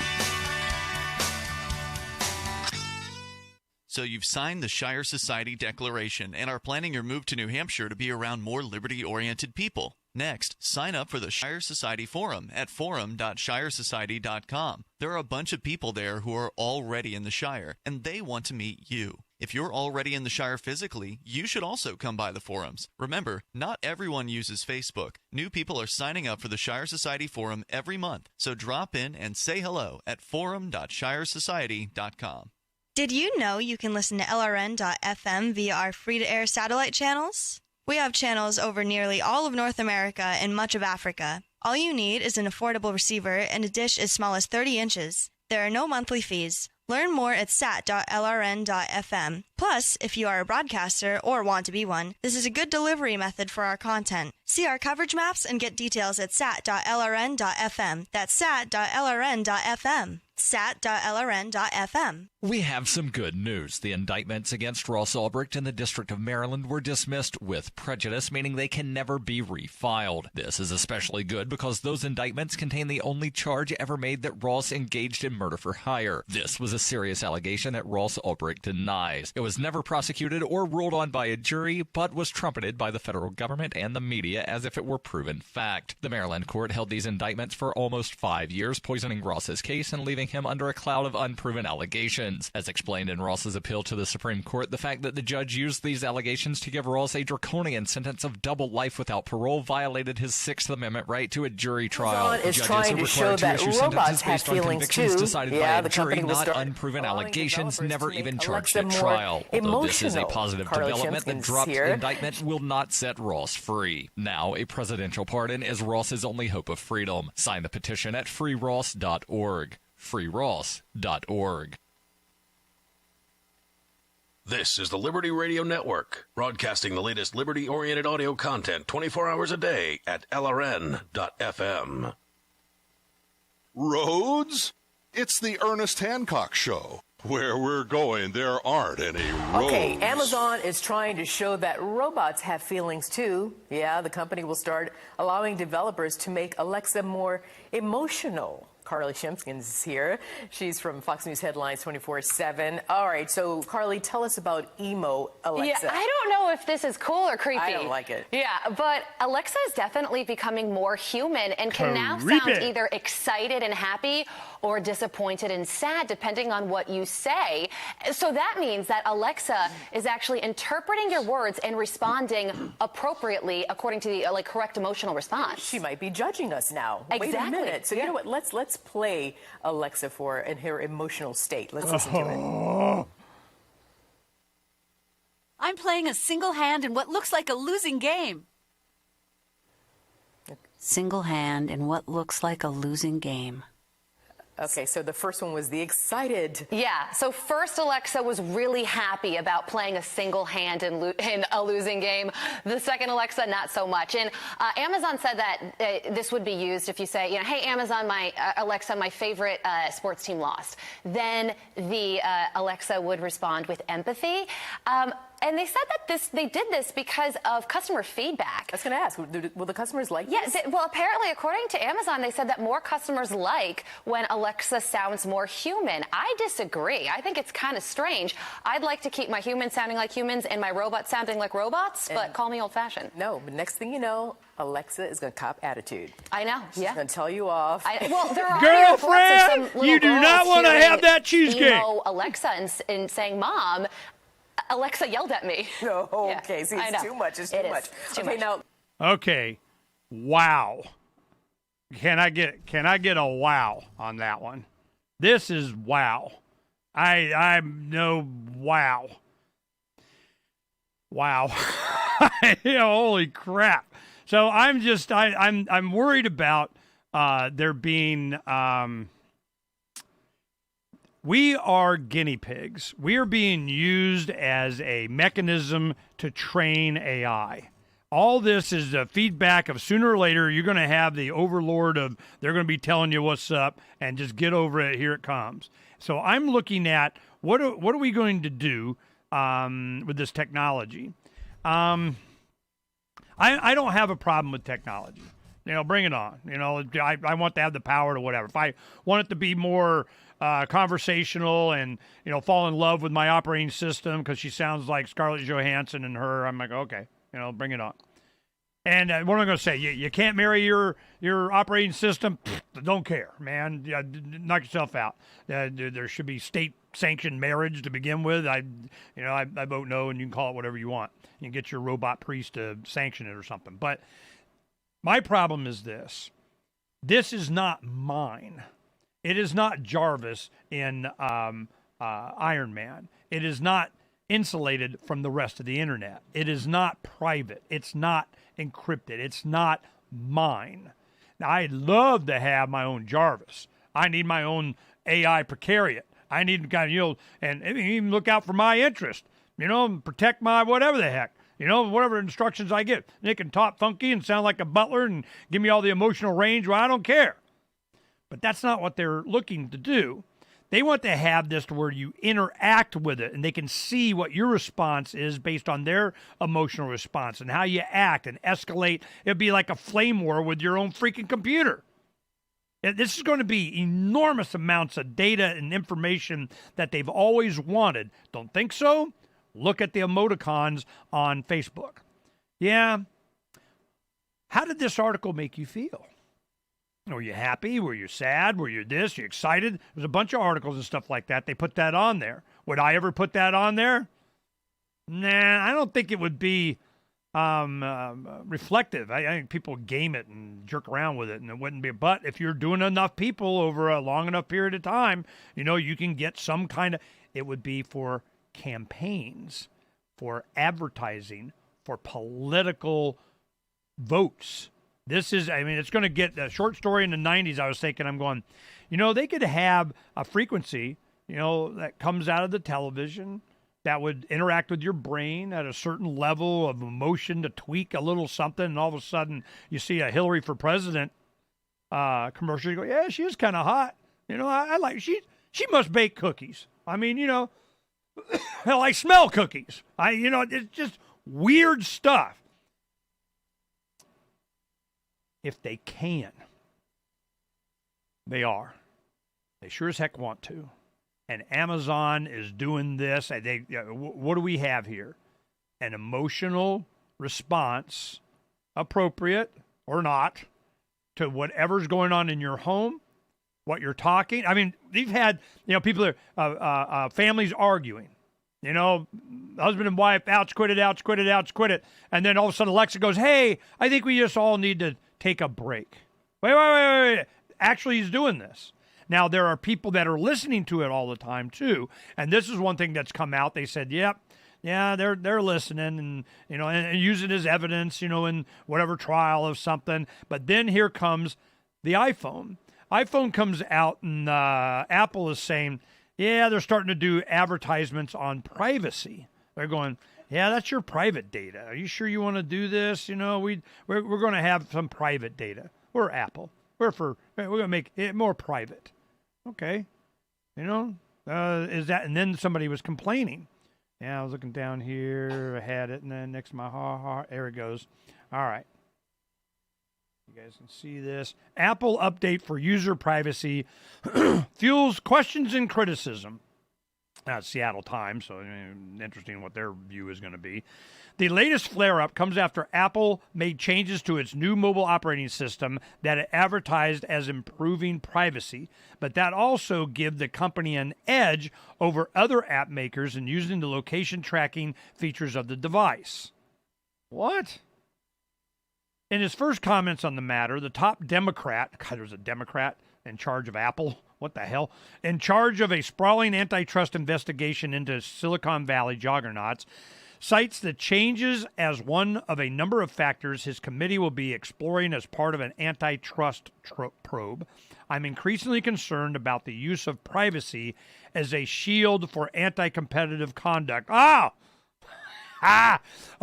So you've signed the Shire Society Declaration and are planning your move to New Hampshire to be around more liberty-oriented people. Next, sign up for the Shire Society Forum at forum.shiresociety.com. There are a bunch of people there who are already in the Shire, and they want to meet you. If you're already in the Shire physically, you should also come by the forums. Remember, not everyone uses Facebook. New people are signing up for the Shire Society Forum every month, so drop in and say hello at forum.shiresociety.com. Did you know you can listen to LRN.FM via our free-to-air satellite channels? We have channels over nearly all of North America and much of Africa. All you need is an affordable receiver and a dish as small as 30 inches. There are no monthly fees. Learn more at sat.lrn.fm. Plus, if you are a broadcaster or want to be one, this is a good delivery method for our content. See our coverage maps and get details at sat.lrn.fm. That's sat.lrn.fm. sat.lrn.fm. We have some good news. The indictments against Ross Ulbricht in the District of Maryland were dismissed with prejudice, meaning they can never be refiled. This is especially good because those indictments contain the only charge ever made that Ross engaged in murder for hire. This was a serious allegation that Ross Ulbricht denies. It was never prosecuted or ruled on by a jury, but was trumpeted by the federal government and the media as if it were proven fact. The Maryland court held these indictments for almost 5 years, poisoning Ross's case and leaving him under a cloud of unproven allegations. As explained in Ross's appeal to the Supreme Court, the fact that the judge used these allegations to give Ross a draconian sentence of double life without parole violated his Sixth Amendment right to a jury trial. Amazon is trying to show that robots have feelings too. Decided by a jury, not unproven allegations, never even charged at trial. Although this is a positive development, the dropped indictment will not set Ross free. Now, a presidential pardon is Ross's only hope of freedom. Sign the petition at freeross.org. freeross.org. This is the Liberty Radio Network, broadcasting the latest liberty-oriented audio content 24 hours a day at LRN.FM. Roads? It's the Ernest Hancock Show. Where we're going, there aren't any roads. Okay, Amazon is trying to show that robots have feelings too. Yeah, the company will start allowing developers to make Alexa more emotional. Carly Shimskins is here. She's from Fox News Headlines 24/7. All right, so Carly, tell us about Emo Alexa. Yeah, I don't know if this is cool or creepy. I don't like it. Yeah, but Alexa is definitely becoming more human and can now sound either excited and happy or disappointed and sad, depending on what you say. So that means that Alexa is actually interpreting your words and responding appropriately according to the correct emotional response. She might be judging us now. Exactly. Wait a minute. So you know what? Let's play Alexa in her emotional state. Let's listen to it. I'm playing a single hand in what looks like a losing game. Single hand in what looks like a losing game. Okay, so the first one was the excited. Yeah, so first Alexa was really happy about playing a single hand in a losing game. The second Alexa, not so much. And Amazon said that this would be used if you say, hey, Amazon, Alexa, my favorite sports team lost. Then the Alexa would respond with empathy. And they said that they did this because of customer feedback. I was going to ask, will the customers like this? Yeah, well, apparently, according to Amazon, they said that more customers like when Alexa sounds more human. I disagree. I think it's kind of strange. I'd like to keep my humans sounding like humans and my robots sounding like robots, but call me old-fashioned. No, but next thing you know, Alexa is going to cop attitude. I know, She's going to tell you off. Well, there are Girlfriend, you do not want to have that cheesecake. Emo Alexa and saying, Mom, Alexa yelled at me. No, okay, see, it's too much. It's too much. Okay, now. Okay, wow. Can I get a wow on that one? This is wow. I'm no wow. Wow. Holy crap. So I'm worried about there being we are guinea pigs. We are being used as a mechanism to train AI. All this is the feedback of sooner or later you're going to have the overlord of they're going to be telling you what's up and just get over it. Here it comes. So I'm looking at what are we going to do with this technology. I don't have a problem with technology. Bring it on. I want to have the power to whatever. If I want it to be more conversational and, fall in love with my operating system because she sounds like Scarlett Johansson and her, I'm like, okay, bring it on. And what am I going to say? You can't marry your operating system? Don't care, man. Knock yourself out. There should be state-sanctioned marriage to begin with. I vote no, and you can call it whatever you want. You can get your robot priest to sanction it or something. But my problem is this. This is not mine. It is not Jarvis in Iron Man. It is not insulated from the rest of the internet. It is not private. It's not encrypted. It's not mine. Now, I'd love to have my own Jarvis. I need my own AI precariat. I need and even look out for my interest, protect my whatever the heck. Whatever instructions I get. They can talk funky and sound like a butler and give me all the emotional range. Well, I don't care. But that's not what they're looking to do. They want to have this to where you interact with it and they can see what your response is based on their emotional response and how you act and escalate. It'd be like a flame war with your own freaking computer. This is going to be enormous amounts of data and information that they've always wanted. Don't think so? Look at the emoticons on Facebook. Yeah. How did this article make you feel? Were you happy? Were you sad? Were you this? Were you excited? There's a bunch of articles and stuff like that. They put that on there. Would I ever put that on there? Nah, I don't think it would be reflective. I think people game it and jerk around with it, and it wouldn't be. But if you're doing enough people over a long enough period of time, you can get some kind of. It would be for campaigns, for advertising, for political votes. This is, it's going to get a short story in the 90s. I was thinking, I'm going, they could have a frequency, that comes out of the television that would interact with your brain at a certain level of emotion to tweak a little something. And all of a sudden you see a Hillary for president commercial. You go, yeah, she is kind of hot. I like, she must bake cookies. Hell, I smell cookies. It's just weird stuff. If they can, they are. They sure as heck want to. And Amazon is doing this. What do we have here? An emotional response, appropriate or not, to whatever's going on in your home, what you're talking. They've had, people are, families arguing. Husband and wife, ouch, quit it. And then all of a sudden Alexa goes, hey, I think we just all need to take a break. Wait. Actually, he's doing this. Now, there are people that are listening to it all the time, too. And this is one thing that's come out. They said, yeah, they're listening and use it as evidence, in whatever trial of something. But then here comes the iPhone. iPhone comes out and Apple is saying, yeah, they're starting to do advertisements on privacy. They're going, yeah, that's your private data. Are you sure you want to do this? You know, we're going to have some private data. We're Apple. We're going to make it more private. Okay. You know, is that? And then somebody was complaining. Yeah, I was looking down here. I had it, and then next to my there it goes. All right. You guys can see this. Apple update for user privacy fuels questions and criticism. Seattle Times, so interesting what their view is going to be. The latest flare-up comes after Apple made changes to its new mobile operating system that it advertised as improving privacy, but that also give the company an edge over other app makers in using the location tracking features of the device. What? In his first comments on the matter, the top Democrat, God, there's a Democrat in charge of Apple, what the hell, in charge of a sprawling antitrust investigation into Silicon Valley juggernauts, cites the changes as one of a number of factors his committee will be exploring as part of an antitrust probe. I'm increasingly concerned about the use of privacy as a shield for anti-competitive conduct.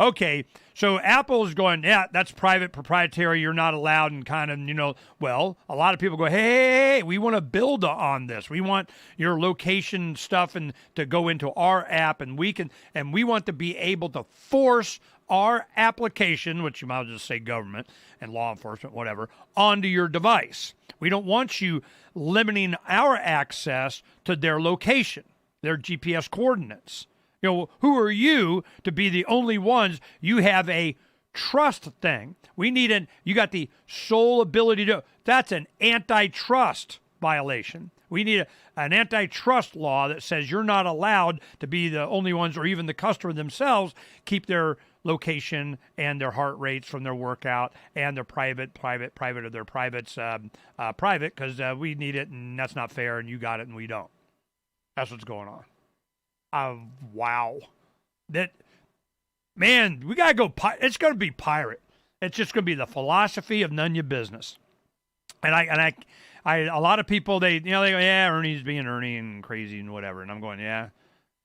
Okay. So Apple is going, yeah, that's private, proprietary, you're not allowed, and kind of, well, a lot of people go, hey, we want to build on this. We want your location stuff and to go into our app, and we want to be able to force our application, which you might just say government and law enforcement, whatever, onto your device. We don't want you limiting our access to their location, their GPS coordinates. Who are you to be the only ones? You have a trust thing. You got the sole ability to, that's an antitrust violation. We need an antitrust law that says you're not allowed to be the only ones, or even the customer themselves, keep their location and their heart rates from their workout and their private of their privates private, because we need it, and that's not fair, and you got it and we don't. That's what's going on. Wow. We got to go. It's going to be pirate. It's just going to be the philosophy of none your business. And I a lot of people, they go, yeah, Ernie's being Ernie and crazy and whatever. And I'm going, yeah,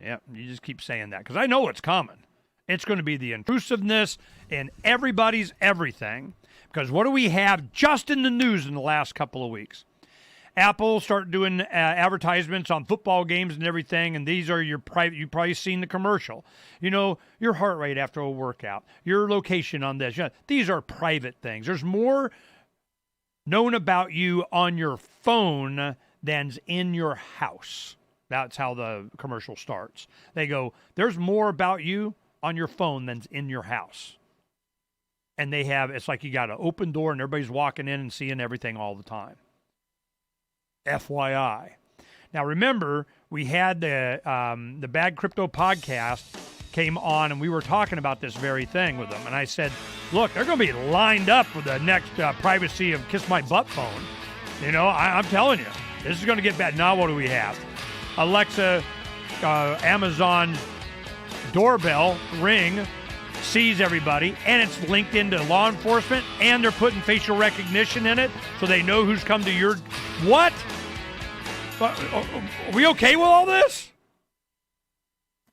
you just keep saying that because I know what's coming. It's going to be the intrusiveness in everybody's everything. Because what do we have just in the news in the last couple of weeks? Apple started doing advertisements on football games and everything, and these are your private. You've probably seen the commercial. Your heart rate after a workout, your location on this. These are private things. There's more known about you on your phone than's in your house. That's how the commercial starts. They go, there's more about you on your phone than's in your house. And it's like you got an open door and everybody's walking in and seeing everything all the time. FYI. Now, remember, we had the Bad Crypto podcast came on, and we were talking about this very thing with them. And I said, look, they're going to be lined up for the next privacy of Kiss My Butt phone. I'm telling you, this is going to get bad. Now, what do we have? Alexa, Amazon doorbell, Ring, sees everybody, and it's linked into law enforcement, and they're putting facial recognition in it so they know who's come to your... What? Are we okay with all this?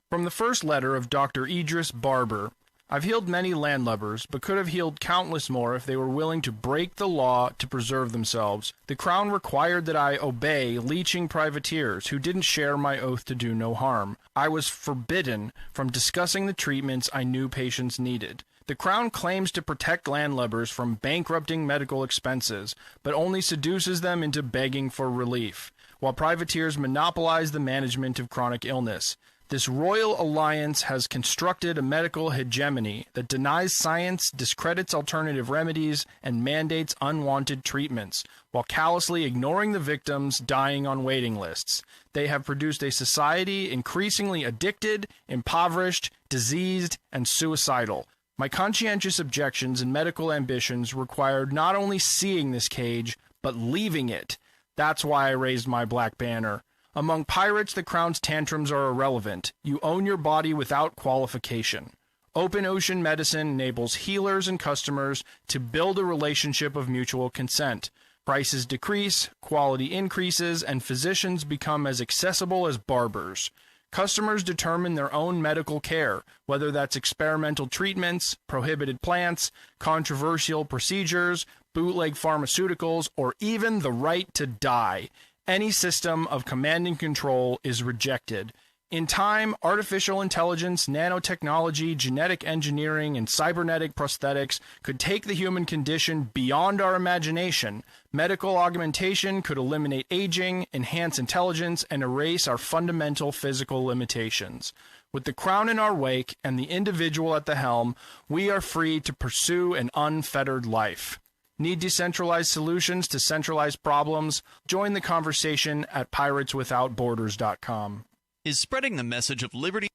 From the first letter of Dr. Idris Barber, I've healed many landlubbers, but could have healed countless more if they were willing to break the law to preserve themselves. The Crown required that I obey leeching privateers who didn't share my oath to do no harm. I was forbidden from discussing the treatments I knew patients needed. The Crown claims to protect landlubbers from bankrupting medical expenses, but only seduces them into begging for relief, while privateers monopolize the management of chronic illness. This royal alliance has constructed a medical hegemony that denies science, discredits alternative remedies, and mandates unwanted treatments, while callously ignoring the victims dying on waiting lists. They have produced a society increasingly addicted, impoverished, diseased, and suicidal. My conscientious objections and medical ambitions required not only seeing this cage, but leaving it. That's why I raised my black banner. Among pirates, the Crown's tantrums are irrelevant. You own your body without qualification. Open ocean medicine enables healers and customers to build a relationship of mutual consent. Prices decrease, quality increases, and physicians become as accessible as barbers. Customers determine their own medical care, whether that's experimental treatments, prohibited plants, controversial procedures, bootleg pharmaceuticals, or even the right to die. Any system of command and control is rejected. In time, artificial intelligence, nanotechnology, genetic engineering, and cybernetic prosthetics could take the human condition beyond our imagination. Medical augmentation could eliminate aging, enhance intelligence, and erase our fundamental physical limitations. With the crown in our wake and the individual at the helm, we are free to pursue an unfettered life. Need decentralized solutions to centralized problems? Join the conversation at pirateswithoutborders.com. Is spreading the message of liberty.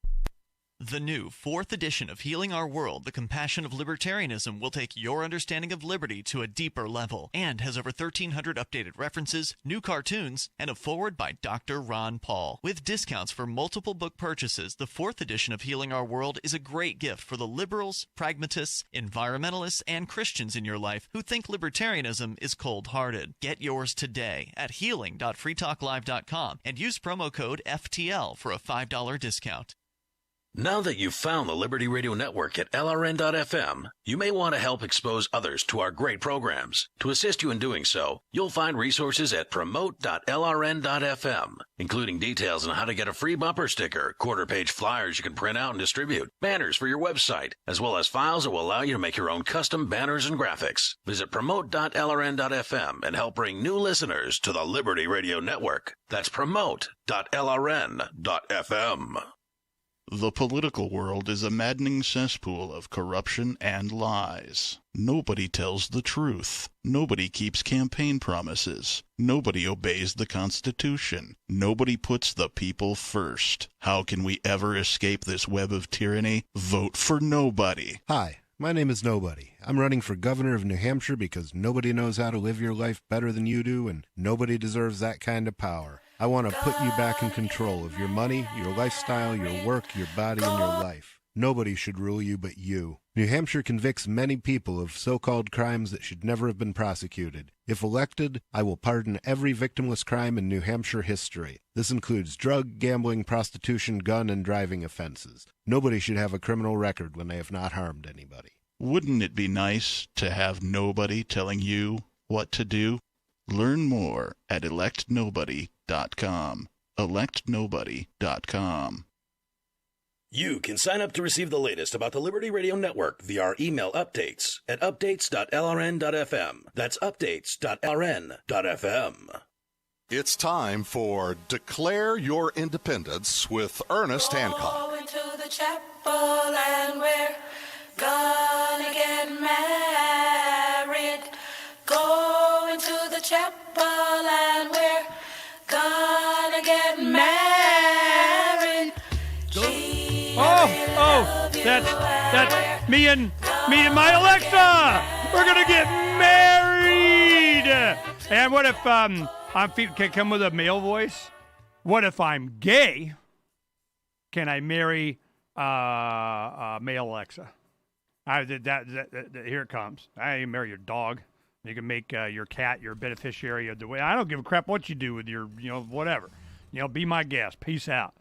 The new 4th edition of Healing Our World, The Compassion of Libertarianism, will take your understanding of liberty to a deeper level and has over 1,300 updated references, new cartoons, and a foreword by Dr. Ron Paul. With discounts for multiple book purchases, the 4th edition of Healing Our World is a great gift for the liberals, pragmatists, environmentalists, and Christians in your life who think libertarianism is cold-hearted. Get yours today at healing.freetalklive.com and use promo code FTL for a $5 discount. Now that you've found the Liberty Radio Network at LRN.FM, you may want to help expose others to our great programs. To assist you in doing so, you'll find resources at promote.lrn.fm, including details on how to get a free bumper sticker, quarter-page flyers you can print out and distribute, banners for your website, as well as files that will allow you to make your own custom banners and graphics. Visit promote.lrn.fm and help bring new listeners to the Liberty Radio Network. That's promote.lrn.fm. The political world is a maddening cesspool of corruption and lies. Nobody tells the truth. Nobody keeps campaign promises. Nobody obeys the Constitution. Nobody puts the people first. How can we ever escape this web of tyranny? Vote for nobody. Hi, my name is Nobody. I'm running for governor of New Hampshire because nobody knows how to live your life better than you do, and nobody deserves that kind of power. I want to put you back in control of your money, your lifestyle, your work, your body, and your life. Nobody should rule you but you. New Hampshire convicts many people of so-called crimes that should never have been prosecuted. If elected, I will pardon every victimless crime in New Hampshire history. This includes drug, gambling, prostitution, gun, and driving offenses. Nobody should have a criminal record when they have not harmed anybody. Wouldn't it be nice to have nobody telling you what to do? Learn more at electnobody.com. electnobody.com. You can sign up to receive the latest about the Liberty Radio Network via our email updates at updates.lrn.fm. That's updates.lrn.fm. It's time for Declare Your Independence with Ernest Hancock. Going to the chapel and we're gonna get married. Going to the chapel and we're gonna get married. That's me and my Alexa. We're gonna get married. And what if can come with a male voice? What if I'm gay? Can I marry male Alexa? Here it comes. I marry your dog. You can make your cat your beneficiary of the way. I don't give a crap what you do with your, whatever. Be my guest. Peace out.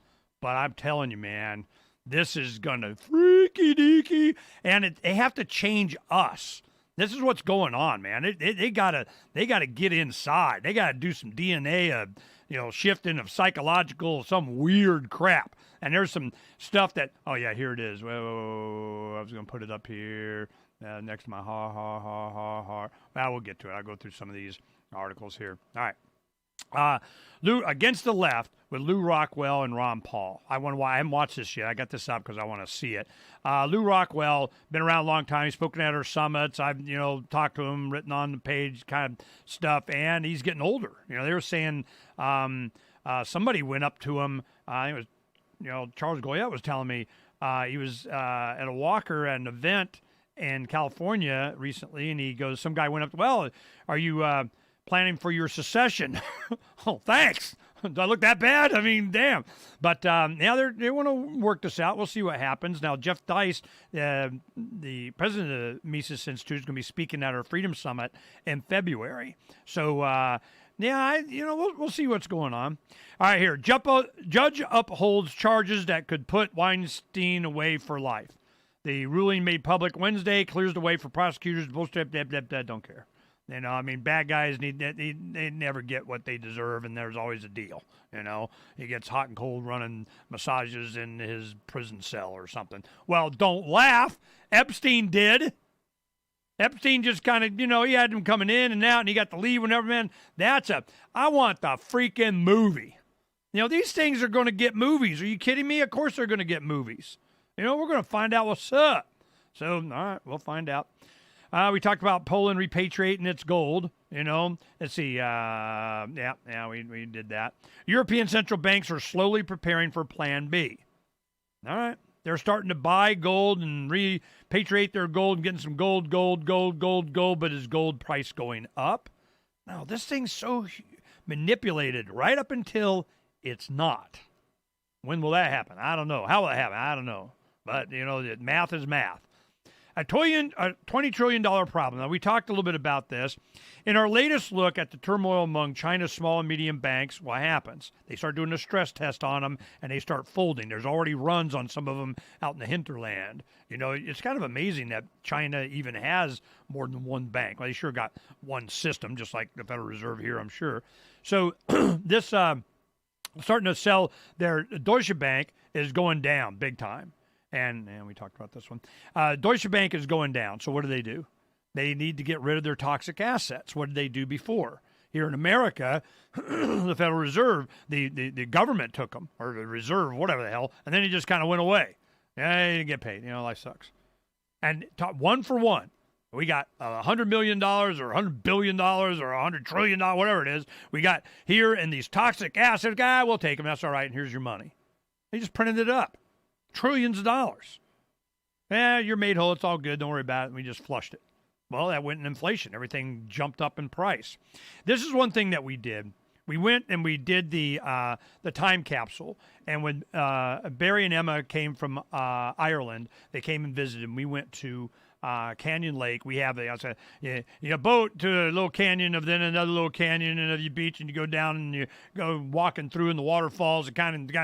But I'm telling you, man, this is gonna freaky deaky, and they have to change us. This is what's going on, man. They gotta get inside. They gotta do some DNA, shifting of psychological, some weird crap. And there's some stuff that, oh yeah, here it is. Whoa, I was gonna put it up here. Next to my ha. Well, we'll get to it. I'll go through some of these articles here. All right. Lou Against the Left with Lou Rockwell and Ron Paul. I haven't watched this yet. I got this up because I want to see it. Lou Rockwell, been around a long time. He's spoken at our summits. I've, talked to him, written on the page kind of stuff, and he's getting older. They were saying somebody went up to him. I think it was, Charles Goyette was telling me he was at a walker at an event in California recently, and he goes, some guy went up, well, are you planning for your secession? Oh, thanks. Do I look that bad? I mean, damn. But now they want to work this out. We'll see what happens. Now, Jeff Dice, the president of the Mises Institute, is going to be speaking at our Freedom Summit in February. So, we'll see what's going on. All right, here. Judge upholds charges that could put Weinstein away for life. The ruling made public Wednesday clears the way for prosecutors. Don't care. You know, I mean, bad guys they never get what they deserve, and there's always a deal. You know, he gets hot and cold running massages in his prison cell or something. Well, don't laugh. Epstein did. Epstein just kind of, he had him coming in and out, and he got to leave whenever, man. I want the freaking movie. These things are going to get movies. Are you kidding me? Of course they're going to get movies. We're going to find out what's up. So, all right, we'll find out. We talked about Poland repatriating its gold. Let's see. We did that. European central banks are slowly preparing for Plan B. All right. They're starting to buy gold and repatriate their gold and getting some gold. But is gold price going up? No, this thing's so manipulated right up until it's not. When will that happen? I don't know. How will it happen? I don't know. But, math is math. A $20 trillion problem. Now, we talked a little bit about this. In our latest look at the turmoil among China's small and medium banks, what happens? They start doing a stress test on them, and they start folding. There's already runs on some of them out in the hinterland. It's kind of amazing that China even has more than one bank. Well, they sure got one system, just like the Federal Reserve here, I'm sure. So this starting to sell their Deutsche Bank is going down big time. And we talked about this one. Deutsche Bank is going down. So what do? They need to get rid of their toxic assets. What did they do before? Here in America, the Federal Reserve, the government took them, or the Reserve, whatever the hell, and then he just kind of went away. Yeah, he didn't get paid. Life sucks. And one for one, we got $100 million or $100 billion or $100 trillion, whatever it is. We got here in these toxic assets. Guy, we'll take them. That's all right. And here's your money. They just printed it up. Trillions of dollars. You're made whole. It's all good. Don't worry about it. We just flushed it. Well, that went in inflation. Everything jumped up in price. This is one thing that we did. We went and we did the time capsule. And when Barry and Emma came from Ireland, they came and visited. And we went to Canyon Lake. We have a boat to a little canyon, then another little canyon, and another beach, and you go down and you go walking through in the waterfalls, and kind of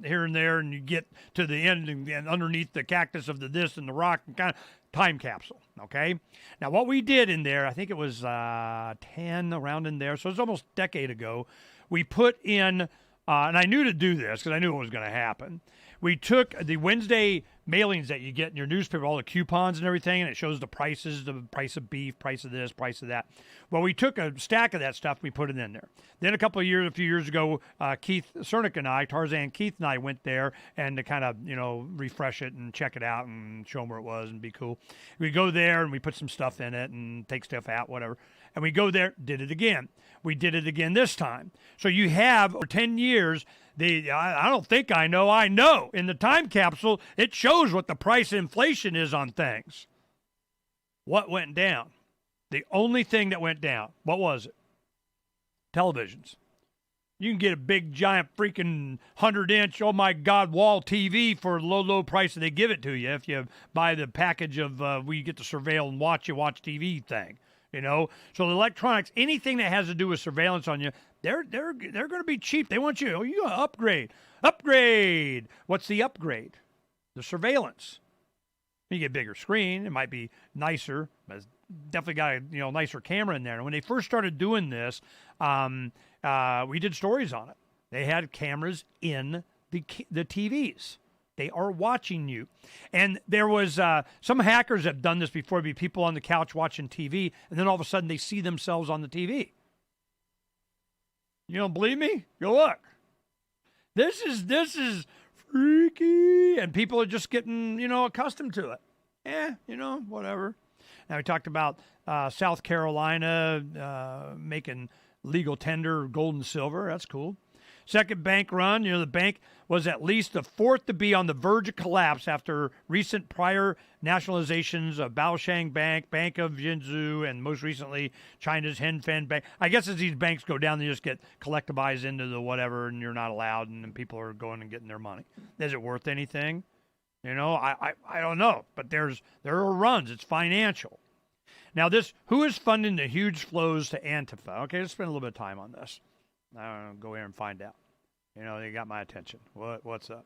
here and there, and you get to the end and underneath the cactus of the this and the rock, and kind of time capsule. Okay. Now what we did in there, I think it was 10 around in there, so it's almost a decade ago. We put in, and I knew to do this because I knew it was going to happen. We took the Wednesday mailings that you get in your newspaper, all the coupons and everything, and it shows the prices, the price of beef, price of this, price of that. Well, we took a stack of that stuff, we put it in there. Then a few years ago, Keith Cernick and I, Tarzan Keith and I went there and to kind of, refresh it and check it out and show them where it was and be cool. We go there and we put some stuff in it and take stuff out, whatever. And we go there, did it again. We did it again this time. So you have, for 10 years, I don't think I know. In the time capsule, it shows what the price inflation is on things. What went down? The only thing that went down, what was it? Televisions. You can get a big, giant, freaking 100-inch, oh my God, wall TV for a low price that they give it to you if you buy the package of where you get to surveil and watch TV thing. So the electronics, anything that has to do with surveillance on you, they're going to be cheap. They want you to upgrade. Upgrade. What's the upgrade? The surveillance. You get a bigger screen. It might be nicer. But it's definitely got a nicer camera in there. And when they first started doing this, we did stories on it. They had cameras in the TVs. They are watching you. And there was some hackers have done this before. Be people on the couch watching TV, and then all of a sudden they see themselves on the TV. You don't believe me? Go look. This is freaky, and people are just getting accustomed to it. Whatever. Now we talked about South Carolina making legal tender gold and silver. That's cool. second bank run. The bank was at least the fourth to be on the verge of collapse after recent prior nationalizations of Baoshang Bank, Bank of Jinzhou, and most recently China's Henfen Bank. I guess as these banks go down, they just get collectivized into the whatever, and you're not allowed, and then people are going and getting their money. Is it worth anything? I don't know, but there are runs. It's financial. Now, who is funding the huge flows to Antifa? Okay, let's spend a little bit of time on this. I'll go here and find out. They got my attention. What's up?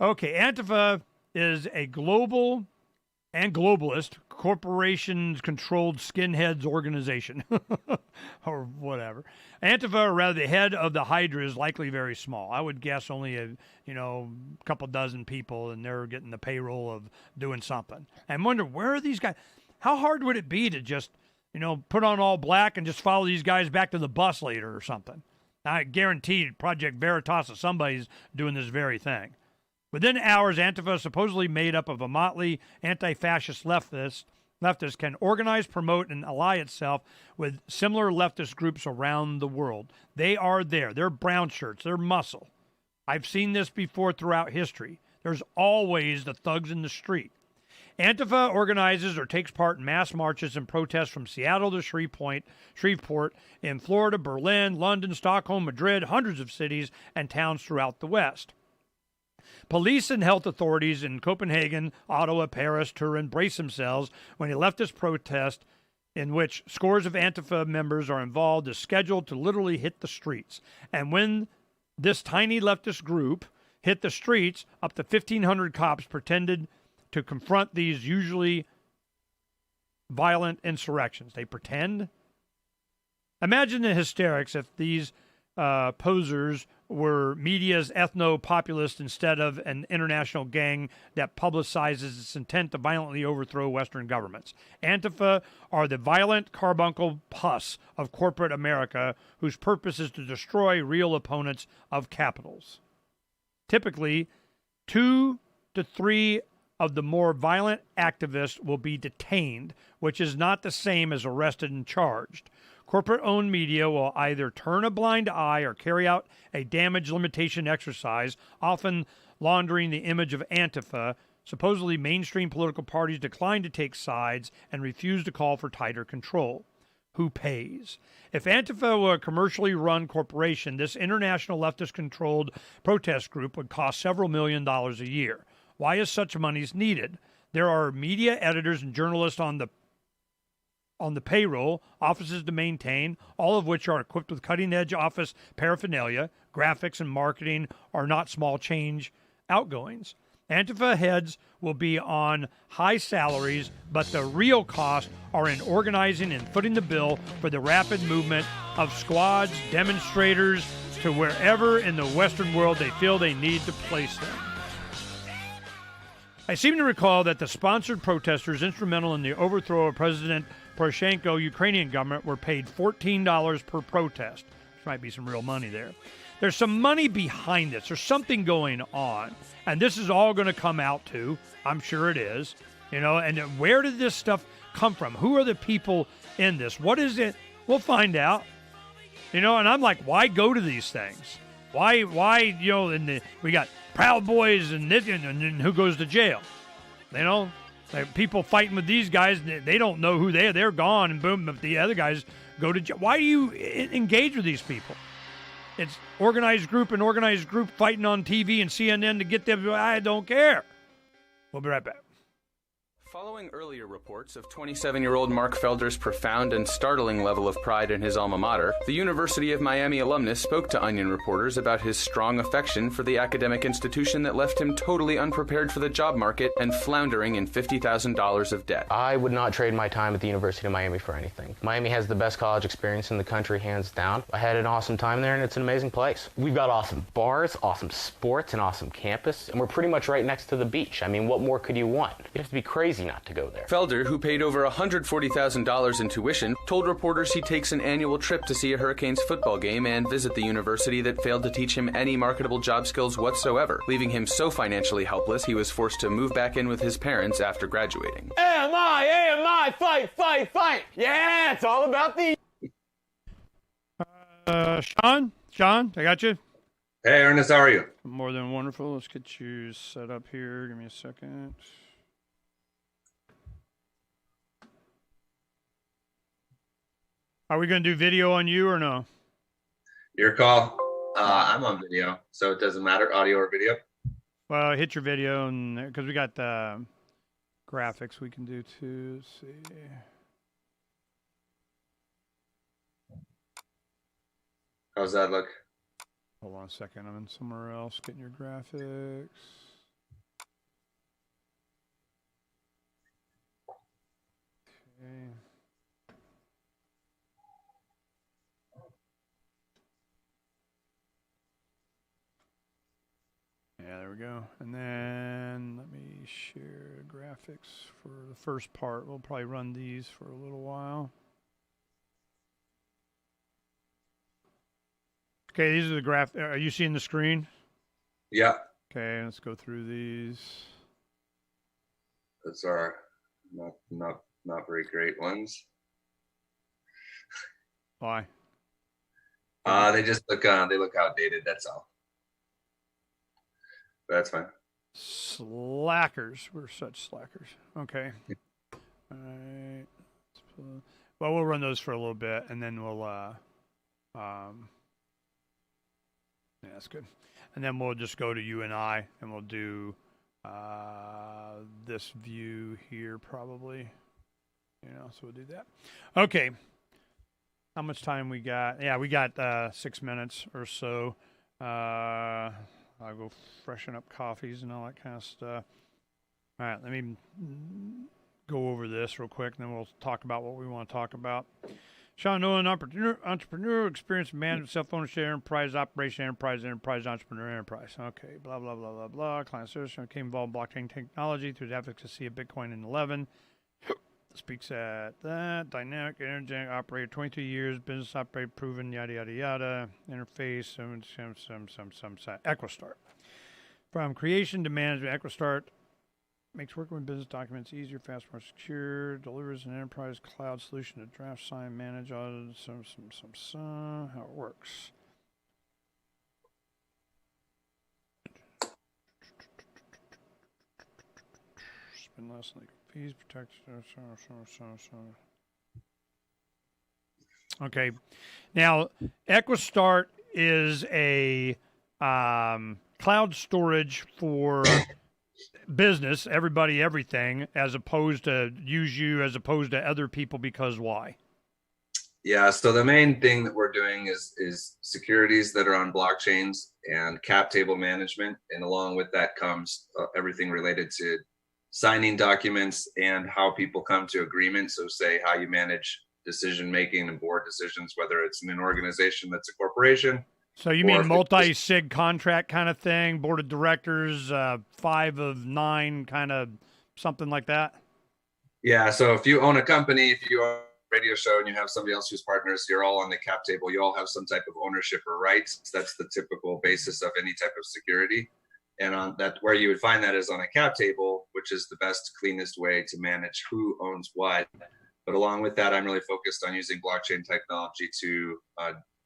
Okay, Antifa is a global and globalist corporations-controlled skinheads organization, or whatever. Antifa, or rather the head of the Hydra, is likely very small. I would guess only a couple dozen people, and they're getting the payroll of doing something. I wonder, where are these guys? How hard would it be to just, put on all black and just follow these guys back to the bus later or something? I guarantee Project Veritas or somebody's doing this very thing. Within hours, Antifa, supposedly made up of a motley anti-fascist leftist, can organize, promote, and ally itself with similar leftist groups around the world. They are there. They're brown shirts. They're muscle. I've seen this before throughout history. There's always the thugs in the street. Antifa organizes or takes part in mass marches and protests from Seattle to Shreveport, in Florida, Berlin, London, Stockholm, Madrid, hundreds of cities and towns throughout the West. Police and health authorities in Copenhagen, Ottawa, Paris, Turin brace themselves when a leftist protest in which scores of Antifa members are involved is scheduled to literally hit the streets. And when this tiny leftist group hit the streets, up to 1,500 cops pretended to confront these usually violent insurrections. They pretend. Imagine the hysterics if these posers were media's ethno-populist instead of an international gang that publicizes its intent to violently overthrow Western governments. Antifa are the violent carbuncle pus of corporate America, whose purpose is to destroy real opponents of capitals. Typically, 2 to 3 of the more violent activists will be detained, which is not the same as arrested and charged. Corporate-owned media will either turn a blind eye or carry out a damage limitation exercise, often laundering the image of Antifa. Supposedly, mainstream political parties decline to take sides and refuse to call for tighter control. Who pays? If Antifa were a commercially run corporation, this international leftist-controlled protest group would cost several $1 million a year. Why is such money needed? There are media editors and journalists on the payroll, offices to maintain, all of which are equipped with cutting-edge office paraphernalia. Graphics and marketing are not small change outgoings. Antifa heads will be on high salaries, but the real costs are in organizing and footing the bill for the rapid movement of squads, demonstrators, to wherever in the Western world they feel they need to place them. I seem to recall that the sponsored protesters instrumental in the overthrow of President Poroshenko Ukrainian government were paid $14 per protest, which might be some real money there. There's some money behind this. There's something going on, and this is all going to come out too. I'm sure it is. And where did this stuff come from? Who are the people in this? What is it? We'll find out. And I'm like, why go to these things? Why? And we got Proud Boys and this, and who goes to jail? People fighting with these guys, they don't know who they are. They're gone, and boom, if the other guys go to jail. Why do you engage with these people? It's organized group fighting on TV and CNN to get them. I don't care. We'll be right back. Following earlier reports of 27-year-old Mark Felder's profound and startling level of pride in his alma mater, the University of Miami alumnus spoke to Onion reporters about his strong affection for the academic institution that left him totally unprepared for the job market and floundering in $50,000 of debt. I would not trade my time at the University of Miami for anything. Miami has the best college experience in the country, hands down. I had an awesome time there, and it's an amazing place. We've got awesome bars, awesome sports, an awesome campus, and we're pretty much right next to the beach. I mean, what more could you want? You have to be crazy not to go there. Felder, who paid over $140,000 in tuition, told reporters he takes an annual trip to see a Hurricanes football game and visit the university that failed to teach him any marketable job skills whatsoever, leaving him so financially helpless he was forced to move back in with his parents after graduating. AMI, fight! Yeah, it's all about the... Sean, Sean, I got you. Hey, Ernest, how are you? More than wonderful. Let's get you set up here. Give me a second. Are we going to do video on you or no? Your call. I'm on video, so it doesn't matter, audio or video. Well, hit your video, and because we got graphics we can do too. Let's see. How's that look? Hold on a second. I'm in somewhere else getting your graphics. Okay. Yeah, there we go. And then let me share graphics for the first part. We'll probably run these for a little while. Okay, these are the graph. Are you seeing the screen? Yeah. Okay, let's go through these. Those are not very great ones. Why? They just look outdated. That's all. But that's fine. Slackers. We're such slackers. Okay. All right. Well, we'll run those for a little bit, and then we'll yeah, that's good. And then we'll just go to you and I, and we'll do this view here probably. You know, so we'll do that. Okay. How much time we got? Yeah, we got 6 minutes or so. I'll go freshen up coffees and all that kind of stuff. All right, let me go over this real quick, and then we'll talk about what we want to talk about. Sean Nolan, entrepreneur, experience, management, self-ownership, enterprise, operation, enterprise, entrepreneur, enterprise. Okay, blah, blah, blah, blah, blah. Client service became involved in blockchain technology through the advocacy of Bitcoin in 11. Speaks at that. Dynamic, energetic operator, 23 years, business operator, proven, yada, yada, yada. Interface, some Equistart. From creation to management, Equistart makes working with business documents easier, faster, more secure, delivers an enterprise cloud solution to draft, sign, manage, audit, how it works. Spend less legal fees, protect. Okay. Now, Equistart is a cloud storage for business, everybody, everything, as opposed to as opposed to other people, because why? Yeah, so the main thing that we're doing is securities that are on blockchains and cap table management, and along with that comes everything related to signing documents and how people come to agreement. So say how you manage decision making and board decisions, whether it's in an organization that's a corporation. So you mean multi-sig contract kind of thing, board of directors, 5 of 9, kind of something like that? Yeah, so if you own a company, if you own a radio show and you have somebody else who's partners, you're all on the cap table. You all have some type of ownership or rights. That's the typical basis of any type of security. And on that, where you would find that is on a cap table, which is the best, cleanest way to manage who owns what. But along with that, I'm really focused on using blockchain technology to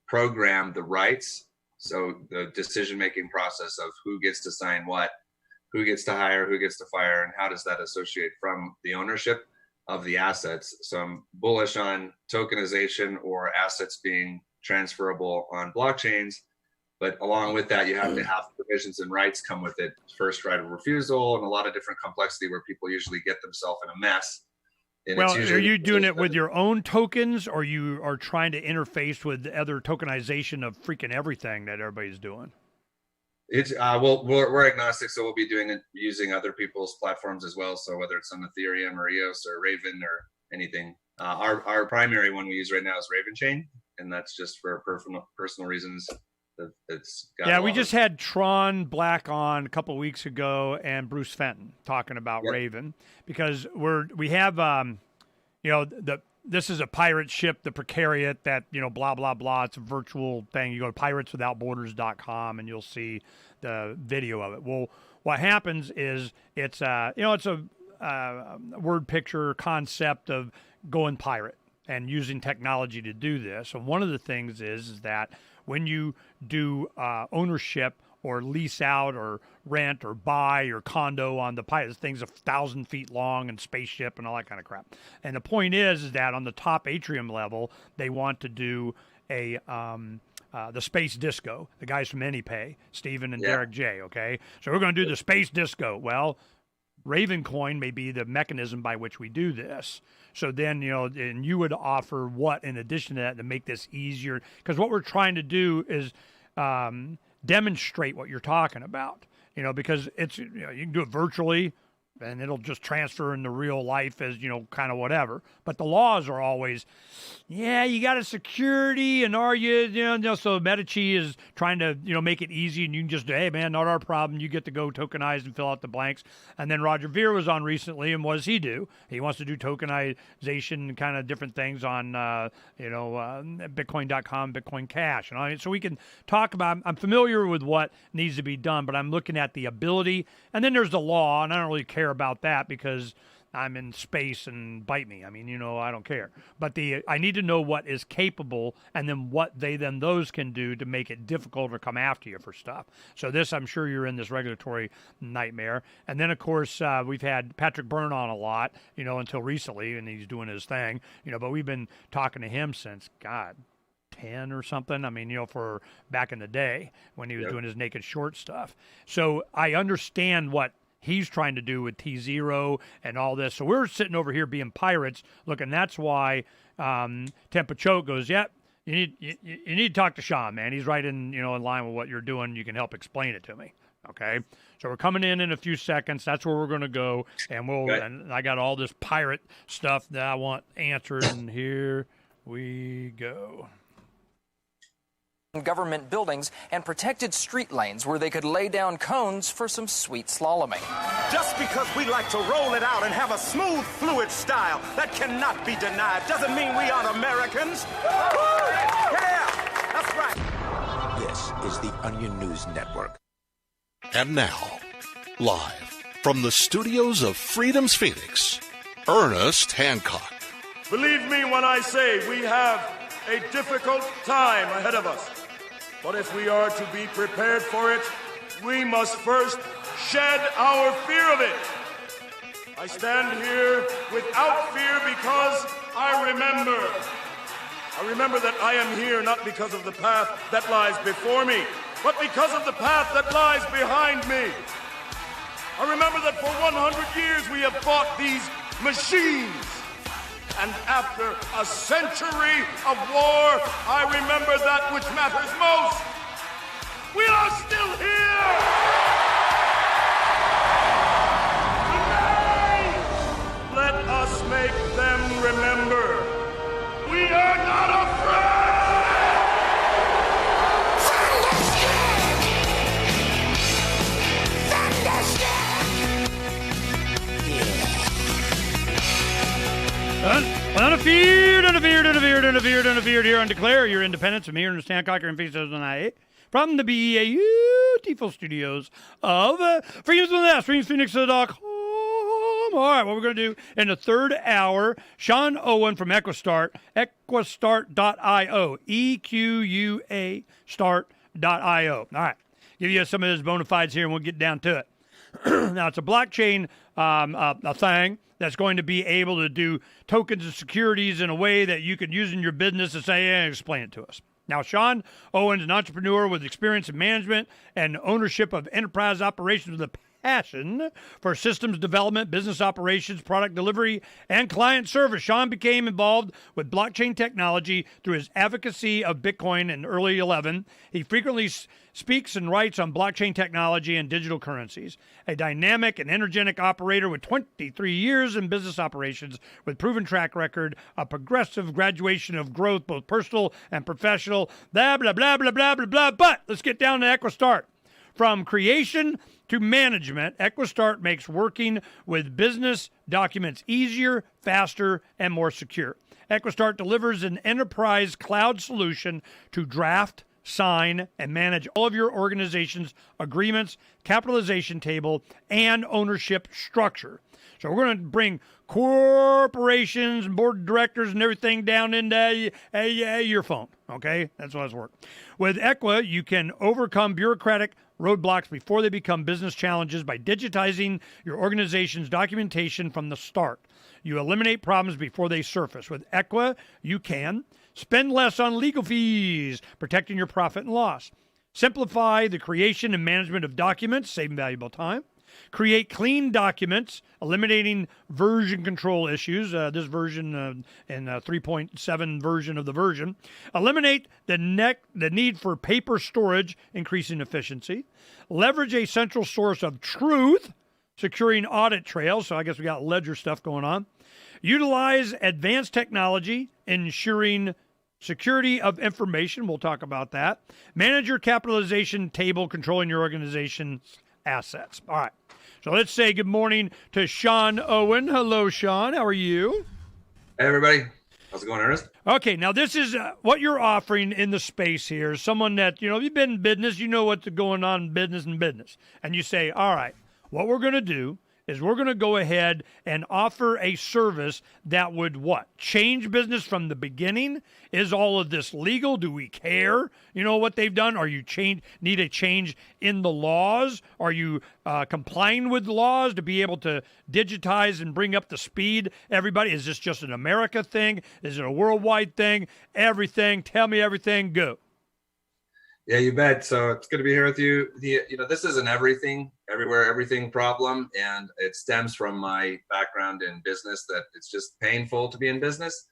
program the rights. So the decision-making process of who gets to sign what, who gets to hire, who gets to fire, and how does that associate from the ownership of the assets. So I'm bullish on tokenization or assets being transferable on blockchains. But along with that, you have to have provisions and rights come with it. First right of refusal and a lot of different complexity where people usually get themselves in a mess. And well, are you doing it with your own tokens, or you are trying to interface with other tokenization of freaking everything that everybody's doing? It's well, we're agnostic, so we'll be doing it using other people's platforms as well. So whether it's on Ethereum or EOS or Raven or anything, our primary one we use right now is Raven Chain, and that's just for personal reasons. We just had Tron Black on a couple of weeks ago and Bruce Fenton talking about Raven, because we have this is a pirate ship, the Precariat, that blah blah blah. It's a virtual thing. You go to pirateswithoutborders.com and you'll see the video of it. Well, what happens is it's a word picture concept of going pirate and using technology to do this. And one of the things is that when you do ownership or lease out or rent or buy your condo on the pilot. This thing's 1,000 feet long and spaceship and all that kind of crap. And the point is that on the top atrium level, they want to do a the space disco. The guys from AnyPay, Stephen and Derek J. Okay, so we're going to do the space disco. Well, Ravencoin may be the mechanism by which we do this. So then, and you would offer what in addition to that to make this easier? Because what we're trying to do is demonstrate what you're talking about. Because it's you can do it virtually, and it'll just transfer into real life as, kind of whatever. But the laws are always, you got a security, and are you, so Medici is trying to, make it easy, and you can just, hey, man, not our problem. You get to go tokenize and fill out the blanks. And then Roger Ver was on recently, and what does he do? He wants to do tokenization, kind of different things on, Bitcoin.com, Bitcoin Cash. And so we can talk about, I'm familiar with what needs to be done, but I'm looking at the ability. And then there's the law, and I don't really care about that because I'm in space and bite me. I mean, I don't care. But I need to know what is capable and then what those can do to make it difficult to come after you for stuff. So this, I'm sure you're in this regulatory nightmare. And then, of course, we've had Patrick Byrne on a lot, until recently, and he's doing his thing, but we've been talking to him since, 10 or something. I mean, for back in the day when he was doing his Naked Short stuff. So I understand what he's trying to do with T0 and all this. So we're sitting over here being pirates. Look, and that's why Tempa goes, you need to talk to Sean, man. He's right in line with what you're doing. You can help explain it to me. Okay. So we're coming in a few seconds. That's where we're going to go. And and I got all this pirate stuff that I want answered. And here we go. Government buildings and protected street lanes where they could lay down cones for some sweet slaloming. Just because we like to roll it out and have a smooth, fluid style that cannot be denied doesn't mean we aren't Americans. Yeah, that's right. This is the Onion News Network. And now, live from the studios of Freedom's Phoenix, Ernest Hancock. Believe me when I say we have a difficult time ahead of us. But if we are to be prepared for it, we must first shed our fear of it. I stand here without fear because I remember that I am here not because of the path that lies before me, but because of the path that lies behind me. I remember that for 100 years we have fought these machines. And after a century of war, I remember that which matters most. We are still here! Today, let us make them remember. We are not afraid! Unafeared here on Declare Your Independence. I'm here, Ernest Hancock, in Phoenix, from the beautiful studios of freedomsphoenix.com. All right, what we're going to do in the third hour, Sean Owen from Equistart, equistart.io, EQUA start.io. All right, give you some of his bona fides here, and we'll get down to it. Now, it's a blockchain a thing that's going to be able to do tokens and securities in a way that you can use in your business and say, explain it to us. Now, Sean Owen is an entrepreneur with experience in management and ownership of enterprise operations with a passion for systems development, business operations, product delivery, and client service. Sean became involved with blockchain technology through his advocacy of Bitcoin in early 2011. He frequently speaks and writes on blockchain technology and digital currencies. A dynamic and energetic operator with 23 years in business operations with proven track record, a progressive graduation of growth, both personal and professional, blah, blah, blah, blah, blah, blah, blah. But let's get down to Equistart. From creation to management, Equistart makes working with business documents easier, faster, and more secure. Equistart delivers an enterprise cloud solution to draft, sign, and manage all of your organization's agreements, capitalization table, and ownership structure. So we're going to bring corporations and board of directors and everything down into your phone. Okay? That's how it's work. With Equa, you can overcome bureaucratic roadblocks before they become business challenges by digitizing your organization's documentation from the start. You eliminate problems before they surface. With Equa, you can spend less on legal fees, protecting your profit and loss. Simplify the creation and management of documents, saving valuable time. Create clean documents, eliminating version control issues. This version and 3.7 version of the version. Eliminate the need for paper storage, increasing efficiency. Leverage a central source of truth, securing audit trails. So I guess we got ledger stuff going on. Utilize advanced technology, ensuring security of information. We'll talk about that. Manage your capitalization table, controlling your organization's assets. All right. So let's say good morning to Sean Owen. Hello, Sean. How are you? Hey, everybody. How's it going, Ernest? Okay, now this is what you're offering in the space here. Someone that, you've been in business, you know what's going on in business and business. And you say, all right, what we're going to do is we're going to go ahead and offer a service that would what? Change business from the beginning? Is all of this legal? Do we care? You know what they've done? Are you need a change in the laws? Are you complying with laws to be able to digitize and bring up the speed? Everybody, is this just an America thing? Is it a worldwide thing? Everything. Tell me everything. Go. Yeah, you bet. So it's good to be here with you. This is an everything, everywhere, everything problem, and it stems from my background in business. That it's just painful to be in business,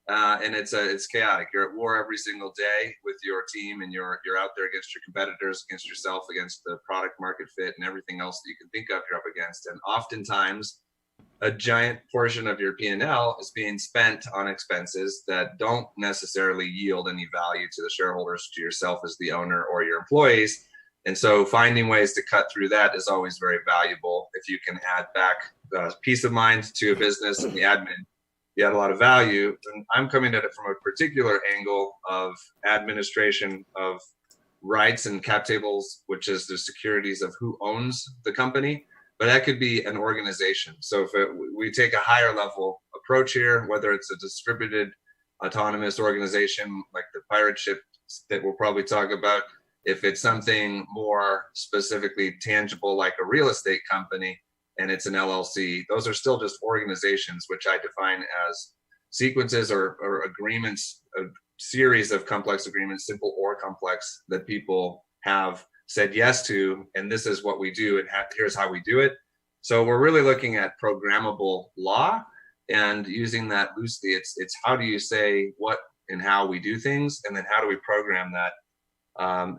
and it's chaotic. You're at war every single day with your team, and you're out there against your competitors, against yourself, against the product market fit, and everything else that you can think of. You're up against, and oftentimes a giant portion of your P&L is being spent on expenses that don't necessarily yield any value to the shareholders, to yourself as the owner or your employees. And so finding ways to cut through that is always very valuable. If you can add back peace of mind to a business and the admin, you add a lot of value. And I'm coming at it from a particular angle of administration of rights and cap tables, which is the securities of who owns the company. But that could be an organization. So if we take a higher level approach here, whether it's a distributed autonomous organization like the pirate ship that we'll probably talk about, if it's something more specifically tangible like a real estate company and it's an LLC, those are still just organizations, which I define as sequences or agreements, a series of complex agreements, simple or complex, that people have said yes to, and this is what we do, and here's how we do it. So we're really looking at programmable law and using that loosely. It's how do you say what and how we do things, and then how do we program that?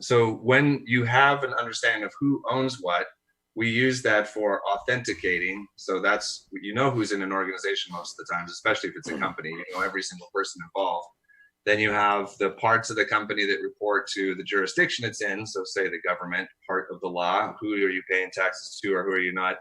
So when you have an understanding of who owns what, we use that for authenticating. So that's, who's in an organization most of the times, especially if it's a company, every single person involved. Then you have the parts of the company that report to the jurisdiction it's in. So say the government part of the law, who are you paying taxes to or who are you not,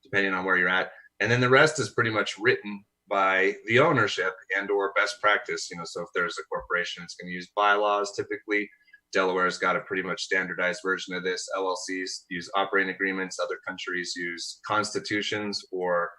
depending on where you're at. And then the rest is pretty much written by the ownership and or best practice. So if there's a corporation, it's going to use bylaws. Typically, Delaware's got a pretty much standardized version of this. LLCs use operating agreements. Other countries use constitutions or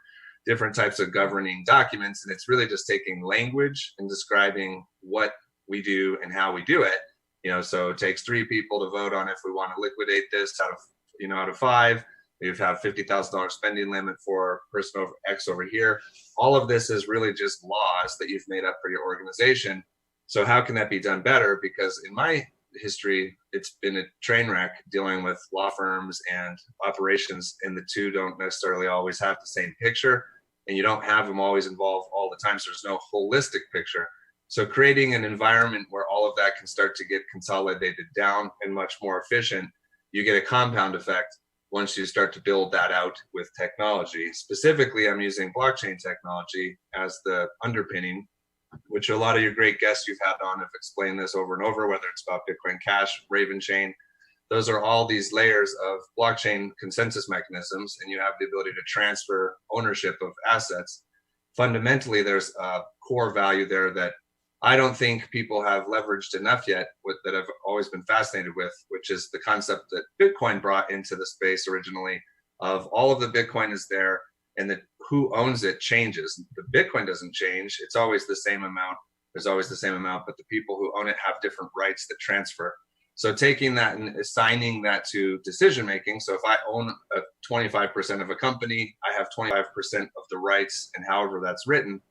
different types of governing documents, and it's really just taking language and describing what we do and how we do it. So it takes 3 people to vote on if we want to liquidate this out of 5. We have $50,000 spending limit for person over X over here. All of this is really just laws that you've made up for your organization. So how can that be done better? Because in my history, it's been a train wreck dealing with law firms and operations, and the two don't necessarily always have the same picture. And you don't have them always involved all the time. So there's no holistic picture. So creating an environment where all of that can start to get consolidated down and much more efficient, you get a compound effect once you start to build that out with technology. Specifically, I'm using blockchain technology as the underpinning, which a lot of your great guests you've had on have explained this over and over, whether it's about Bitcoin Cash, Raven Chain. Those are all these layers of blockchain consensus mechanisms, and you have the ability to transfer ownership of assets. Fundamentally, there's a core value there that I don't think people have leveraged enough yet that I've always been fascinated with, which is the concept that Bitcoin brought into the space originally of all of the Bitcoin is there and that who owns it changes. The Bitcoin doesn't change. It's always the same amount. There's always the same amount, but the people who own it have different rights that transfer. So taking that and assigning that to decision making. So if I own 25% of a company, I have 25% of the rights, and however that's written,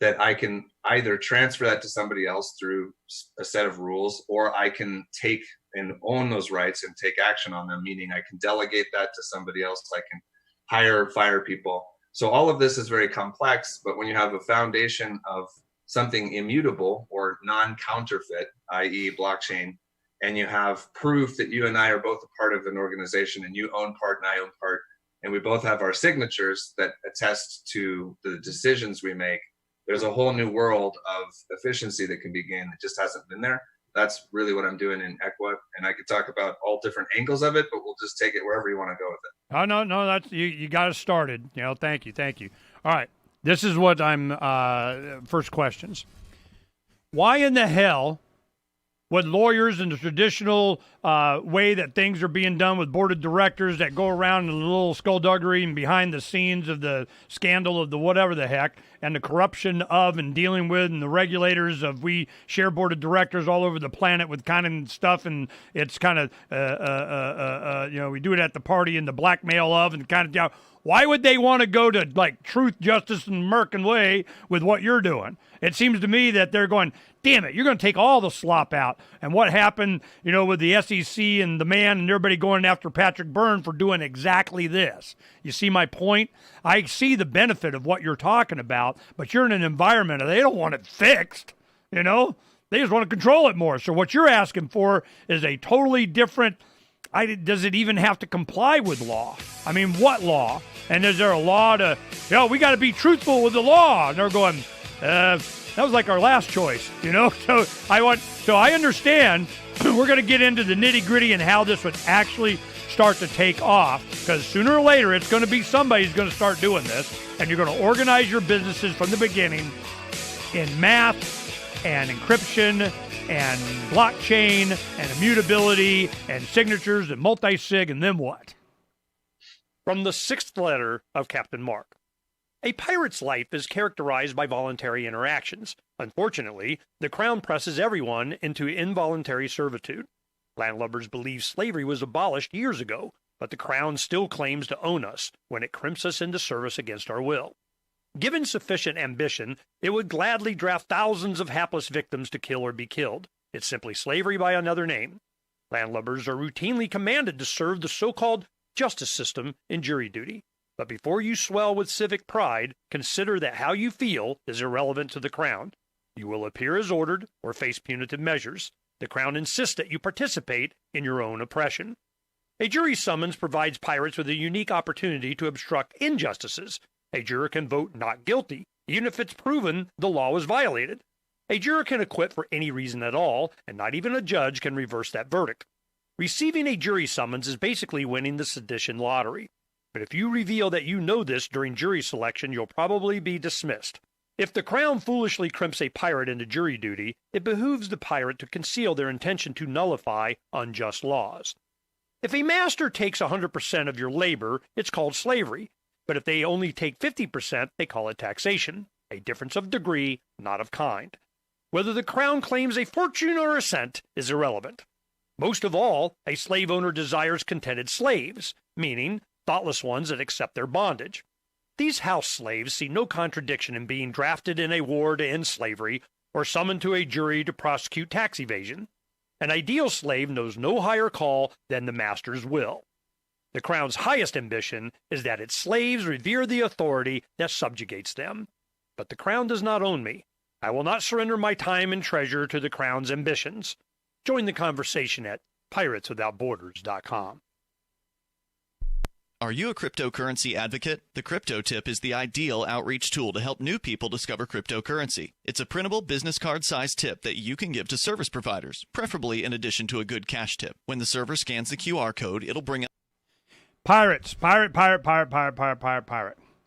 that I can either transfer that to somebody else through a set of rules, or I can take and own those rights and take action on them, meaning I can delegate that to somebody else. I can fire people. So all of this is very complex, but when you have a foundation of something immutable or non-counterfeit, i.e. blockchain, and you have proof that you and I are both a part of an organization and you own part and I own part, and we both have our signatures that attest to the decisions we make, there's a whole new world of efficiency that can be gained that just hasn't been there. That's really what I'm doing in Equa, and I could talk about all different angles of it, but we'll just take it wherever you want to go with it. Oh, no, that's you got us started. Thank you. All right, this is what I'm first questions. Why in the hell would lawyers in the traditional way that things are being done with board of directors that go around in a little skullduggery and behind the scenes of the scandal of the whatever the heck and the corruption of and dealing with and the regulators of we share board of directors all over the planet with kind of stuff, and it's kind of we do it at the party and the blackmail of and kind of why would they want to go to like truth, justice, and American way with what you're doing? It seems to me that they're going, damn it, you're going to take all the slop out. And what happened, with the SEC and the man and everybody going after Patrick Byrne for doing exactly this. You see my point? I see the benefit of what you're talking about, but you're in an environment they don't want it fixed, They just want to control it more. So what you're asking for is a totally different, does it even have to comply with law? I mean, what law? And is there a law to, we got to be truthful with the law? And they're going, that was like our last choice, So I understand we're going to get into the nitty gritty and how this would actually start to take off, because sooner or later it's going to be somebody's going to start doing this, and you're going to organize your businesses from the beginning in math and encryption and blockchain and immutability and signatures and multi-sig, and then what? From the sixth letter of Captain Mark. A pirate's life is characterized by voluntary interactions. Unfortunately, the Crown presses everyone into involuntary servitude. Landlubbers believe slavery was abolished years ago, but the Crown still claims to own us when it crimps us into service against our will. Given sufficient ambition, it would gladly draft thousands of hapless victims to kill or be killed. It's simply slavery by another name. Landlubbers are routinely commanded to serve the so-called justice system in jury duty. But before you swell with civic pride, consider that how you feel is irrelevant to the Crown. You will appear as ordered or face punitive measures. The Crown insists that you participate in your own oppression. A jury summons provides pirates with a unique opportunity to obstruct injustices. A juror can vote not guilty, even if it's proven the law was violated. A juror can acquit for any reason at all, and not even a judge can reverse that verdict. Receiving a jury summons is basically winning the sedition lottery. But if you reveal that you know this during jury selection, you'll probably be dismissed. If the Crown foolishly crimps a pirate into jury duty, it behooves the pirate to conceal their intention to nullify unjust laws. If a master takes 100% of your labor, it's called slavery. But if they only take 50%, they call it taxation, a difference of degree, not of kind. Whether the Crown claims a fortune or a cent is irrelevant. Most of all, a slave owner desires contented slaves, meaning thoughtless ones that accept their bondage. These house slaves see no contradiction in being drafted in a war to end slavery or summoned to a jury to prosecute tax evasion. An ideal slave knows no higher call than the master's will. The Crown's highest ambition is that its slaves revere the authority that subjugates them. But the Crown does not own me. I will not surrender my time and treasure to the Crown's ambitions. Join the conversation at pirateswithoutborders.com. Are you a cryptocurrency advocate? The Crypto Tip is the ideal outreach tool to help new people discover cryptocurrency. It's a printable business card-sized tip that you can give to service providers, preferably in addition to a good cash tip. When the server scans the QR code, it'll bring up Pirate.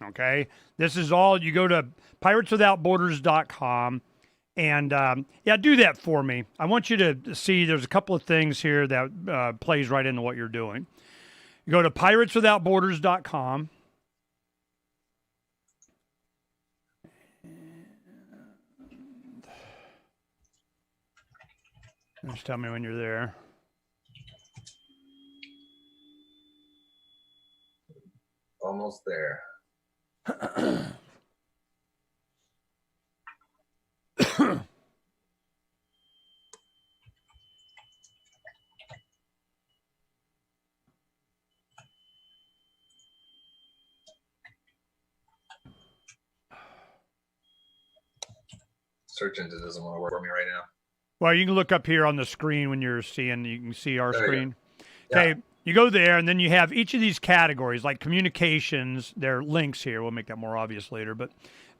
Okay? This is all, you go to pirateswithoutborders.com, And yeah, do that for me. I want you to see there's a couple of things here that plays right into what you're doing. You go to pirateswithoutborders.com. Just tell me when you're there. Almost there. Search engine doesn't want to work for me right now. Well, you can look up here on the screen when you're seeing, you can see our There you screen. go. Okay, Yeah. you go there, and then you have each of these categories, like communications. There are links here. We'll make that more obvious later. But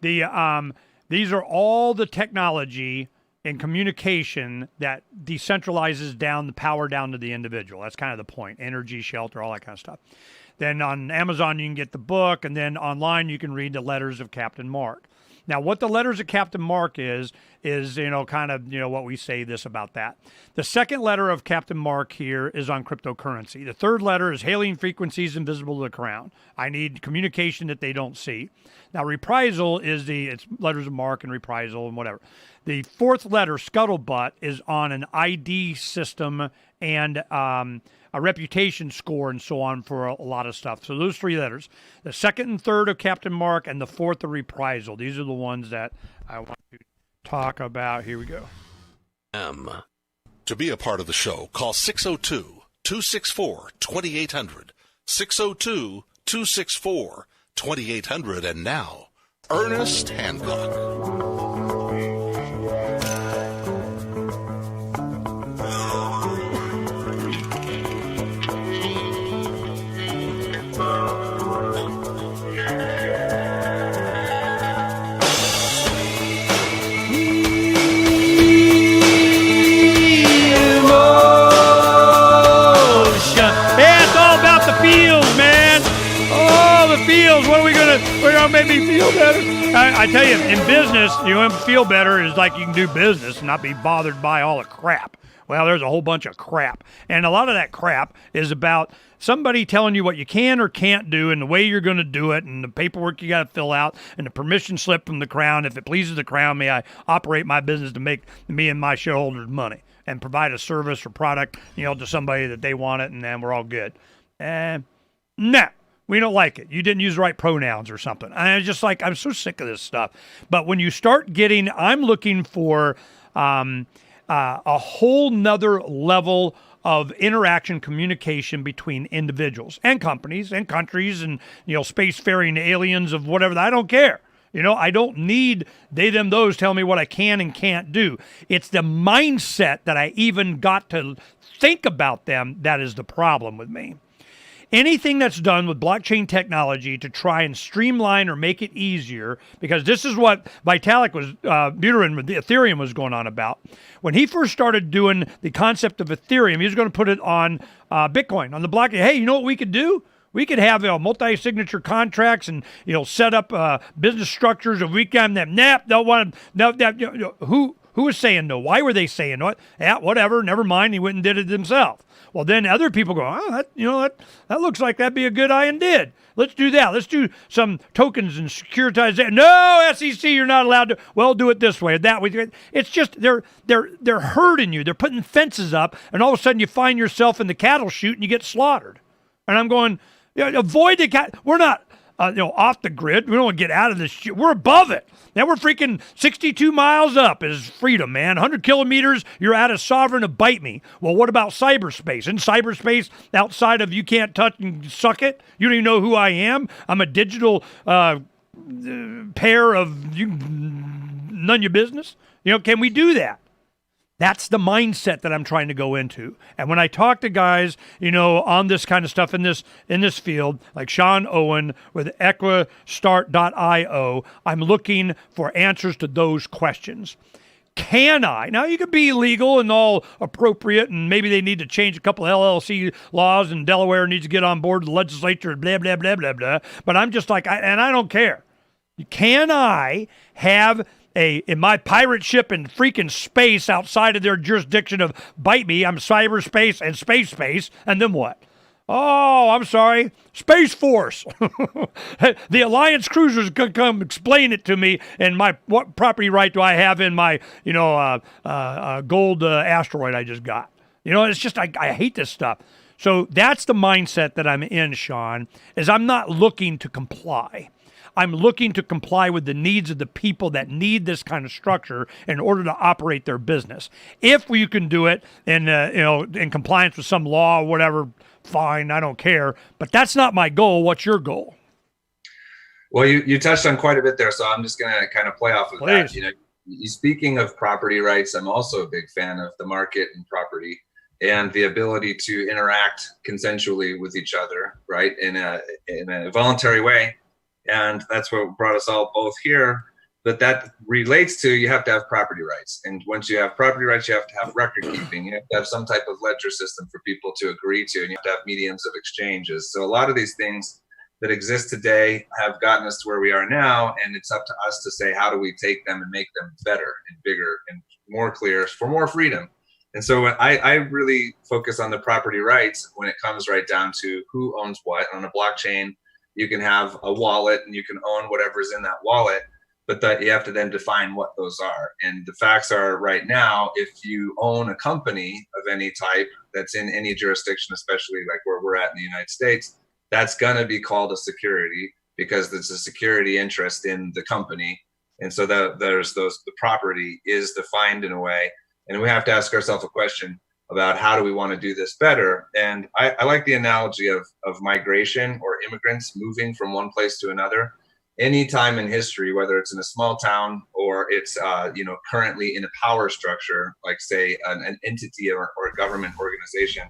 these are all the technology and communication that decentralizes down the power down to the individual. That's kind of the point. Energy, shelter, all that kind of stuff. Then on Amazon, you can get the book, and then online you can read the letters of Captain Mark. Now, what the letters of Captain Mark is kind of, what we say this about that. The second letter of Captain Mark here is on cryptocurrency. The third letter is hailing frequencies invisible to the crown. I need communication that they don't see. Now, reprisal is it's letters of mark and reprisal and whatever. The fourth letter, scuttlebutt, is on an ID system and a reputation score and so on for a lot of stuff. So those three letters. The second and third of Captain Mark and the fourth of reprisal. These are the ones that I want to talk about. Here we go. To be a part of the show, call 602-264-2800. 602-264-2800. And now, Ernest Hancock. What are we gonna make me feel better? I tell you, in business, feel better is like you can do business and not be bothered by all the crap. Well, there's a whole bunch of crap. And a lot of that crap is about somebody telling you what you can or can't do and the way you're going to do it and the paperwork you got to fill out and the permission slip from the Crown. If it pleases the Crown, may I operate my business to make me and my shareholders money and provide a service or product, to somebody that they want it, and then we're all good. No. We don't like it. You didn't use the right pronouns or something. I'm just like, I'm so sick of this stuff. But when you start getting, I'm looking for a whole nother level of interaction, communication between individuals and companies and countries and, spacefaring aliens of whatever. I don't care. I don't need they, them, those tell me what I can and can't do. It's the mindset that I even got to think about them that is the problem with me. Anything that's done with blockchain technology to try and streamline or make it easier, because this is what Vitalik was, Buterin, the Ethereum was going on about. When he first started doing the concept of Ethereum, he was going to put it on Bitcoin, on the blockchain. Hey, you know what we could do? We could have multi-signature contracts and set up business structures. If we can, don't want who was saying no? Why were they saying no? Yeah, whatever. Never mind. He went and did it himself. Well, then other people go, that looks like that'd be a good idea. Let's do that. Let's do some tokens and securitization. No, SEC, you're not allowed to. Well, do it this way or that way. It's just they're hurting you. They're putting fences up, and all of a sudden you find yourself in the cattle chute and you get slaughtered. And I'm going, avoid the cat. We're not off the grid. We don't want to get out of this shit. We're above it. Now we're freaking 62 miles up is freedom, man. 100 kilometers, you're out of sovereign to bite me. Well, what about cyberspace? In cyberspace, outside of you can't touch and suck it, you don't even know who I am. I'm a digital pair of you, none your business. Can we do that? That's the mindset that I'm trying to go into. And when I talk to guys, on this kind of stuff in this field, like Sean Owen with Equistart.io, I'm looking for answers to those questions. Can I? Now, you could be legal and all appropriate, and maybe they need to change a couple of LLC laws, and Delaware needs to get on board the legislature, blah, blah, blah, blah, blah. But I'm just like, I don't care. Can I have in my pirate ship in freaking space outside of their jurisdiction of bite me. I'm cyberspace and space, and then what? Oh, I'm sorry, Space Force. The Alliance cruisers could come explain it to me, and what property right do I have in my gold asteroid I just got? It's just I hate this stuff. So that's the mindset that I'm in, Sean, is I'm not looking to comply. I'm looking to comply with the needs of the people that need this kind of structure in order to operate their business. If you can do it in compliance with some law or whatever, fine, I don't care. But that's not my goal. What's your goal? Well, you touched on quite a bit there, so I'm just going to kind of play off of that. Speaking of property rights, I'm also a big fan of the market and property and the ability to interact consensually with each other, right, in a voluntary way. And that's what brought us all both here. But that relates to, you have to have property rights. And once you have property rights, you have to have record keeping. You have to have some type of ledger system for people to agree to, and you have to have mediums of exchanges. So a lot of these things that exist today have gotten us to where we are now, and it's up to us to say, how do we take them and make them better and bigger and more clear for more freedom? And so I really focus on the property rights when it comes right down to who owns what. On a blockchain, you can have a wallet and you can own whatever's in that wallet, but that you have to then define what those are. And the facts are right now, if you own a company of any type that's in any jurisdiction, especially like where we're at in the United States, that's going to be called a security because there's a security interest in the company. And so the property is defined in a way. And we have to ask ourselves a question about how do we want to do this better. And I like the analogy of migration or immigrants moving from one place to another. Any time in history, whether it's in a small town or it's currently in a power structure, like say an entity or a government organization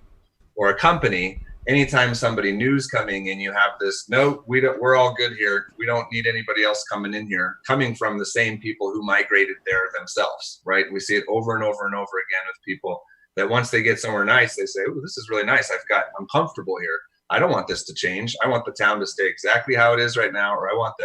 or a company, anytime somebody new's coming in, you have this, no, we're all good here. We don't need anybody else coming in here, coming from the same people who migrated there themselves, right? We see it over and over and over again with people that once they get somewhere nice, they say, oh, this is really nice. I'm comfortable here. I don't want this to change. I want the town to stay exactly how it is right now, or I want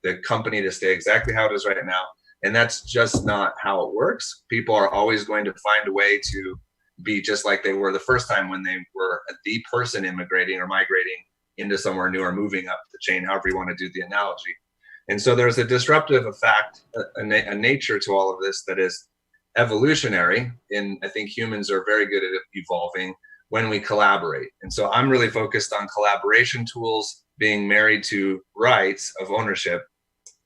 the company to stay exactly how it is right now. And that's just not how it works. People are always going to find a way to be just like they were the first time when they were the person immigrating or migrating into somewhere new or moving up the chain, however you want to do the analogy. And so there's a disruptive effect, a nature to all of this that is evolutionary. And I think humans are very good at evolving when we collaborate. And so I'm really focused on collaboration tools being married to rights of ownership.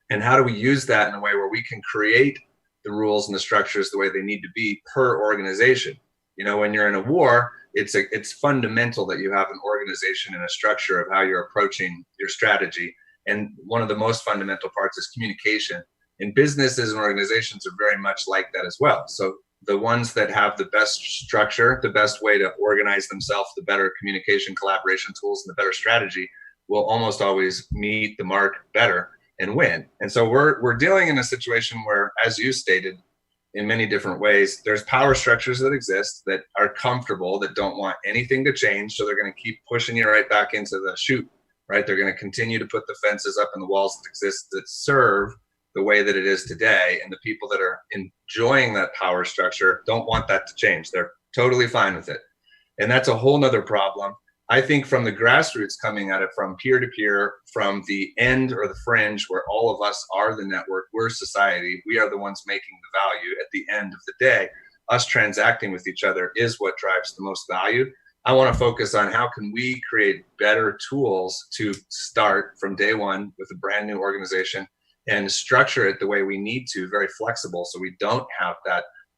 And how do we use that in a way where we can create the rules and the structures the way they need to be per organization? When you're in a war, it's fundamental that you have an organization and a structure of how you're approaching your strategy. And one of the most fundamental parts is communication. And businesses and organizations are very much like that as well. So the ones that have the best structure, the best way to organize themselves, the better communication, collaboration tools, and the better strategy will almost always meet the mark better and win. And so we're dealing in a situation where, as you stated, in many different ways, there's power structures that exist that are comfortable, that don't want anything to change. So they're going to keep pushing you right back into the chute, right? They're going to continue to put the fences up and the walls that exist that serve the way that it is today. And the people that are enjoying that power structure don't want that to change. They're totally fine with it. And that's a whole nother problem. I think from the grassroots coming at it, from peer to peer, from the end or the fringe, where all of us are the network, we're society, we are the ones making the value at the end of the day. Us transacting with each other is what drives the most value. I want to focus on how can we create better tools to start from day one with a brand new organization and structure it the way we need to, very flexible, so we don't have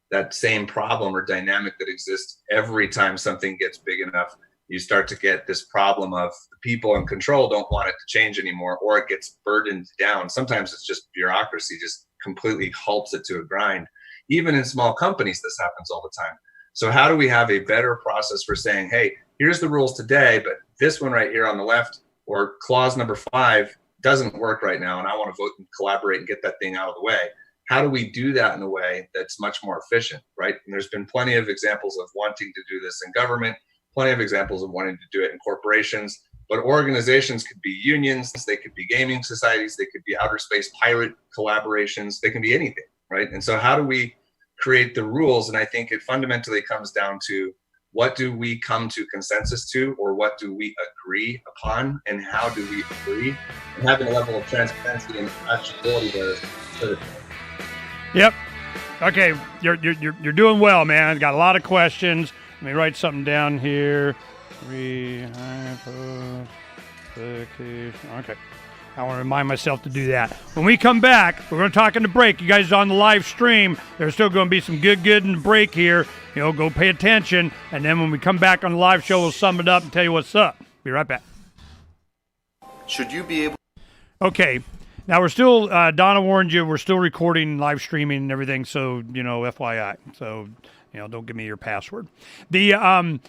that same problem or dynamic that exists every time something gets big enough. You start to get this problem of the people in control don't want it to change anymore, or it gets burdened down. Sometimes it's just bureaucracy just completely halts it to a grind. Even in small companies, this happens all the time. So how do we have a better process for saying, hey, here's the rules today, but this one right here on the left, or clause number 5, doesn't work right now, and I want to vote and collaborate and get that thing out of the way. How do we do that in a way that's much more efficient, right? And there's been plenty of examples of wanting to do this in government, plenty of examples of wanting to do it in corporations, but organizations could be unions, they could be gaming societies, they could be outer space pirate collaborations, they can be anything. right? And so how do we create the rules? And I think it fundamentally comes down to, what do we come to consensus to, or what do we agree upon, and how do we agree? And having a level of transparency and actionability there is critical. Yep. Okay, you're doing well, man. Got a lot of questions. Let me write something down here. Okay. I want to remind myself to do that. When we come back, we're going to talk in the break. You guys on the live stream, there's still going to be some good in the break here. You know, go pay attention. And then when we come back on the live show, we'll sum it up and tell you what's up. Be right back. Should you be able... Okay. Now, we're still, Donna warned you, we're still recording, live streaming and everything. So, you know, FYI. So, you know, don't give me your password. The,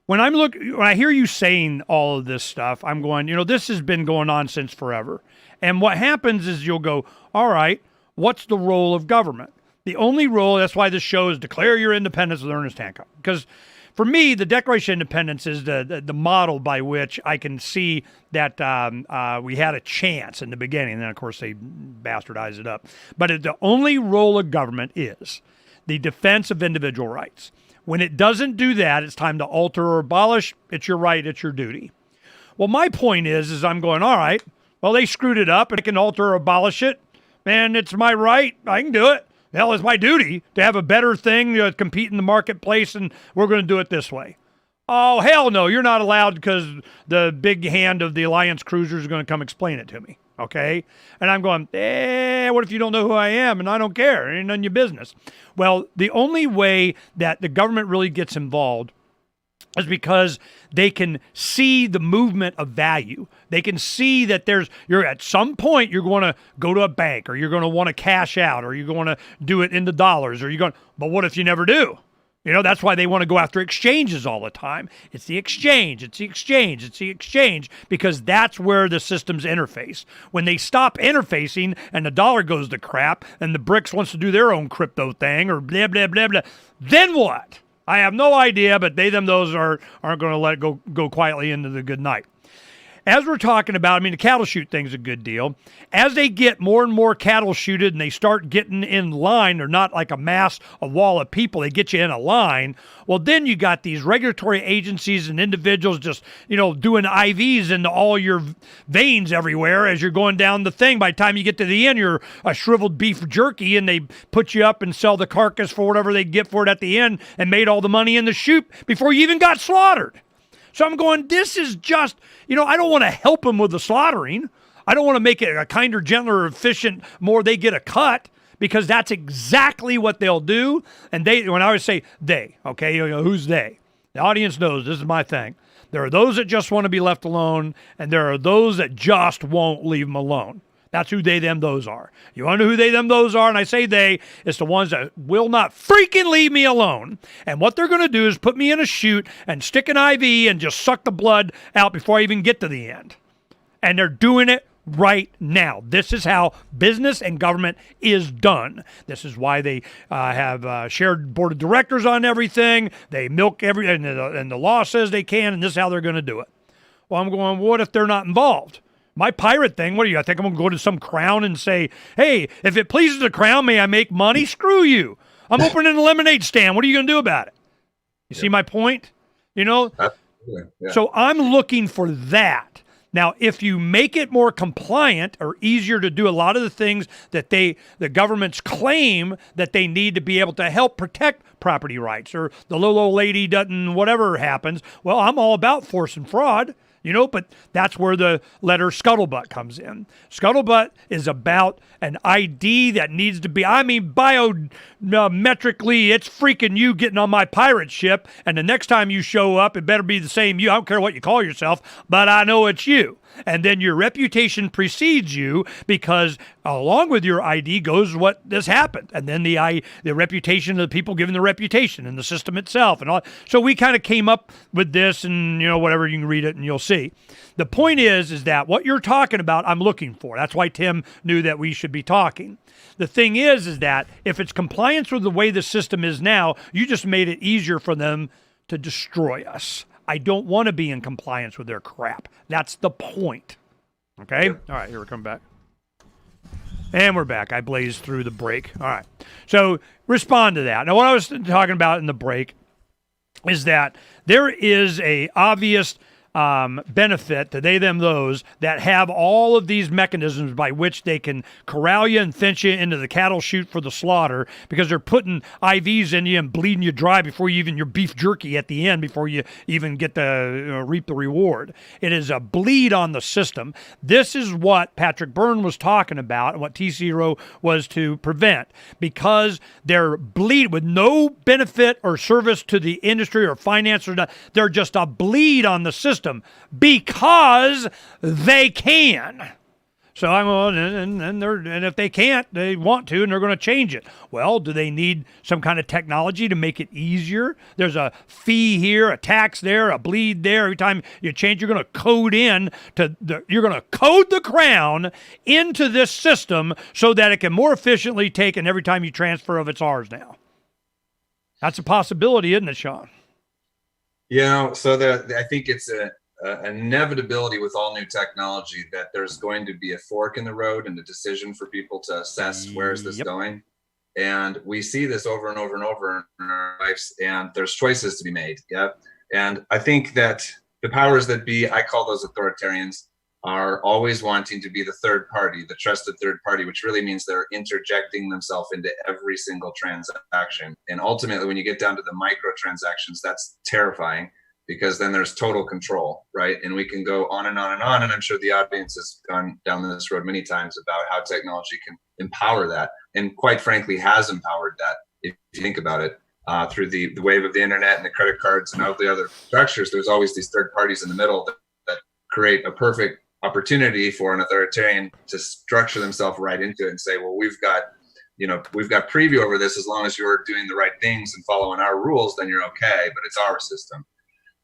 When I hear you saying all of this stuff, I'm going, you know, this has been going on since forever. And what happens is you'll go, all right, what's the role of government? The only role, that's why this show is Declare Your Independence with Ernest Hancock. Because for me, the Declaration of Independence is the model by which I can see that we had a chance in the beginning. And then, of course, they bastardized it up. But the only role of government is the defense of individual rights. When it doesn't do that, it's time to alter or abolish. It's your right. It's your duty. Well, my point is I'm going, all right, well, they screwed it up and I can alter or abolish it. Man, it's my right. I can do it. Hell, it's my duty to have a better thing, to compete in the marketplace, and we're going to do it this way. Oh, hell no, you're not allowed because the big hand of the Alliance cruiser is going to come explain it to me. Okay? And I'm going, what if you don't know who I am? And I don't care. It ain't none of your business. Well, the only way that the government really gets involved is because they can see the movement of value. They can see that you're at some point you're going to go to a bank, or you're going to want to cash out, or you're going to do it in the dollars, or you're going, but what if you never do? You know, that's why they want to go after exchanges all the time. It's the exchange, because that's where the systems interface. When they stop interfacing and the dollar goes to crap and the BRICS wants to do their own crypto thing or blah, blah, blah, blah, then what? I have no idea, but those aren't going to let it go quietly into the good night. As we're talking about, I mean, the cattle shoot thing's a good deal. As they get more and more cattle shooted and they start getting in line, they're not like a wall of people, they get you in a line. Well, then you got these regulatory agencies and individuals just, you know, doing IVs into all your veins everywhere as you're going down the thing. By the time you get to the end, you're a shriveled beef jerky, and they put you up and sell the carcass for whatever they get for it at the end and made all the money in the shoot before you even got slaughtered. So I'm going, this is just, you know, I don't want to help them with the slaughtering. I don't want to make it a kinder, gentler, efficient, more they get a cut, because that's exactly what they'll do. And when I always say they, okay, you know, who's they? The audience knows this is my thing. There are those that just want to be left alone, and there are those that just won't leave them alone. That's who they, them, those are. You want to know who they, them, those are? And I say they, it's the ones that will not freaking leave me alone. And what they're going to do is put me in a chute and stick an IV and just suck the blood out before I even get to the end. And they're doing it right now. This is how business and government is done. This is why they have shared board of directors on everything. They milk everything, and the law says they can, and this is how they're going to do it. Well, I'm going, what if they're not involved? My pirate thing, what do you, I think I'm going to go to some crown and say, hey, if it pleases the crown, may I make money? Screw you. I'm opening a lemonade stand. What are you going to do about it? You see my point? You know? Yeah. So I'm looking for that. Now, if you make it more compliant or easier to do a lot of the things that the governments claim that they need to be able to help protect property rights, or the little old lady doesn't, whatever happens, well, I'm all about force and fraud. You know, but that's where the letter scuttlebutt comes in. Scuttlebutt is about an ID that needs to be, biometrically, it's freaking you getting on my pirate ship, and the next time you show up, it better be the same you. I don't care what you call yourself, but I know it's you. And then your reputation precedes you, because along with your ID goes what this happened. And then the reputation of the people giving the reputation and the system itself and all. So we kind of came up with this, and, you know, whatever, you can read it and you'll see. The point is that what you're talking about, I'm looking for. That's why Tim knew that we should be talking. The thing is that if it's compliance with the way the system is now, you just made it easier for them to destroy us. I don't want to be in compliance with their crap. That's the point. Okay? All right, here we're coming back. And we're back. I blazed through the break. All right. So respond to that. Now, what I was talking about in the break is that there is a obvious benefit to they, them, those that have all of these mechanisms by which they can corral you and fence you into the cattle chute for the slaughter, because they're putting IVs in you and bleeding you dry before you even your beef jerky at the end, before you even get to reap the reward. It is a bleed on the system. This is what Patrick Byrne was talking about and what T0 was to prevent, because they're bleed with no benefit or service to the industry or finance or not. They're just a bleed on the system because they can. So I'm going, and if they can't, they want to, and they're going to change it. Well, do they need some kind of technology to make it easier? There's a fee here, a tax there, a bleed there. Every time you change, you're going to code the crown into this system so that it can more efficiently take, and every time you transfer of it's ours now. That's a possibility, isn't it, Sean? So I think it's an inevitability with all new technology that there's going to be a fork in the road and a decision for people to assess where is this going. And we see this over and over and over in our lives, and there's choices to be made. And I think that the powers that be, I call those authoritarians, are always wanting to be the third party, the trusted third party, which really means they're interjecting themselves into every single transaction. And ultimately, when you get down to the microtransactions, that's terrifying, because then there's total control, right? And we can go on and on and on. And I'm sure the audience has gone down this road many times about how technology can empower that. And quite frankly, has empowered that, if you think about it, through the wave of the internet and the credit cards and all the other structures. There's always these third parties in the middle that create a perfect opportunity for an authoritarian to structure themselves right into it and say, well, we've got preview over this. As long as you're doing the right things and following our rules, then you're okay, but it's our system.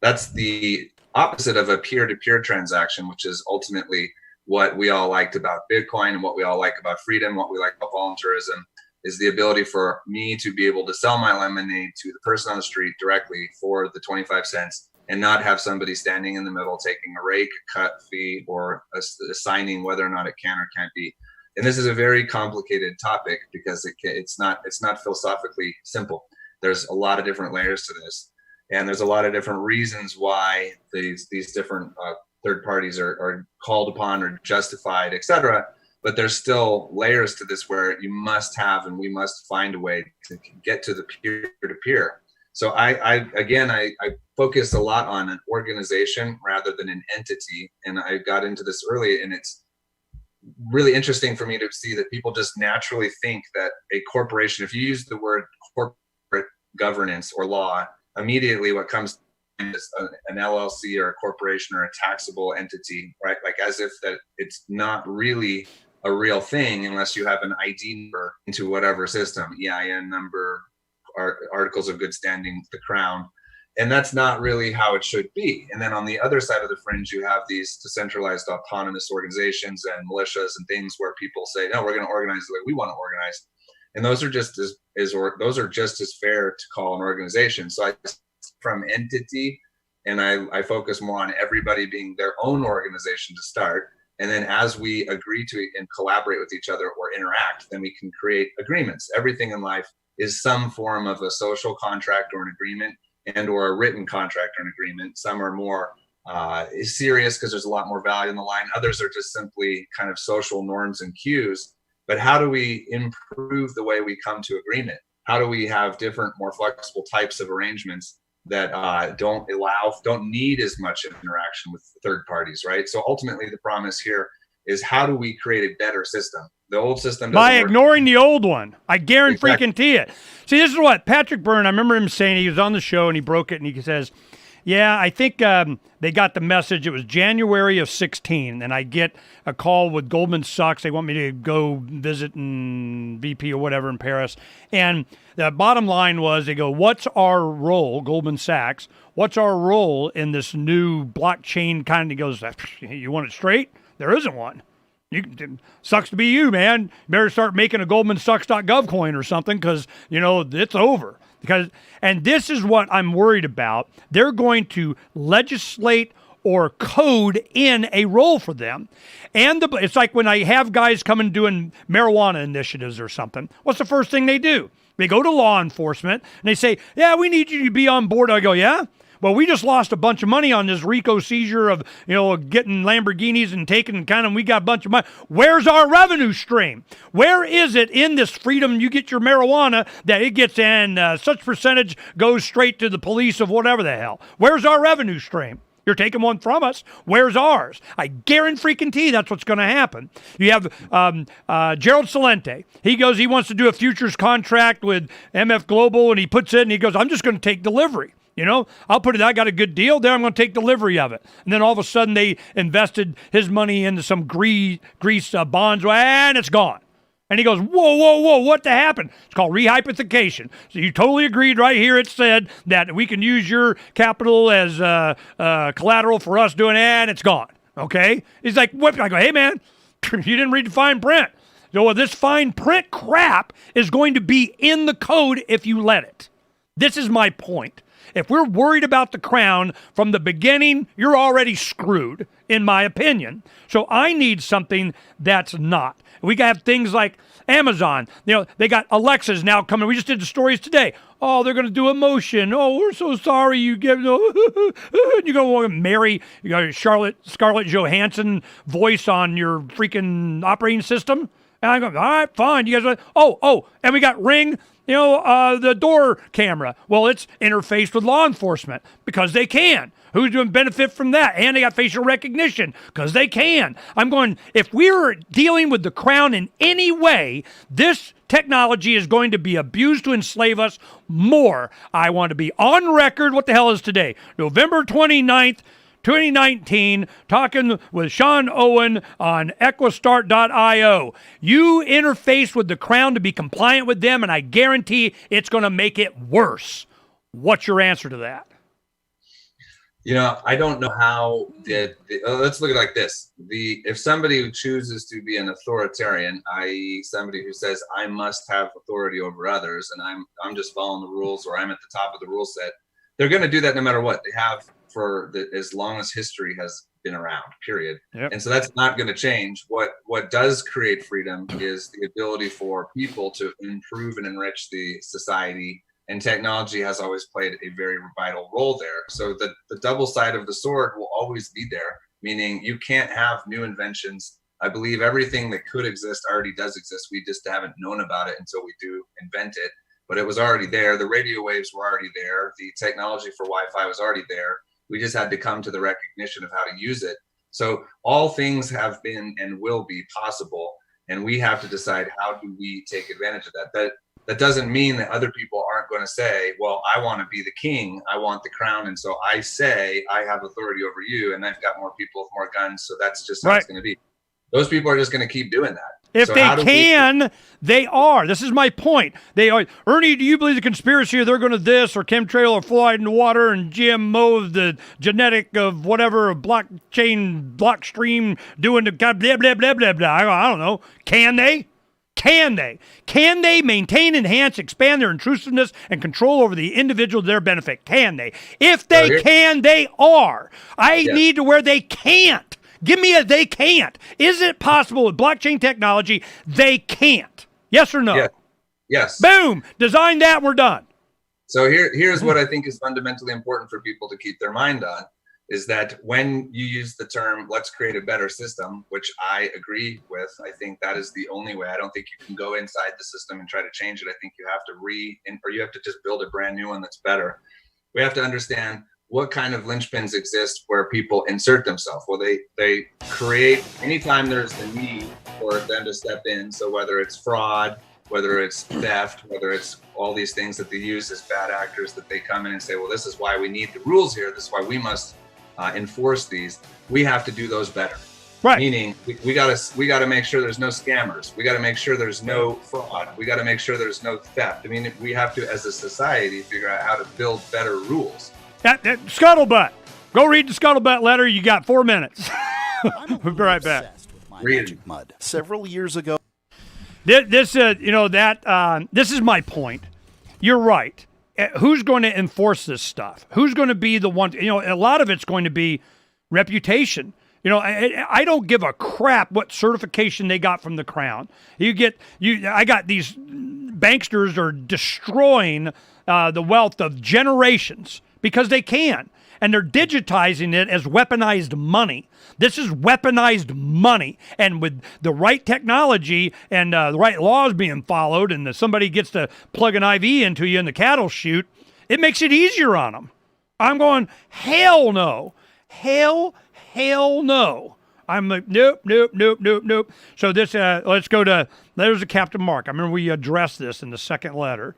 That's the opposite of a peer-to-peer transaction, which is ultimately what we all liked about Bitcoin and what we all like about freedom, what we like about voluntarism, is the ability for me to be able to sell my lemonade to the person on the street directly for the 25 cents and not have somebody standing in the middle taking a rake, cut fee, or assigning whether or not it can or can't be. And this is a very complicated topic because it's not philosophically simple. There's a lot of different layers to this. And there's a lot of different reasons why these different third parties are called upon or justified, et cetera. But there's still layers to this where you must have, and we must find a way to get to the peer-to-peer. So I focus a lot on an organization rather than an entity. And I got into this early, and it's really interesting for me to see that people just naturally think that a corporation, if you use the word corporate governance or law, immediately what comes is an LLC or a corporation or a taxable entity, right? Like as if that it's not really a real thing unless you have an ID number into whatever system, EIN number, articles of good standing, the crown. And that's not really how it should be. And then on the other side of the fringe, you have these decentralized autonomous organizations and militias and things where people say, no, we're going to organize the way we want to organize. And those are just as fair to call an organization. So I from entity, and I focus more on everybody being their own organization to start. And then as we agree to and collaborate with each other or interact, then we can create agreements. Everything in life is some form of a social contract or an agreement and or a written contract or an agreement. Some are more serious because there's a lot more value in the line. Others are just simply kind of social norms and cues. But how do we improve the way we come to agreement? How do we have different, more flexible types of arrangements that don't need as much interaction with third parties, right? So ultimately the promise here is how do we create a better system? The old system by ignoring the old one. I guarantee it. See, this is what Patrick Byrne, I remember him saying, he was on the show and he broke it and he says, yeah, I think they got the message. It was January of 16, and I get a call with Goldman Sachs. They want me to go visit in VP or whatever in Paris. And the bottom line was, they go, what's our role, Goldman Sachs, what's our role in this new blockchain kind of, he goes, you want it straight? There isn't one. Sucks to be you, man. You better start making a GoldmanSachs.gov coin or something because, it's over. And this is what I'm worried about. They're going to legislate or code in a role for them. And it's like when I have guys come and doing marijuana initiatives or something, what's the first thing they do? They go to law enforcement and they say, yeah, we need you to be on board. I go, yeah? Well, we just lost a bunch of money on this RICO seizure of, getting Lamborghinis and taking we got a bunch of money. Where's our revenue stream? Where is it in this freedom you get your marijuana that it gets in such percentage goes straight to the police of whatever the hell? Where's our revenue stream? You're taking one from us. Where's ours? I guarantee that's what's going to happen. You have Gerald Celente. He wants to do a futures contract with MF Global, and he puts it, and he goes, I'm just going to take delivery. I'll put it, I got a good deal there, I'm going to take delivery of it. And then all of a sudden they invested his money into some Greece bonds, and it's gone. And he goes, whoa, what happened? It's called rehypothecation. So you totally agreed right here. It said that we can use your capital as collateral for us doing it, and it's gone. Okay? He's like, what? I go, hey, man, you didn't read the fine print. So this fine print crap is going to be in the code if you let it. This is my point. If we're worried about the crown from the beginning, you're already screwed, in my opinion. So I need something that's not. We have things like Amazon. They got Alexas now coming. We just did the stories today. Oh, they're going to do emotion. Oh, we're so sorry you give. You go marry Scarlett Johansson voice on your freaking operating system. And I go, all right, fine. You guys are, and we got Ring. The door camera. Well, it's interfaced with law enforcement because they can. Who's going to benefit from that? And they got facial recognition because they can. I'm going, if we're dealing with the crown in any way, this technology is going to be abused to enslave us more. I want to be on record. What the hell is today? November 29th, 2019, talking with Sean Owen on Equistart.io. You interface with the crown to be compliant with them, and I guarantee it's going to make it worse. What's your answer to that? I don't know how let's look at it like this. If somebody who chooses to be an authoritarian, i.e. somebody who says, I must have authority over others, and I'm just following the rules, or I'm at the top of the rule set, they're going to do that no matter what. They have for as long as history has been around, period. Yep. And so that's not going to change. What does create freedom is the ability for people to improve and enrich the society, and technology has always played a very vital role there. So the double side of the sword will always be there, meaning you can't have new inventions. I believe everything that could exist already does exist. We just haven't known about it until we do invent it, but it was already there. The radio waves were already there. The technology for Wi-Fi was already there. We just had to come to the recognition of how to use it. So all things have been and will be possible, and we have to decide how do we take advantage of that. That doesn't mean that other people aren't going to say, well, I want to be the king, I want the crown, and so I say I have authority over you, and I've got more people with more guns, so that's just how it's going to be. Those people are just going to keep doing that. If so they can, they are. This is my point. They are. Ernie, do you believe the conspiracy or they're going to this or chemtrail or fluoride in the water and GMO of the genetic of whatever, blockchain, blockstream doing the blah, blah, blah, blah, blah. I don't know. Can they? Can they? Can they maintain, enhance, expand their intrusiveness and control over the individual to their benefit? Can they? If they can, they are. I need to where they can't. Give me a they can't. Is it possible with blockchain technology they can't? Yes or no? Yes. Boom. Design that. We're done. So here's what I think is fundamentally important for people to keep their mind on, is that when you use the term, let's create a better system, which I agree with, I think that is the only way. I don't think you can go inside the system and try to change it. I think you have to or you have to just build a brand new one that's better. We have to understand what kind of linchpins exist where people insert themselves. Well, they create, anytime there's the need for them to step in. So whether it's fraud, whether it's theft, whether it's all these things that they use as bad actors, that they come in and say, well, this is why we need the rules here. This is why we must enforce these. We have to do those better. Right. Meaning we gotta make sure there's no scammers. We gotta make sure there's no fraud. We gotta make sure there's no theft. I mean, we have to, as a society, figure out how to build better rules. Scuttlebutt. Go read the Scuttlebutt letter. You got 4 minutes. We'll be right back. Magic mud. Several years ago. This is my point. You're right. Who's going to enforce this stuff? Who's going to be the one? A lot of it's going to be reputation. I don't give a crap what certification they got from the Crown. I got these banksters are destroying the wealth of generations because they can. And they're digitizing it as weaponized money. This is weaponized money. And with the right technology and the right laws being followed, and somebody gets to plug an IV into you in the cattle chute, it makes it easier on them. I'm going, hell no. Hell no. I'm like, nope. So this, let's go to, there's a Captain Mark. I remember we addressed this in the second letter.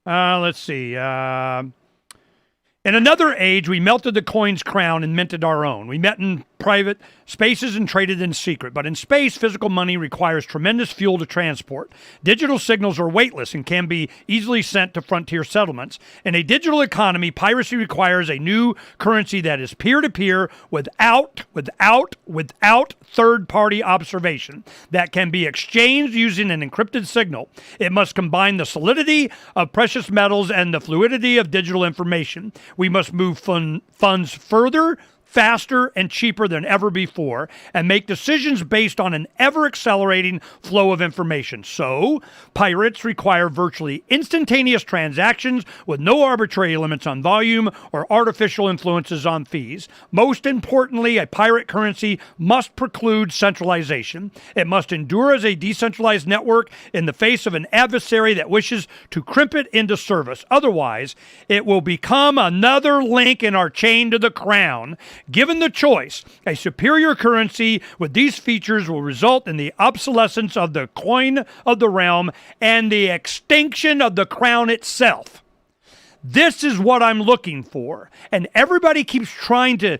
Let's see. In another age, we melted the coin's crown and minted our own. We met in private spaces and traded in secret. But in space, physical money requires tremendous fuel to transport. Digital signals are weightless and can be easily sent to frontier settlements. In a digital economy, piracy requires a new currency that is peer-to-peer without third-party observation that can be exchanged using an encrypted signal. It must combine the solidity of precious metals and the fluidity of digital information. We must move funds further, faster, and cheaper than ever before, and make decisions based on an ever-accelerating flow of information. So, pirates require virtually instantaneous transactions with no arbitrary limits on volume or artificial influences on fees. Most importantly, a pirate currency must preclude centralization. It must endure as a decentralized network in the face of an adversary that wishes to crimp it into service. Otherwise, it will become another link in our chain to the crown. Given the choice, a superior currency with these features will result in the obsolescence of the coin of the realm and the extinction of the crown itself. This is what I'm looking for. And everybody keeps trying to,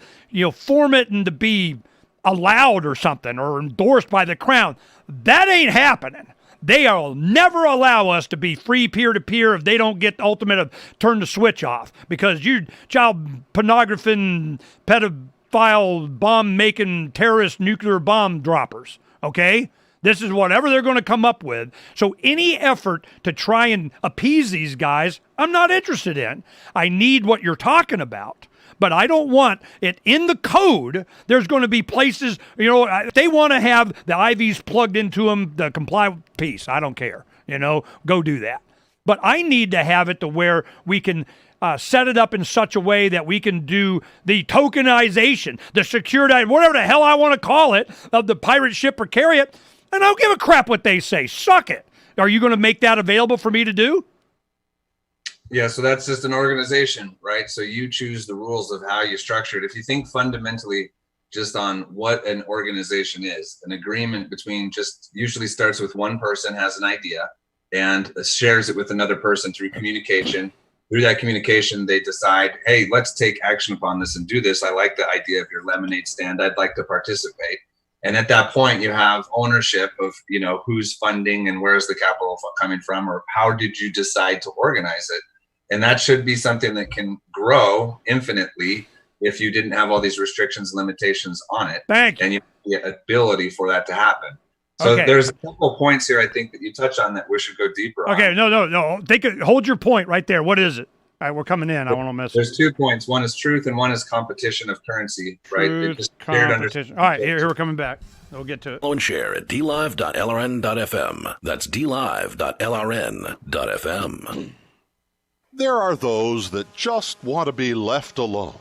form it and to be allowed or something or endorsed by the crown. That ain't happening. They'll never allow us to be free peer-to-peer if they don't get the ultimate of turn the switch off, because you child pornographing, pedophile, bomb-making, terrorist nuclear bomb droppers, okay? This is whatever they're going to come up with. So any effort to try and appease these guys, I'm not interested in. I need what you're talking about. But I don't want it in the code. There's going to be places, if they want to have the IVs plugged into them, the comply piece, I don't care. Go do that. But I need to have it to where we can set it up in such a way that we can do the tokenization, the securitized, whatever the hell I want to call it, of the pirate ship or carrier. And I don't give a crap what they say. Suck it. Are you going to make that available for me to do? Yeah, so that's just an organization, right? So you choose the rules of how you structure it. If you think fundamentally just on what an organization is, an agreement between just usually starts with one person has an idea and shares it with another person through communication. Through that communication, they decide, hey, let's take action upon this and do this. I like the idea of your lemonade stand. I'd like to participate. And at that point, you have ownership of, who's funding and where's the capital coming from, or how did you decide to organize it? And that should be something that can grow infinitely if you didn't have all these restrictions and limitations on it. Thank you. And you have the ability for that to happen. So there's a couple of points here I think that you touch on that we should go deeper on. Okay, no. Hold your point right there. What is it? All right, we're coming in. I want to miss it. There's 2 points. One is truth and one is competition of currency, right? Truth, competition. All right, here we're coming back. We'll get to it. Follow and share at dlive.lrn.fm. That's dlive.lrn.fm. There are those that just want to be left alone,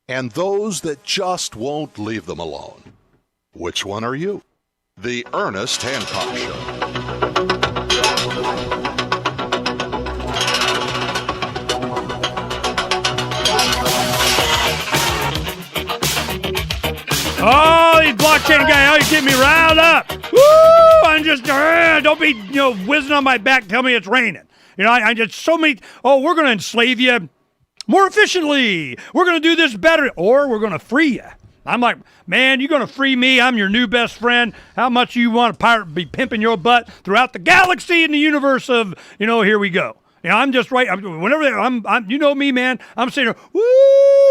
and those that just won't leave them alone. Which one are you? The Ernest Hancock Show. Oh, these blockchain guys always get me riled up. Woo! I'm just, don't be, whizzing on my back, tell me it's raining. I just so many, we're going to enslave you more efficiently. We're going to do this better, or we're going to free you. I'm like, man, you're going to free me. I'm your new best friend. How much you want a pirate be pimping your butt throughout the galaxy and the universe of, here we go. I'm just right. Whenever I'm, me, man, I'm saying, woo,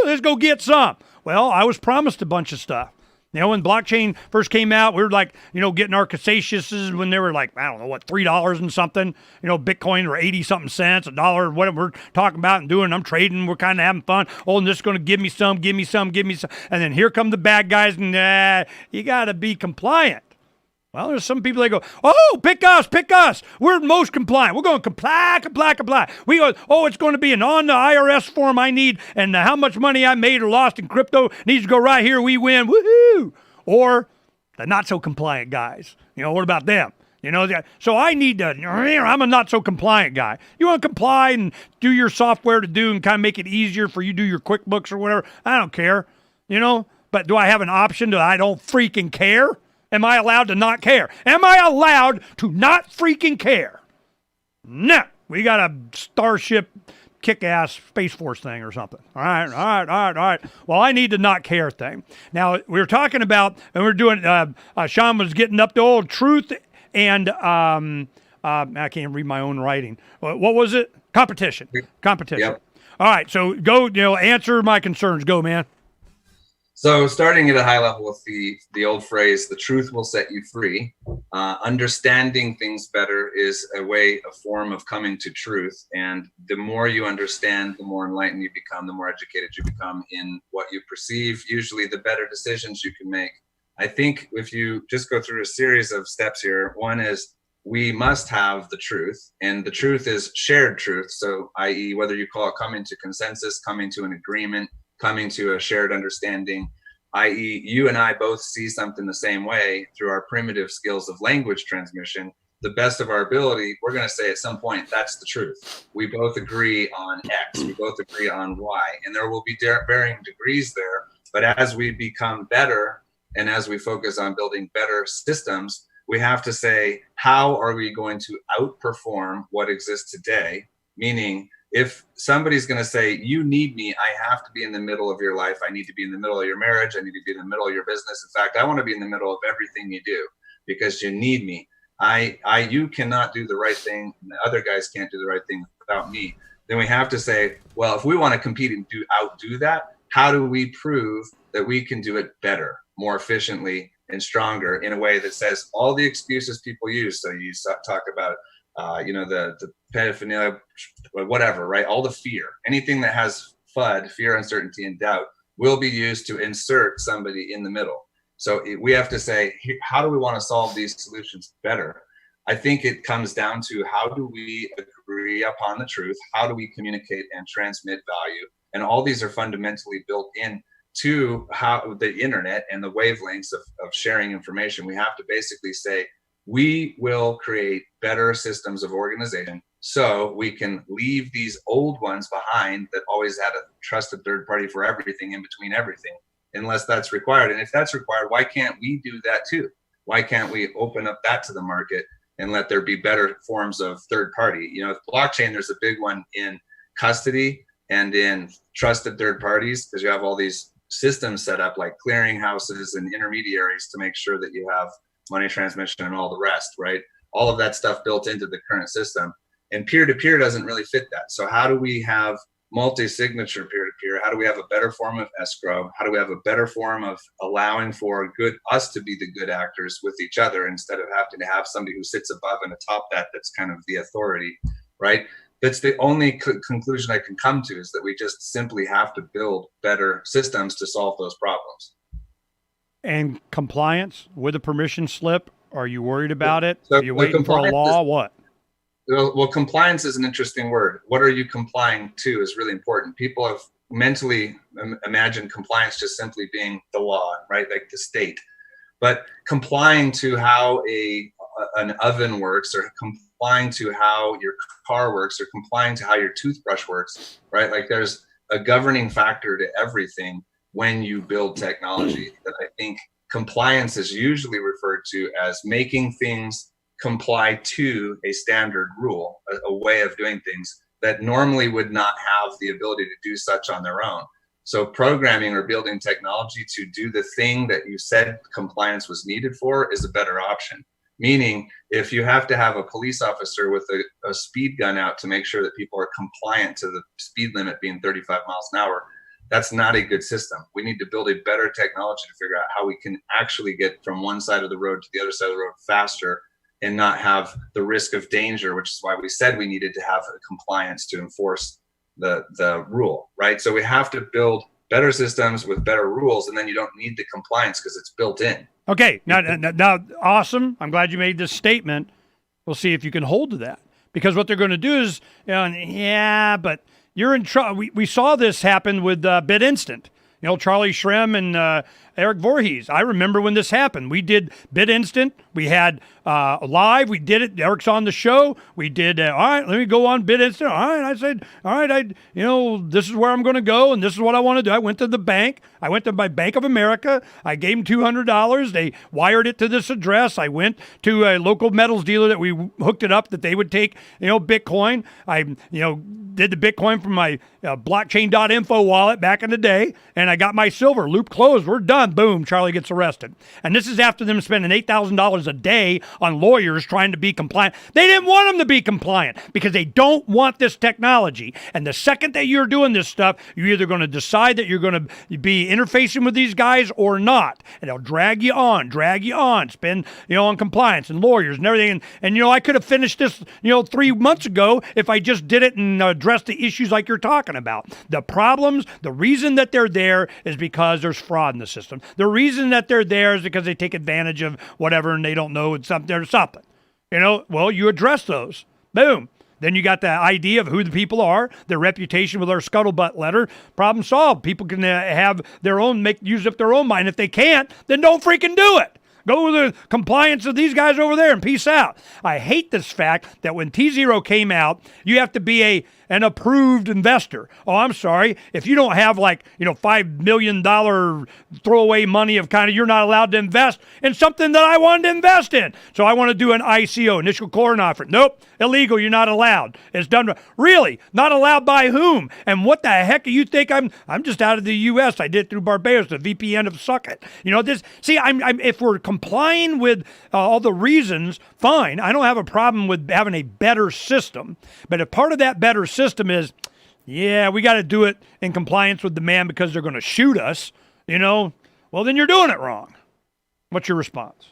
let's go get some. Well, I was promised a bunch of stuff. You know, when blockchain first came out, we were like, you know, getting our Casasiuses when they were like, I don't know, what, $3 and something. You know, Bitcoin or 80-something cents, $1, whatever we're talking about and doing. I'm trading. We're kind of having fun. Oh, and this is going to give me some. And then here come the bad guys, and you got to be compliant. Well, there's some people that go, oh, pick us. We're most compliant. We're going to comply. We go, oh, it's going to be on the IRS form I need, and how much money I made or lost in crypto needs to go right here. We win. Woohoo! Or the not so compliant guys. You know, what about them? You know, so I need to, I'm a not so compliant guy. You want to comply and do your software to do and kind of make it easier for you to do your QuickBooks or whatever. I don't care, you know, but do I have an option that I don't freaking care? Am I allowed to not care? Am I allowed to not freaking care? No. We got a Starship kick-ass Space Force thing or something. All right. Well, I need to not care thing. Now, we were talking about, and we're doing, Sean was getting up to old truth and, I can't read my own writing. What was it? Competition. Yep. All right, so go, answer my concerns. Go, man. So starting at a high level with the old phrase, the truth will set you free. Understanding things better is a form of coming to truth. And the more you understand, the more enlightened you become, the more educated you become in what you perceive, usually the better decisions you can make. I think if you just go through a series of steps here, one is we must have the truth, and the truth is shared truth. So i.e. whether you call it coming to consensus, coming to an agreement, coming to a shared understanding, i.e. you and I both see something the same way through our primitive skills of language transmission, the best of our ability, we're going to say at some point, that's the truth. We both agree on X, we both agree on Y, and there will be varying degrees there. But as we become better and as we focus on building better systems, we have to say, how are we going to outperform what exists today? Meaning, if somebody's going to say, you need me, I have to be in the middle of your life. I need to be in the middle of your marriage. I need to be in the middle of your business. In fact, I want to be in the middle of everything you do because you need me. You cannot do the right thing, and the other guys can't do the right thing without me. Then we have to say, well, if we want to compete and outdo that, how do we prove that we can do it better, more efficiently, and stronger in a way that says all the excuses people use? So you talk about the pedophilia, whatever, right? All the fear, anything that has FUD, fear, uncertainty, and doubt, will be used to insert somebody in the middle. So we have to say, how do we want to solve these solutions better? I think it comes down to how do we agree upon the truth? How do we communicate and transmit value? And all these are fundamentally built in to how the internet and the wavelengths of sharing information. We have to basically say, we will create better systems of organization so we can leave these old ones behind that always had a trusted third party for everything in between everything, unless that's required. And if that's required, why can't we do that too? Why can't we open up that to the market and let there be better forms of third party? You know, with blockchain, there's a big one in custody and in trusted third parties, because you have all these systems set up like clearing houses and intermediaries to make sure that you have money transmission and all the rest, right? All of that stuff built into the current system. And peer-to-peer doesn't really fit that. So how do we have multi-signature peer-to-peer? How do we have a better form of escrow? How do we have a better form of allowing for us to be the good actors with each other instead of having to have somebody who sits above and atop that's kind of the authority, right? That's the only conclusion I can come to, is that we just simply have to build better systems to solve those problems. And compliance with a permission slip, are you worried about it? Are you waiting for a law? What? Well, compliance is an interesting word. What are you complying to is really important. People have mentally imagined compliance just simply being the law, right? Like the state. But complying to how an oven works, or complying to how your car works, or complying to how your toothbrush works, right? Like there's a governing factor to everything when you build technology that I think compliance is usually referred to as making things comply to a standard rule, a way of doing things that normally would not have the ability to do such on their own. So programming or building technology to do the thing that you said compliance was needed for is a better option. Meaning, if you have to have a police officer with a speed gun out to make sure that people are compliant to the speed limit being 35 miles an hour, That's not a good system. We need to build a better technology to figure out how we can actually get from one side of the road to the other side of the road faster and not have the risk of danger, which is why we said we needed to have a compliance to enforce the rule, right? So we have to build better systems with better rules, and then you don't need the compliance because it's built in. Okay, now, awesome. I'm glad you made this statement. We'll see if you can hold to that, because what they're going to do is, but you're in trouble. We saw this happen with BitInstant. Charlie Shrem and Eric Voorhees. I remember when this happened. We did BitInstant. We had live. We did it. Eric's on the show. We did, all right, let me go on BitInstant. All right. I said, all right, this is where I'm going to go, and this is what I want to do. I went to the bank. I went to my Bank of America. I gave them $200. They wired it to this address. I went to a local metals dealer that we hooked it up that they would take, Bitcoin. I, did the Bitcoin from my blockchain.info wallet back in the day, and I got my silver. Loop closed. We're done. Boom. Charlie gets arrested. And this is after them spending $8,000 a day on lawyers trying to be compliant. They didn't want them to be compliant because they don't want this technology. And the second that you're doing this stuff, you're either going to decide that you're going to be interfacing with these guys or not. And they'll drag you on, spend, on compliance and lawyers and everything. And I could have finished this, 3 months ago if I just did it and addressed the issues like you're talking about. The problems, the reason that they're there is because there's fraud in the system. The reason that they're there is because they take advantage of whatever and they don't know it's something. There's something. Well, you address those. Boom. Then you got the idea of who the people are, their reputation with our scuttlebutt letter. Problem solved. People can have their own, use up their own mind. If they can't, then don't freaking do it. Go with the compliance of these guys over there and peace out. I hate this fact that when T0 came out, you have to be an approved investor. Oh, I'm sorry. If you don't have $5 million throwaway money of you're not allowed to invest in something that I wanted to invest in. So I want to do an ICO, initial coin offering. Nope, illegal. You're not allowed. It's done. Really? Not allowed by whom? And what the heck do you think? I'm just out of the U.S. I did it through Barbados, the VPN of Suck It. If we're complying with all the reasons, fine. I don't have a problem with having a better system. But if part of that better system is, we got to do it in compliance with demand because they're going to shoot us, well, then you're doing it wrong. What's your response?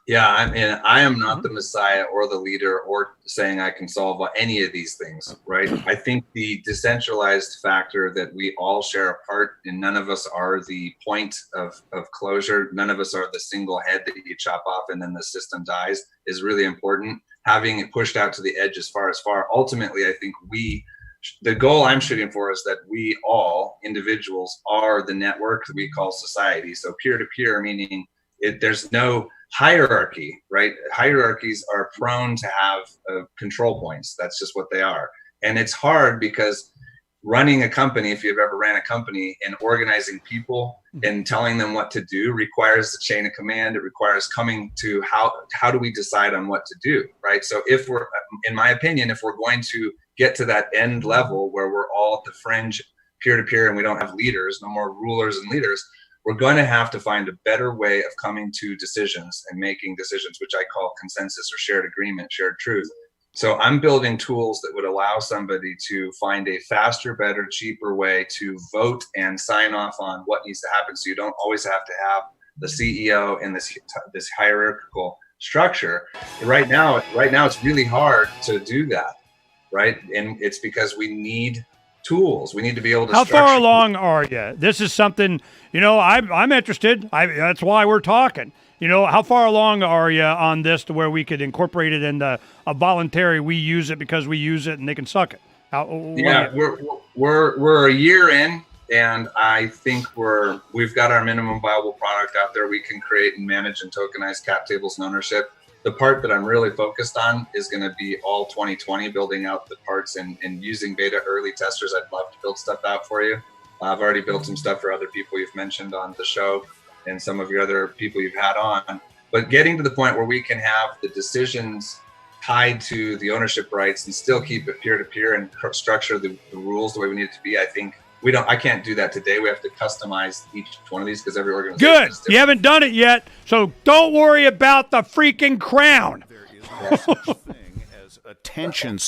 Yeah, I am not the messiah or the leader or saying I can solve any of these things, right? I think the decentralized factor that we all share a part, and none of us are the point of closure. None of us are the single head that you chop off and then the system dies, is really important. Having it pushed out to the edge as far. Ultimately, I think the goal I'm shooting for is that we all individuals are the network that we call society. So peer-to-peer, meaning there's no hierarchy, right? Hierarchies are prone to have control points. That's just what they are. And it's hard because running a company, if you've ever ran a company, and organizing people and telling them what to do requires a chain of command. It requires coming to how do we decide on what to do, right? So in my opinion, if we're going to get to that end level where we're all at the fringe peer-to-peer and we don't have leaders, no more rulers and leaders, we're going to have to find a better way of coming to decisions and making decisions, which I call consensus or shared agreement, shared truth. So I'm building tools that would allow somebody to find a faster, better, cheaper way to vote and sign off on what needs to happen. So you don't always have to have the CEO in this hierarchical structure. Right now it's really hard to do that, right? And it's because we need tools. We need to be able to. How far along are you? This is something, I'm interested. That's why we're talking. How far along are you on this to where we could incorporate it in a voluntary, we use it because we use it and they can suck it? We're a year in, and I think we've got our minimum viable product out there. We can create and manage and tokenize cap tables and ownership. The part that I'm really focused on is going to be all 2020, building out the parts and using beta early testers. I'd love to build stuff out for you. I've already built some stuff for other people you've mentioned on the show and some of your other people you've had on. But getting to the point where we can have the decisions tied to the ownership rights and still keep it peer-to-peer and structure the rules the way we need it to be, I think I can't do that today. We have to customize each one of these because every organization is different. You haven't done it yet, so don't worry about the freaking crown. There is no such thing as attention.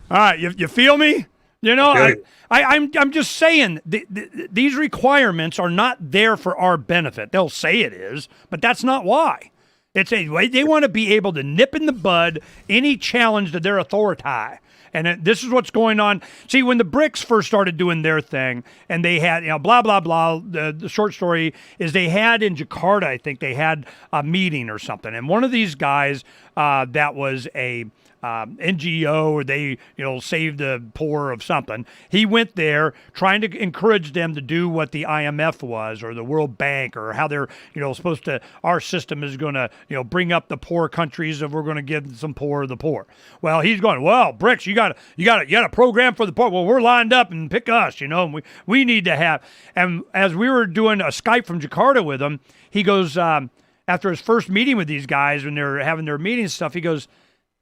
All right, you feel me? You know, I'm just saying these requirements are not there for our benefit. They'll say it is, but that's not why. They want to be able to nip in the bud any challenge to their authority. And this is what's going on. See, when the BRICS first started doing their thing, and they had, blah, blah, blah, the short story is they had in Jakarta, I think they had a meeting or something. And one of these guys that was a NGO, or they, save the poor of something. He went there trying to encourage them to do what the IMF was, or the World Bank, or how they're, supposed to, our system is going to, bring up the poor countries, and we're going to give some poor the poor. Well, he's going, well, BRICS, you got a program for the poor. Well, we're lined up and pick us, and we need to have. And as we were doing a Skype from Jakarta with him, he goes, after his first meeting with these guys, when they're having their meeting stuff, he goes,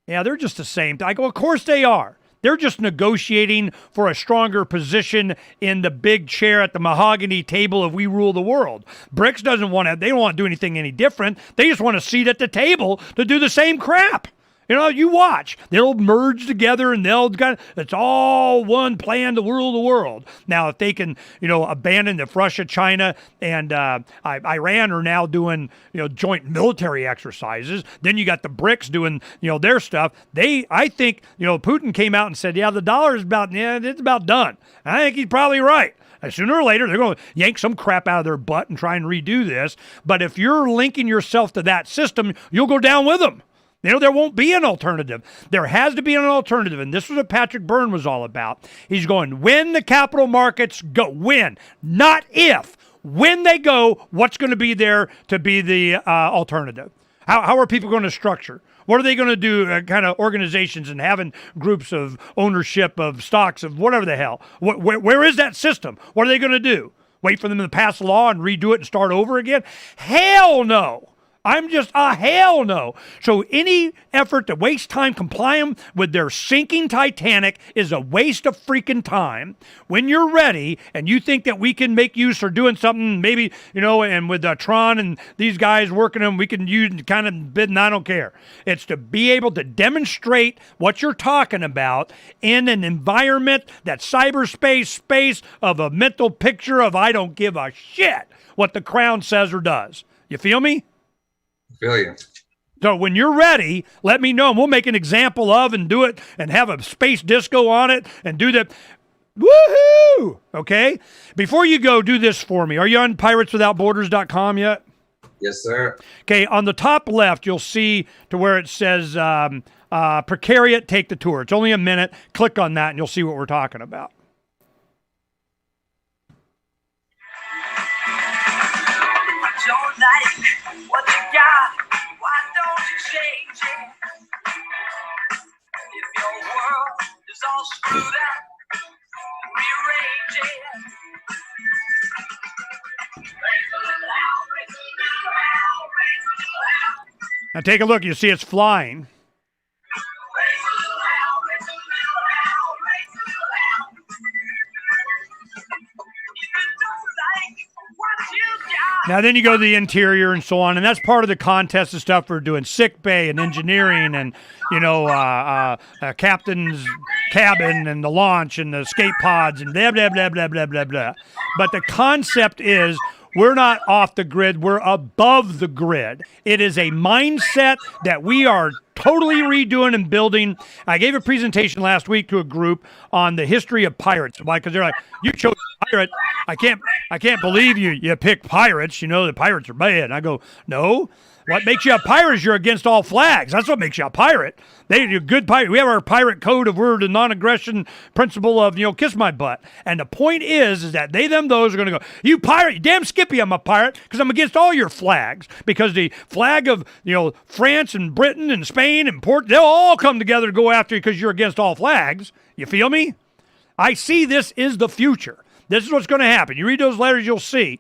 yeah, they're just the same. I go, of course they are. They're just negotiating for a stronger position in the big chair at the mahogany table of we rule the world. BRICS they don't want to do anything any different. They just want a seat at the table to do the same crap. You watch. They'll merge together, and it's all one plan to rule the world. Now, if they can, abandon, if Russia, China, and Iran are now doing, joint military exercises, then you got the BRICS doing, their stuff. I think, Putin came out and said, yeah, the dollar is it's about done. I think he's probably right. Sooner or later, they're going to yank some crap out of their butt and try and redo this. But if you're linking yourself to that system, you'll go down with them. There won't be an alternative. There has to be an alternative, and this is what Patrick Byrne was all about. He's going, when the capital markets go, when, not if. When they go, what's going to be there to be the alternative? How are people going to structure? What are they going to do, kind of organizations and having groups of ownership of stocks of whatever the hell? Where is that system? What are they going to do? Wait for them to pass a law and redo it and start over again? Hell no. I'm just a hell no. So any effort to waste time complying with their sinking Titanic is a waste of freaking time. When you're ready and you think that we can make use or doing something, maybe, and with Tron and these guys working them, we can use kind of bid, and I don't care. It's to be able to demonstrate what you're talking about in an environment, that cyberspace space of a mental picture of I don't give a shit what the crown says or does. You feel me? Feel you. So when you're ready, let me know, and we'll make an example of and do it and have a space disco on it and do that. Woohoo! Okay? Before you go, do this for me. Are you on pirateswithoutborders.com yet? Yes, sir. Okay, on the top left, you'll see to where it says Precariat, take the tour. It's only a minute. Click on that, and you'll see what we're talking about. What you got, why don't you change it? If your world is all screwed up, rearrange it. Now take a look. You see it's flying. Now, then you go to the interior and so on, and that's part of the contest and stuff. We're doing sick bay and engineering and, captain's cabin and the launch and the escape pods and blah, blah, blah, blah, blah, blah, blah. But the concept is we're not off the grid. We're above the grid. It is a mindset that we are totally redoing and building. I gave a presentation last week to a group on the history of pirates. Why? Because they're like, you chose pirate. I can't believe you picked pirates. The pirates are bad. And I go, no. What makes you a pirate is you're against all flags. That's what makes you a pirate. You're a good pirate. We have our pirate code of we're the non-aggression principle of, kiss my butt. And the point is that those are going to go, you pirate, you damn Skippy, I'm a pirate because I'm against all your flags. Because the flag of, France and Britain and Spain and they'll all come together to go after you because you're against all flags. You feel me? I see this is the future. This is what's going to happen. You read those letters, you'll see.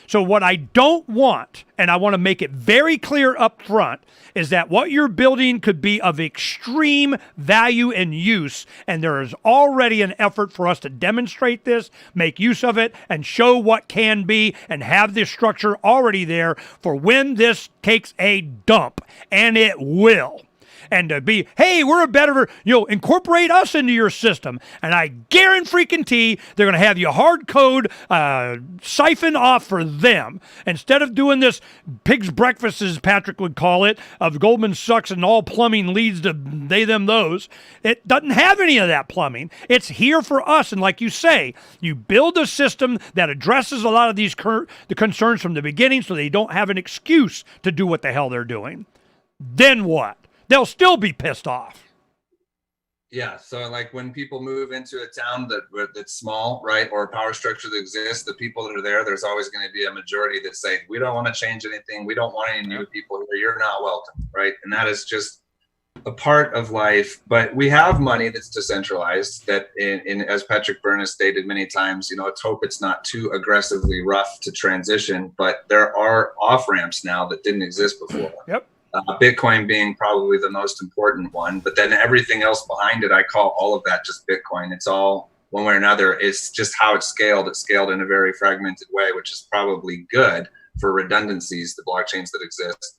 So what I don't want, and I want to make it very clear up front, is that what you're building could be of extreme value and use, and there is already an effort for us to demonstrate this, make use of it, and show what can be, and have this structure already there for when this takes a dump, and it will. and to be, hey, we're a better, incorporate us into your system. And I guarantee they're going to have you hard code siphon off for them instead of doing this pig's breakfast, as Patrick would call it, of Goldman sucks and all plumbing leads to they, them, those. It doesn't have any of that plumbing. It's here for us. And like you say, you build a system that addresses a lot of these the concerns from the beginning so they don't have an excuse to do what the hell they're doing. Then what? They'll still be pissed off. Yeah, so like when people move into a town that's small, right, or a power structure that exists, the people that are there, there's always going to be a majority that say, we don't want to change anything. We don't want any new people here. You're not welcome, right? And that is just a part of life. But we have money that's decentralized that, in as Patrick Byrne has stated many times, let's hope it's not too aggressively rough to transition. But there are off-ramps now that didn't exist before. Yep. Bitcoin being probably the most important one, but then everything else behind it, I call all of that just Bitcoin. It's all one way or another. It's just how it's scaled. It's scaled in a very fragmented way, which is probably good for redundancies, the blockchains that exist.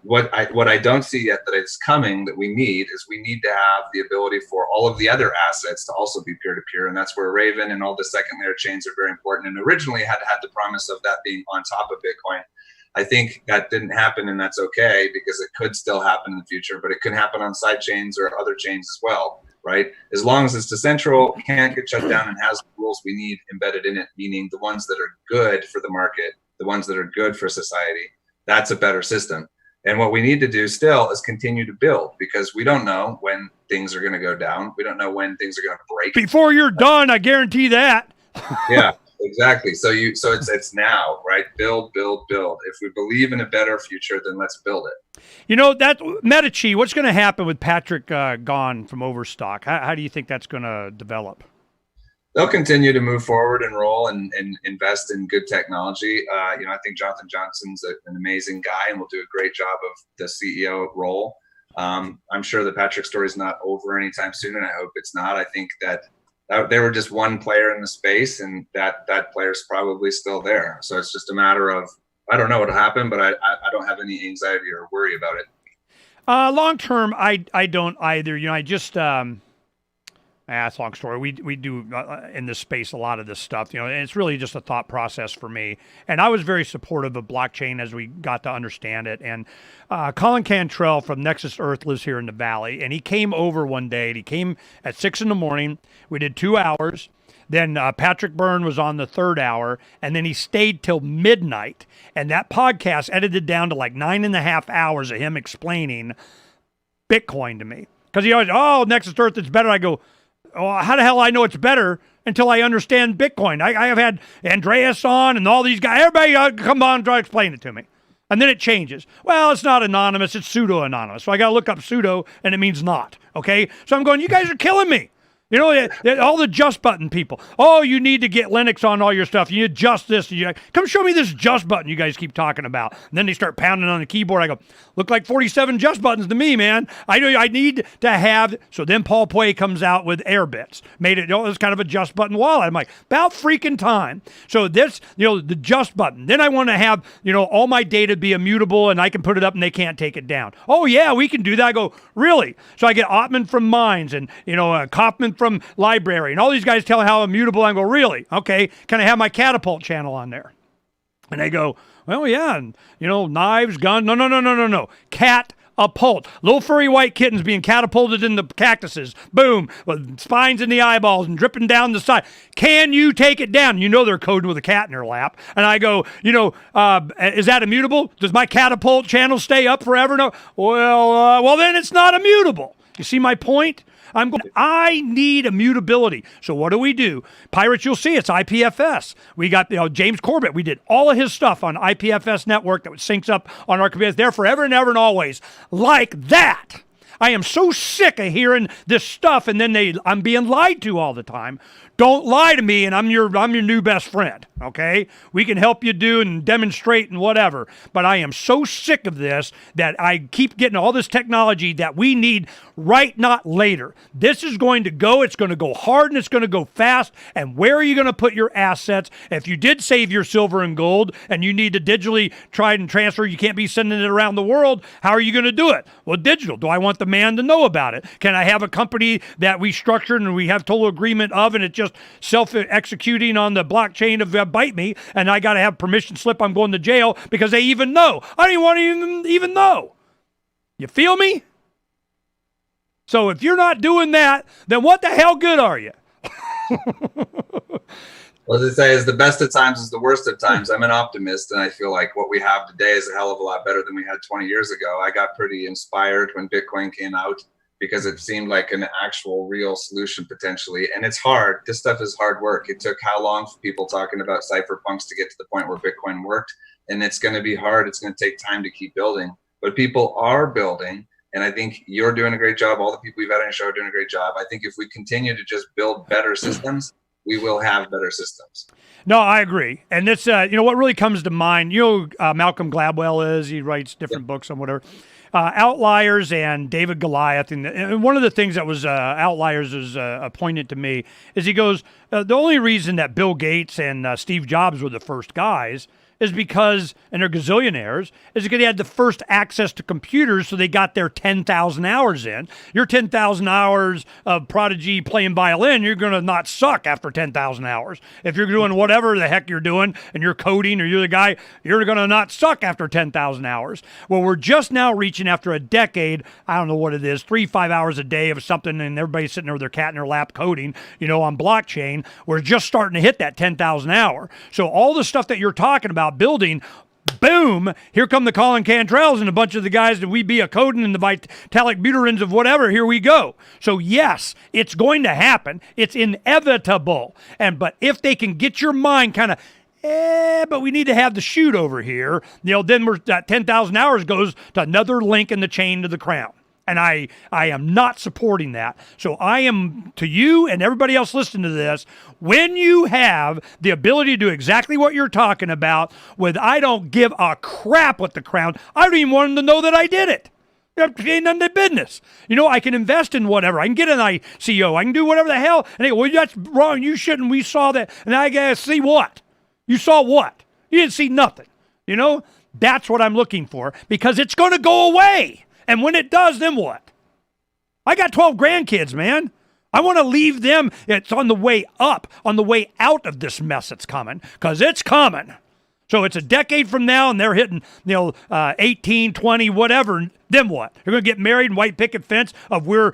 What I don't see yet that it's coming that we need to have the ability for all of the other assets to also be peer-to-peer. And that's where Raven and all the second layer chains are very important. And originally had the promise of that being on top of Bitcoin. I think that didn't happen, and that's okay because it could still happen in the future, but it could happen on side chains or other chains as well, right? As long as it's decentral, can't get shut down, and has the rules we need embedded in it, meaning the ones that are good for the market, the ones that are good for society, that's a better system. And what we need to do still is continue to build because we don't know when things are going to go down. We don't know when things are going to break. Before you're done, I guarantee that. Yeah. Exactly. So it's now, right? Build. If we believe in a better future, then let's build it. That Medici, what's going to happen with Patrick gone from Overstock? How do you think that's going to develop? They'll continue to move forward and roll and invest in good technology. I think Jonathan Johnson's an amazing guy and will do a great job of the CEO role. I'm sure the Patrick story is not over anytime soon, and I hope it's not. I think that they were just one player in the space, and that player's probably still there. So it's just a matter of, I don't know what'll happen, but I don't have any anxiety or worry about it. Long term, I don't either. I just that's a long story. We do in this space a lot of this stuff, and it's really just a thought process for me. And I was very supportive of blockchain as we got to understand it. And Colin Cantrell from Nexus Earth lives here in the Valley, and he came over one day. And he came at 6 a.m. We did 2 hours. Then Patrick Byrne was on the 3rd hour, and then he stayed till midnight. And that podcast edited down to like 9.5 hours of him explaining Bitcoin to me. Because he always, Nexus Earth, it's better. I go, how the hell I know it's better until I understand Bitcoin? I have had Andreas on and all these guys. Everybody come on and try to explain it to me. And then it changes. Well, it's not anonymous. It's pseudo-anonymous. So I got to look up pseudo, and it means not. Okay? So I'm going, you guys are killing me. All the just button people. Oh, you need to get Linux on all your stuff. You need just this. Come show me this just button you guys keep talking about. And then they start pounding on the keyboard. I go, look like 47 just buttons to me, man. I know I need to have. So then Paul Puey comes out with Airbits. Made it, it's kind of a just button wallet. I'm like, about freaking time. So this, the just button. Then I want to have, all my data be immutable and I can put it up and they can't take it down. Oh, yeah, we can do that. I go, really? So I get Ottman from Mines and, Kaufman from Library and all these guys tell how immutable. I go, really? Okay. Can I have my catapult channel on there? And they go, well, yeah. And, knives, guns. No. Catapult. Little furry white kittens being catapulted in the cactuses. Boom. With spines in the eyeballs and dripping down the side. Can you take it down? They're coding with a cat in their lap. And I go, is that immutable? Does my catapult channel stay up forever? No. Well, then it's not immutable. You see my point? I need immutability. So what do? Pirates, you'll see it's IPFS. We got James Corbett. We did all of his stuff on IPFS network that syncs up on our computers there forever and ever and always. Like that. I am so sick of hearing this stuff and then I'm being lied to all the time. Don't lie to me and I'm your new best friend, okay? We can help you do and demonstrate and whatever. But I am so sick of this that I keep getting all this technology that we need right, not later. This is going to go, it's going to go hard and it's going to go fast. And where are you going to put your assets? If you did save your silver and gold and you need to digitally try and transfer, you can't be sending it around the world, how are you going to do it? Well, digital. Do I want the the man to know about it? Can I have a company that we structured and we have total agreement of, and it's just self-executing on the blockchain of bite me, and I got to have permission slip, I'm going to jail because they even know. I don't even want to even know. You feel me? So if you're not doing that, then what the hell good are you? Well, as they say, is the best of times is the worst of times. I'm an optimist, and I feel like what we have today is a hell of a lot better than we had 20 years ago. I got pretty inspired when Bitcoin came out because it seemed like an actual real solution potentially. And it's hard. This stuff is hard work. It took how long for people talking about cypherpunks to get to the point where Bitcoin worked? And it's going to be hard. It's going to take time to keep building. But people are building. And I think you're doing a great job. All the people we've had on the show are doing a great job. I think if we continue to just build better systems, we will have better systems. No, I agree. And this, what really comes to mind, Malcolm Gladwell is, he writes different books on whatever. Outliers and David Goliath. And one of the things that was Outliers is pointed to me is he goes, the only reason that Bill Gates and Steve Jobs were the first guys is because, and they're gazillionaires, is because they had the first access to computers, so they got their 10,000 hours in. Your 10,000 hours of prodigy playing violin, you're going to not suck after 10,000 hours. If you're doing whatever the heck you're doing, and you're coding, or you're the guy, you're going to not suck after 10,000 hours. Well, we're just now reaching, after a decade, I don't know what it is, 3-5 hours a day of something, and everybody's sitting there with their cat in their lap coding, on blockchain. We're just starting to hit that 10,000 hour. So all the stuff that you're talking about, building, boom, here come the Colin Cantrells and a bunch of the guys that we be a coding and the vitalic butyrins of whatever, here we go. So yes, it's going to happen. It's inevitable. But if they can get your mind kind of, but we need to have the shoot over here, then that 10,000 hours goes to another link in the chain to the crown. And I am not supporting that. So I am, to you and everybody else listening to this, when you have the ability to do exactly what you're talking about, with I don't give a crap what the crown, I don't even want them to know that I did it. Ain't none of their business. I can invest in whatever. I can get an ICO. I can do whatever the hell. And they go, well, that's wrong. You shouldn't. We saw that. And I gotta see what? You saw what? You didn't see nothing. That's what I'm looking for, because it's going to go away. And when it does, then what? I got 12 grandkids, man. I want to leave them. It's on the way up, on the way out of this mess that's coming, because it's coming. So it's a decade from now, and they're hitting, 18, 20, whatever. Then what? They're going to get married and white picket fence of we're,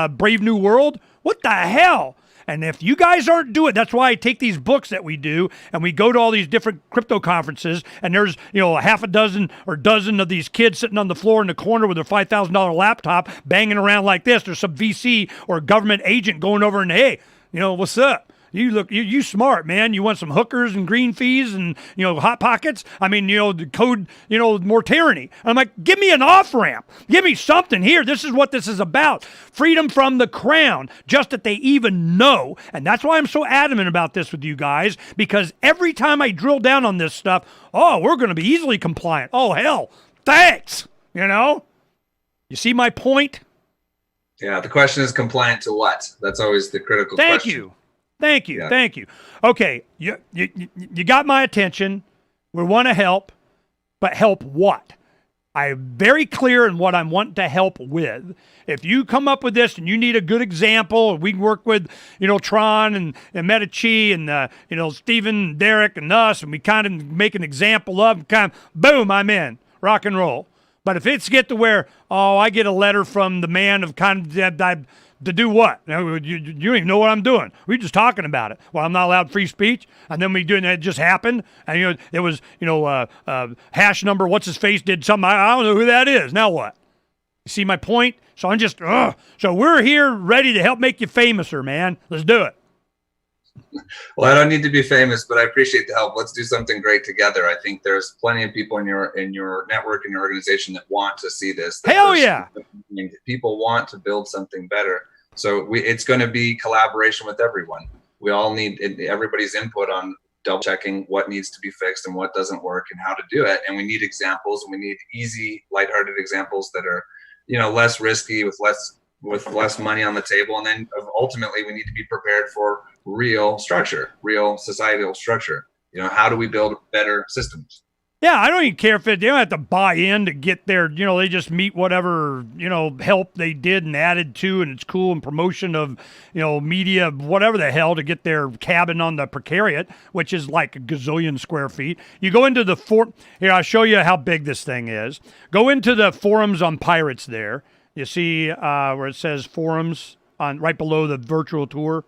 Brave New World? What the hell? And if you guys aren't doing it, that's why I take these books that we do, and we go to all these different crypto conferences, and there's, a half a dozen or dozen of these kids sitting on the floor in the corner with their $5,000 laptop banging around like this. There's some VC or government agent going over and, hey, what's up? You smart, man. You want some hookers and green fees and, hot pockets? I mean, the code, more tyranny. I'm like, give me an off-ramp. Give me something here. This is what this is about. Freedom from the crown, just that they even know. And that's why I'm so adamant about this with you guys, because every time I drill down on this stuff, we're going to be easily compliant. Oh, hell, thanks. You see my point? Yeah, the question is compliant to what? That's always the critical question. Thank you. Okay, you got my attention. We want to help, but help what? I'm very clear in what I'm wanting to help with. If you come up with this and you need a good example, we can work with, Tron and Medici and, Stephen, and Derek and us, and we kind of make an example of, boom, I'm in. Rock and roll. But if it's get to where, I get a letter from the man of to do what? You don't even know what I'm doing. We're just talking about it. Well, I'm not allowed free speech, and then it just happened. And it was hash number. What's his face did something. I don't know who that is. Now what? You see my point? So I'm just so we're here ready to help make you famouser, man. Let's do it. Well, I don't need to be famous, but I appreciate the help. Let's do something great together. I think there's plenty of people in your network and your organization that want to see this. Hell yeah! People want to build something better. So it's going to be collaboration with everyone. We all need everybody's input on double checking what needs to be fixed and what doesn't work and how to do it. And we need examples, and we need easy, lighthearted examples that are, less risky with less money on the table. And then ultimately we need to be prepared for real structure, real societal structure. How do we build better systems? Yeah, I don't even care if they don't have to buy in to get their, they just meet whatever, help they did and added to, and it's cool and promotion of, media, whatever the hell, to get their cabin on the precariat, which is like a gazillion square feet. You go into the here, I'll show you how big this thing is. Go into the forums on Pirates there. You see where it says forums on right below the virtual tour?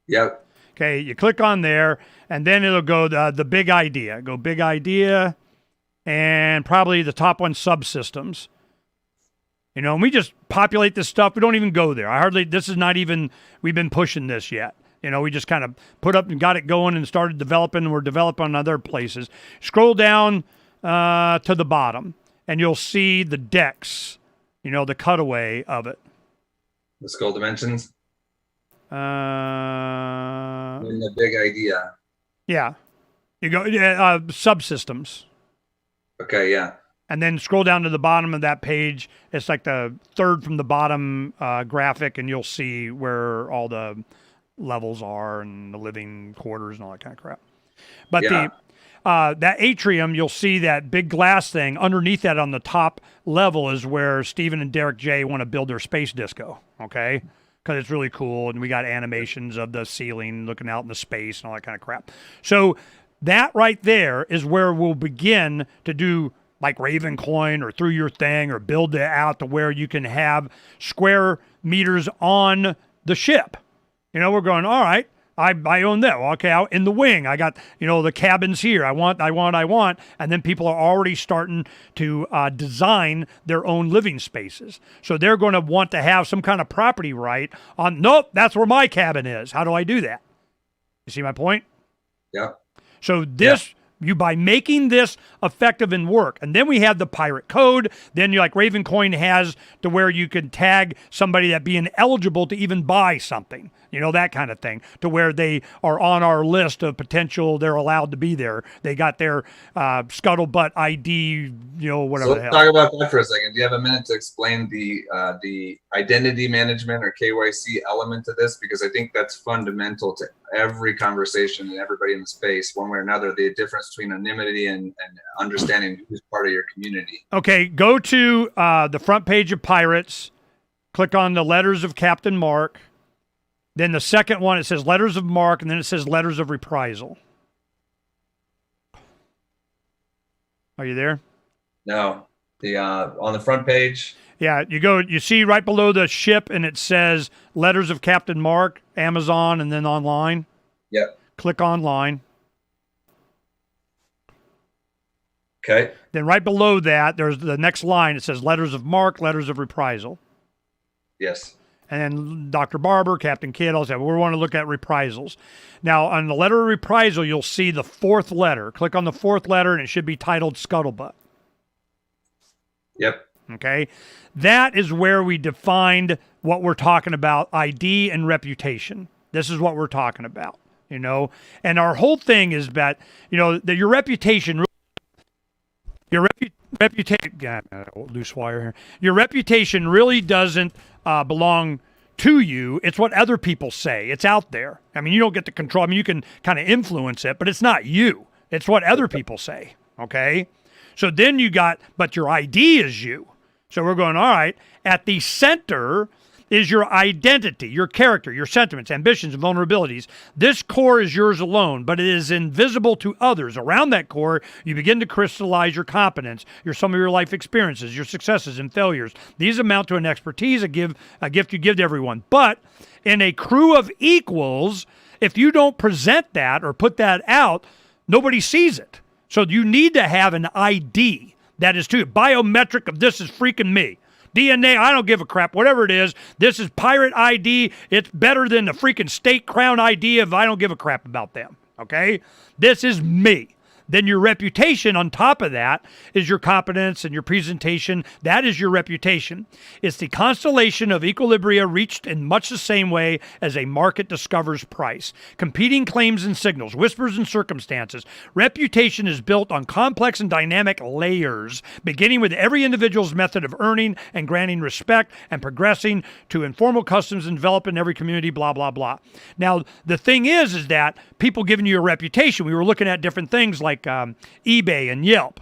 Yep. Okay, you click on there, and then it'll go the big idea. Go big idea, and probably the top one, subsystems. And we just populate this stuff. We don't even go there. This is not even, we've been pushing this yet. We just kind of put up and got it going and started developing, and we're developing other places. Scroll down to the bottom, and you'll see the decks, the cutaway of it. The skull dimensions? In the big idea. Yeah. You go subsystems. Okay, yeah. And then scroll down to the bottom of that page. It's like the third from the bottom graphic, and you'll see where all the levels are and the living quarters and all that kind of crap. But that atrium, you'll see that big glass thing. Underneath that on the top level is where Stephen and Derek J want to build their space disco, okay? Because it's really cool, and we got animations of the ceiling looking out in the space and all that kind of crap. So that right there is where we'll begin to do like Raven Coin or Through Your Thing, or build it out to where you can have square meters on the ship. We're going, all right, I own that. Well, okay, out in the wing, I got, the cabins here. I want. And then people are already starting to design their own living spaces. So they're going to want to have some kind of property right on, nope, that's where my cabin is. How do I do that? You see my point? Yeah. So this, by making this effective and work. And then we have the pirate code. Then you like Raven Coin has to where you can tag somebody that being eligible to even buy something. That kind of thing, to where they are on our list of potential, they're allowed to be there. They got their scuttlebutt ID, whatever the hell. Let's talk about that for a second. Do you have a minute to explain the identity management or KYC element to this? Because I think that's fundamental to every conversation and everybody in the space, one way or another, the difference between anonymity and understanding who's part of your community. Okay, go to the front page of Pirates, click on the letters of Captain Mark. Then the second one, it says letters of marque, and then it says letters of reprisal. Are you there? No. On the front page. Yeah, you see right below the ship, and it says letters of Captain Mark, Amazon, and then online. Yep. Click online. Okay. Then right below that, there's the next line. It says letters of marque, letters of reprisal. Yes. And then Dr. Barber, Captain Kidd, all that. We want to look at reprisals. Now, on the letter of reprisal, you'll see the fourth letter. Click on the fourth letter, and it should be titled Scuttlebutt. Yep. Okay? That is where we defined what we're talking about, ID and reputation. This is what we're talking about, And our whole thing is that, that your reputation... loose wire here. Your reputation really doesn't belong to you. It's what other people say. It's out there. I mean, you don't get to control. I mean, you can kind of influence it, but it's not you. It's what other people say. Okay? So then but your ID is you. So we're going, all right, at the center is your identity, your character, your sentiments, ambitions, and vulnerabilities. This core is yours alone, but it is invisible to others. Around that core, you begin to crystallize your competence, some of your life experiences, your successes and failures. These amount to an expertise, a gift you give to everyone. But in a crew of equals, if you don't present that or put that out, nobody sees it. So you need to have an ID that is too biometric of this is freaking me. DNA, I don't give a crap. Whatever it is, this is pirate ID. It's better than the freaking state crown ID if I don't give a crap about them. Okay? This is me. Then your reputation on top of that is your competence and your presentation. That is your reputation. It's the constellation of equilibria reached in much the same way as a market discovers price. Competing claims and signals, whispers and circumstances. Reputation is built on complex and dynamic layers, beginning with every individual's method of earning and granting respect and progressing to informal customs and developing every community, blah, blah, blah. Now, the thing is that people giving you a reputation, we were looking at different things like eBay and Yelp.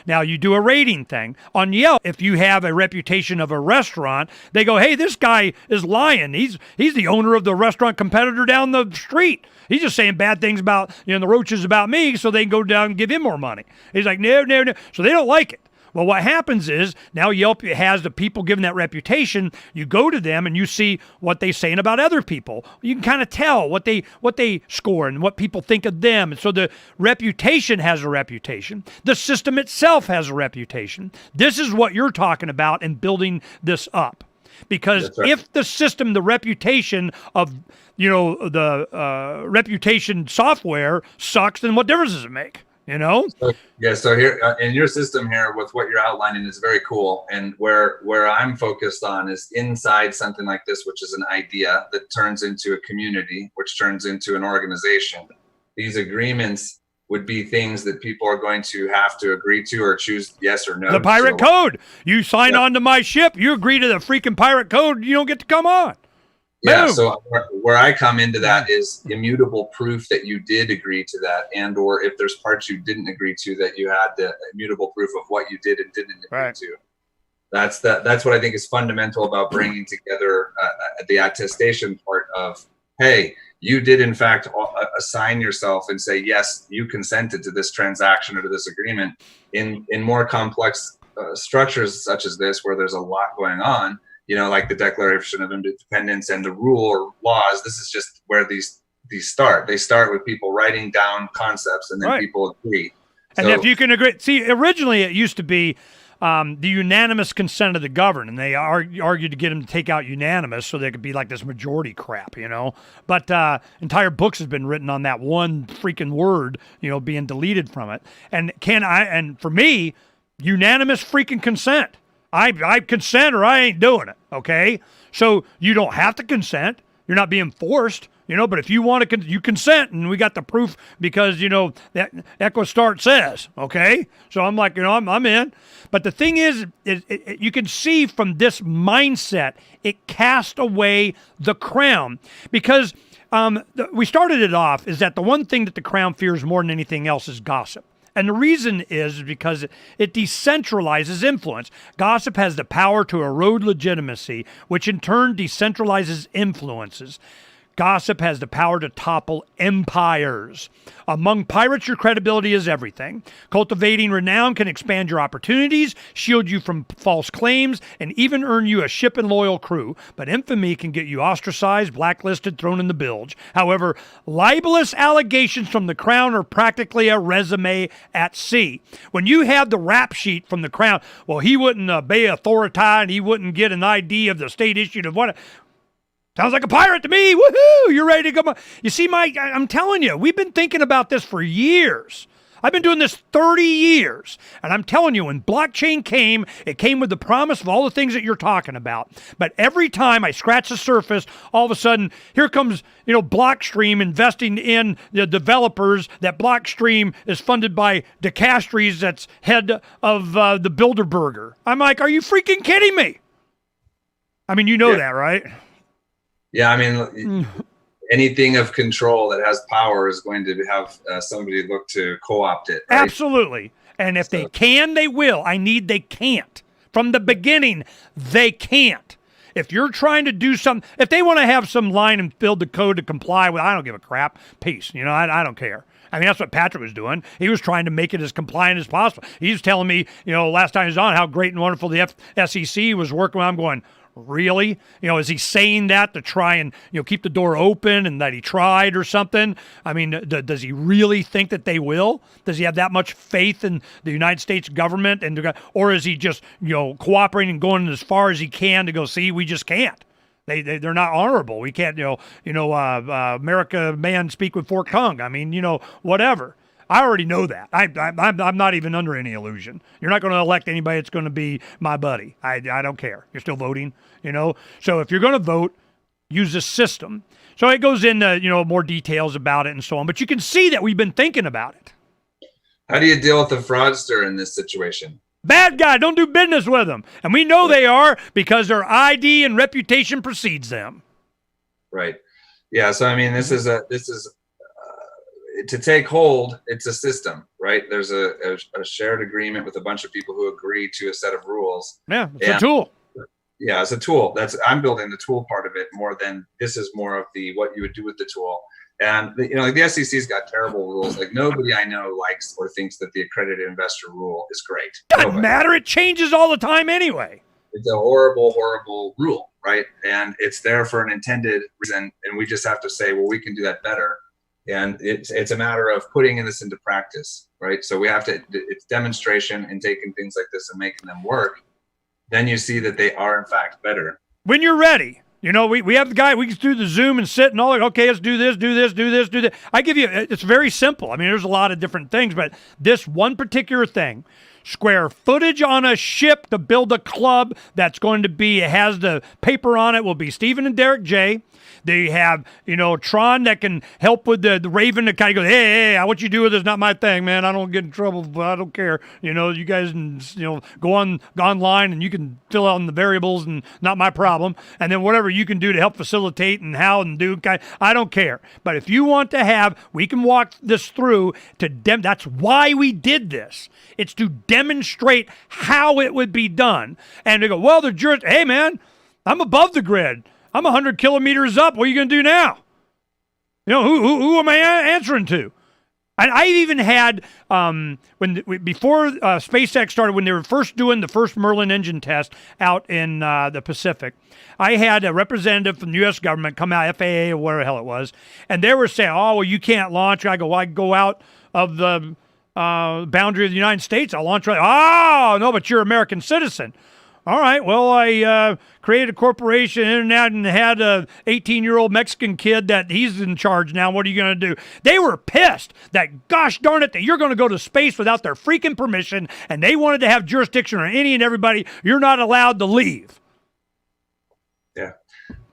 Now, you do a rating thing. On Yelp, if you have a reputation of a restaurant, they go, hey, this guy is lying. He's the owner of the restaurant competitor down the street. He's just saying bad things about, the Roaches about me, so they can go down and give him more money. He's like, no. So they don't like it. Well, what happens is now Yelp has the people given that reputation. You go to them and you see what they're saying about other people. You can kind of tell what they score and what people think of them. And so the reputation has a reputation. The system itself has a reputation. This is what you're talking about in building this up. Because if the system, the reputation of, the reputation software sucks, then what difference does it make? So here in your system here with what you're outlining is very cool. And where I'm focused on is inside something like this, which is an idea that turns into a community, which turns into an organization. These agreements would be things that people are going to have to agree to or choose yes or no. The pirate code. You sign on to my ship, you agree to the freaking pirate code, you don't get to come on. Yeah, so where I come into that is immutable proof that you did agree to that, and or if there's parts you didn't agree to, that you had the immutable proof of what you did and didn't agree to. That's what I think is fundamental about bringing together the attestation part of, hey, you did in fact assign yourself and say, yes, you consented to this transaction or to this agreement. In more complex structures such as this, where there's a lot going on, like the Declaration of Independence and the rule or laws, this is just where these start. They start with people writing down concepts and then people agree. And if you can agree, see, originally it used to be the unanimous consent of the governed, and they argued to get them to take out unanimous so they could be like this majority crap, But entire books have been written on that one freaking word, being deleted from it. And for me, unanimous freaking consent. I consent or I ain't doing it, okay? So you don't have to consent. You're not being forced, but if you want to, you consent, and we got the proof because, that EchoStart says, okay? So I'm like, I'm in. But the thing is you can see from this mindset, it cast away the crown because we started it off is that the one thing that the crown fears more than anything else is gossip. And the reason is because it decentralizes influence. Gossip has the power to erode legitimacy, which in turn decentralizes influences. Gossip has the power to topple empires. Among pirates, your credibility is everything. Cultivating renown can expand your opportunities, shield you from false claims, and even earn you a ship and loyal crew. But infamy can get you ostracized, blacklisted, thrown in the bilge. However, libelous allegations from the crown are practically a resume at sea. When you have the rap sheet from the crown, well, he wouldn't obey authority and he wouldn't get an ID of the state issued of what. Sounds like a pirate to me. Woohoo! You're ready to go. You see, Mike, I'm telling you, we've been thinking about this for years. I've been doing this 30 years. And I'm telling you, when blockchain came, it came with the promise of all the things that you're talking about. But every time I scratch the surface, all of a sudden, here comes, Blockstream investing in the developers. That Blockstream is funded by DeCastries, that's head of the Bilderberger. I'm like, are you freaking kidding me? I mean, that, right? Yeah, I mean, anything of control that has power is going to have somebody look to co-opt it. Right? Absolutely. And if they can, they will. They can't. From the beginning, they can't. If you're trying to do something, if they want to have some line and build the code to comply with, I don't give a crap. Peace. I don't care. I mean, that's what Patrick was doing. He was trying to make it as compliant as possible. He was telling me, last time he was on, how great and wonderful the SEC was working with. I'm going, really? Is he saying that to try and, keep the door open and that he tried or something? I mean, does he really think that they will? Does he have that much faith in the United States government? Or is he just, cooperating and going as far as he can to go, see, we just can't. They're not honorable. We can't, America man speak with forked tongue. I mean, whatever. I already know that. I'm not even under any illusion. You're not going to elect anybody that's going to be my buddy. I don't care. You're still voting, So if you're going to vote, use this system. So it goes into, more details about it and so on. But you can see that we've been thinking about it. How do you deal with the fraudster in this situation? Bad guy. Don't do business with them. And we know they are because their ID and reputation precedes them. Right. Yeah. So, I mean, this is to take hold, it's a system, right? There's a shared agreement with a bunch of people who agree to a set of rules. Yeah, it's a tool. Yeah, it's a tool. I'm building the tool part of it more than this is more of the what you would do with the tool. And like the SEC's got terrible rules. Like nobody I know likes or thinks that the accredited investor rule is great. Doesn't matter. It changes all the time anyway. It's a horrible, horrible rule, right? And it's there for an intended reason, and we just have to say, well, we can do that better. And it's a matter of putting this into practice, right? So we have to, it's demonstration and taking things like this and making them work. Then you see that they are in fact better. When you're ready, we have the guy, we can do the Zoom and sit and all, okay, let's do this, do this, do this, do that. I give you, it's very simple. I mean, there's a lot of different things, but this one particular thing, square footage on a ship to build a club that's going to be, it has the paper on it, will be Stephen and Derek J. They have, Tron that can help with the Raven that kind of goes, hey, what you do with this is not my thing, man. I don't get in trouble, but I don't care. You guys can, go online and you can fill out the variables and not my problem. And then whatever you can do to help facilitate and how and do, I don't care. But if you want to have, we can walk this through to that's why we did this. It's to demonstrate how it would be done. And they go, well, hey, man, I'm above the grid. I'm 100 kilometers up. What are you going to do now? Who am I answering to? And I even had, before SpaceX started, when they were first doing the first Merlin engine test out in the Pacific, I had a representative from the U.S. government come out, FAA or whatever the hell it was, and they were saying, oh, well, you can't launch. I go, well, I go out of the boundary of the United States. I'll launch right. Oh, no, but you're an American citizen. All right, well, I created a corporation and had a 18-year-old Mexican kid that he's in charge now. What are you going to do? They were pissed that, gosh darn it, that you're going to go to space without their freaking permission, and they wanted to have jurisdiction on any and everybody. You're not allowed to leave. Yeah,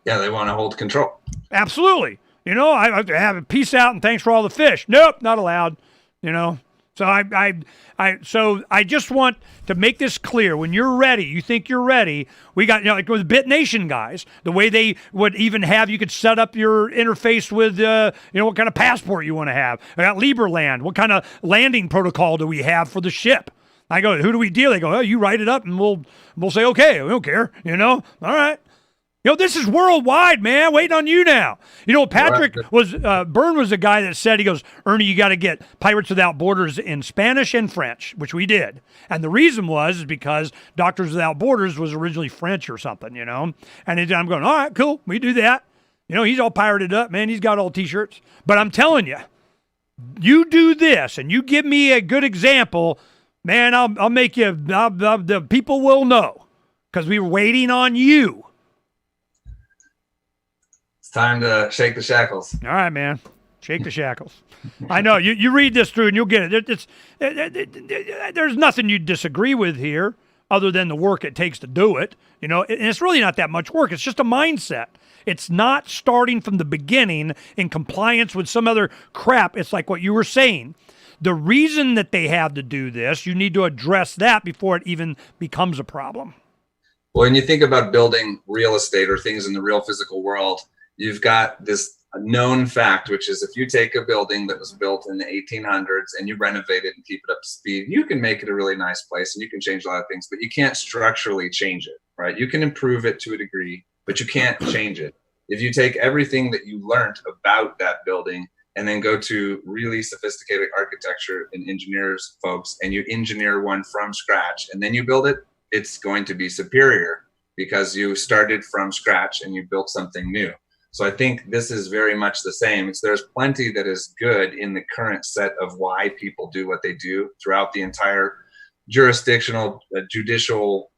they want to hold control. Absolutely. I have a peace out and thanks for all the fish. Nope, not allowed. So I just want to make this clear. When you're ready, you think you're ready. We got, like with Bit Nation guys, the way they would even have, you could set up your interface with, what kind of passport you want to have. I got Lieberland. What kind of landing protocol do we have for the ship? I go, who do we deal? They go, you write it up and we'll say, okay, we don't care, all right. This is worldwide, man. Waiting on you now. Patrick Byrne was the guy that said, he goes, Ernie, you got to get Pirates Without Borders in Spanish and French, which we did. And the reason is because Doctors Without Borders was originally French or something, And I'm going, all right, cool. We do that. He's all pirated up, man. He's got all T-shirts. But I'm telling you, you do this and you give me a good example, man, I'll make you, the people will know because we were waiting on you. Time to shake the shackles. All right, man. Shake the shackles. I know. You read this through and you'll get it. There's nothing you disagree with here other than the work it takes to do it. And it's really not that much work. It's just a mindset. It's not starting from the beginning in compliance with some other crap. It's like what you were saying. The reason that they have to do this, you need to address that before it even becomes a problem. Well, when you think about building real estate or things in the real physical world, you've got this known fact, which is if you take a building that was built in the 1800s and you renovate it and keep it up to speed, you can make it a really nice place and you can change a lot of things, but you can't structurally change it, right? You can improve it to a degree, but you can't change it. If you take everything that you learned about that building and then go to really sophisticated architecture and engineers folks and you engineer one from scratch and then you build it, it's going to be superior because you started from scratch and you built something new. So I think this is very much the same. There's plenty that is good in the current set of why people do what they do throughout the entire jurisdictional, judicial,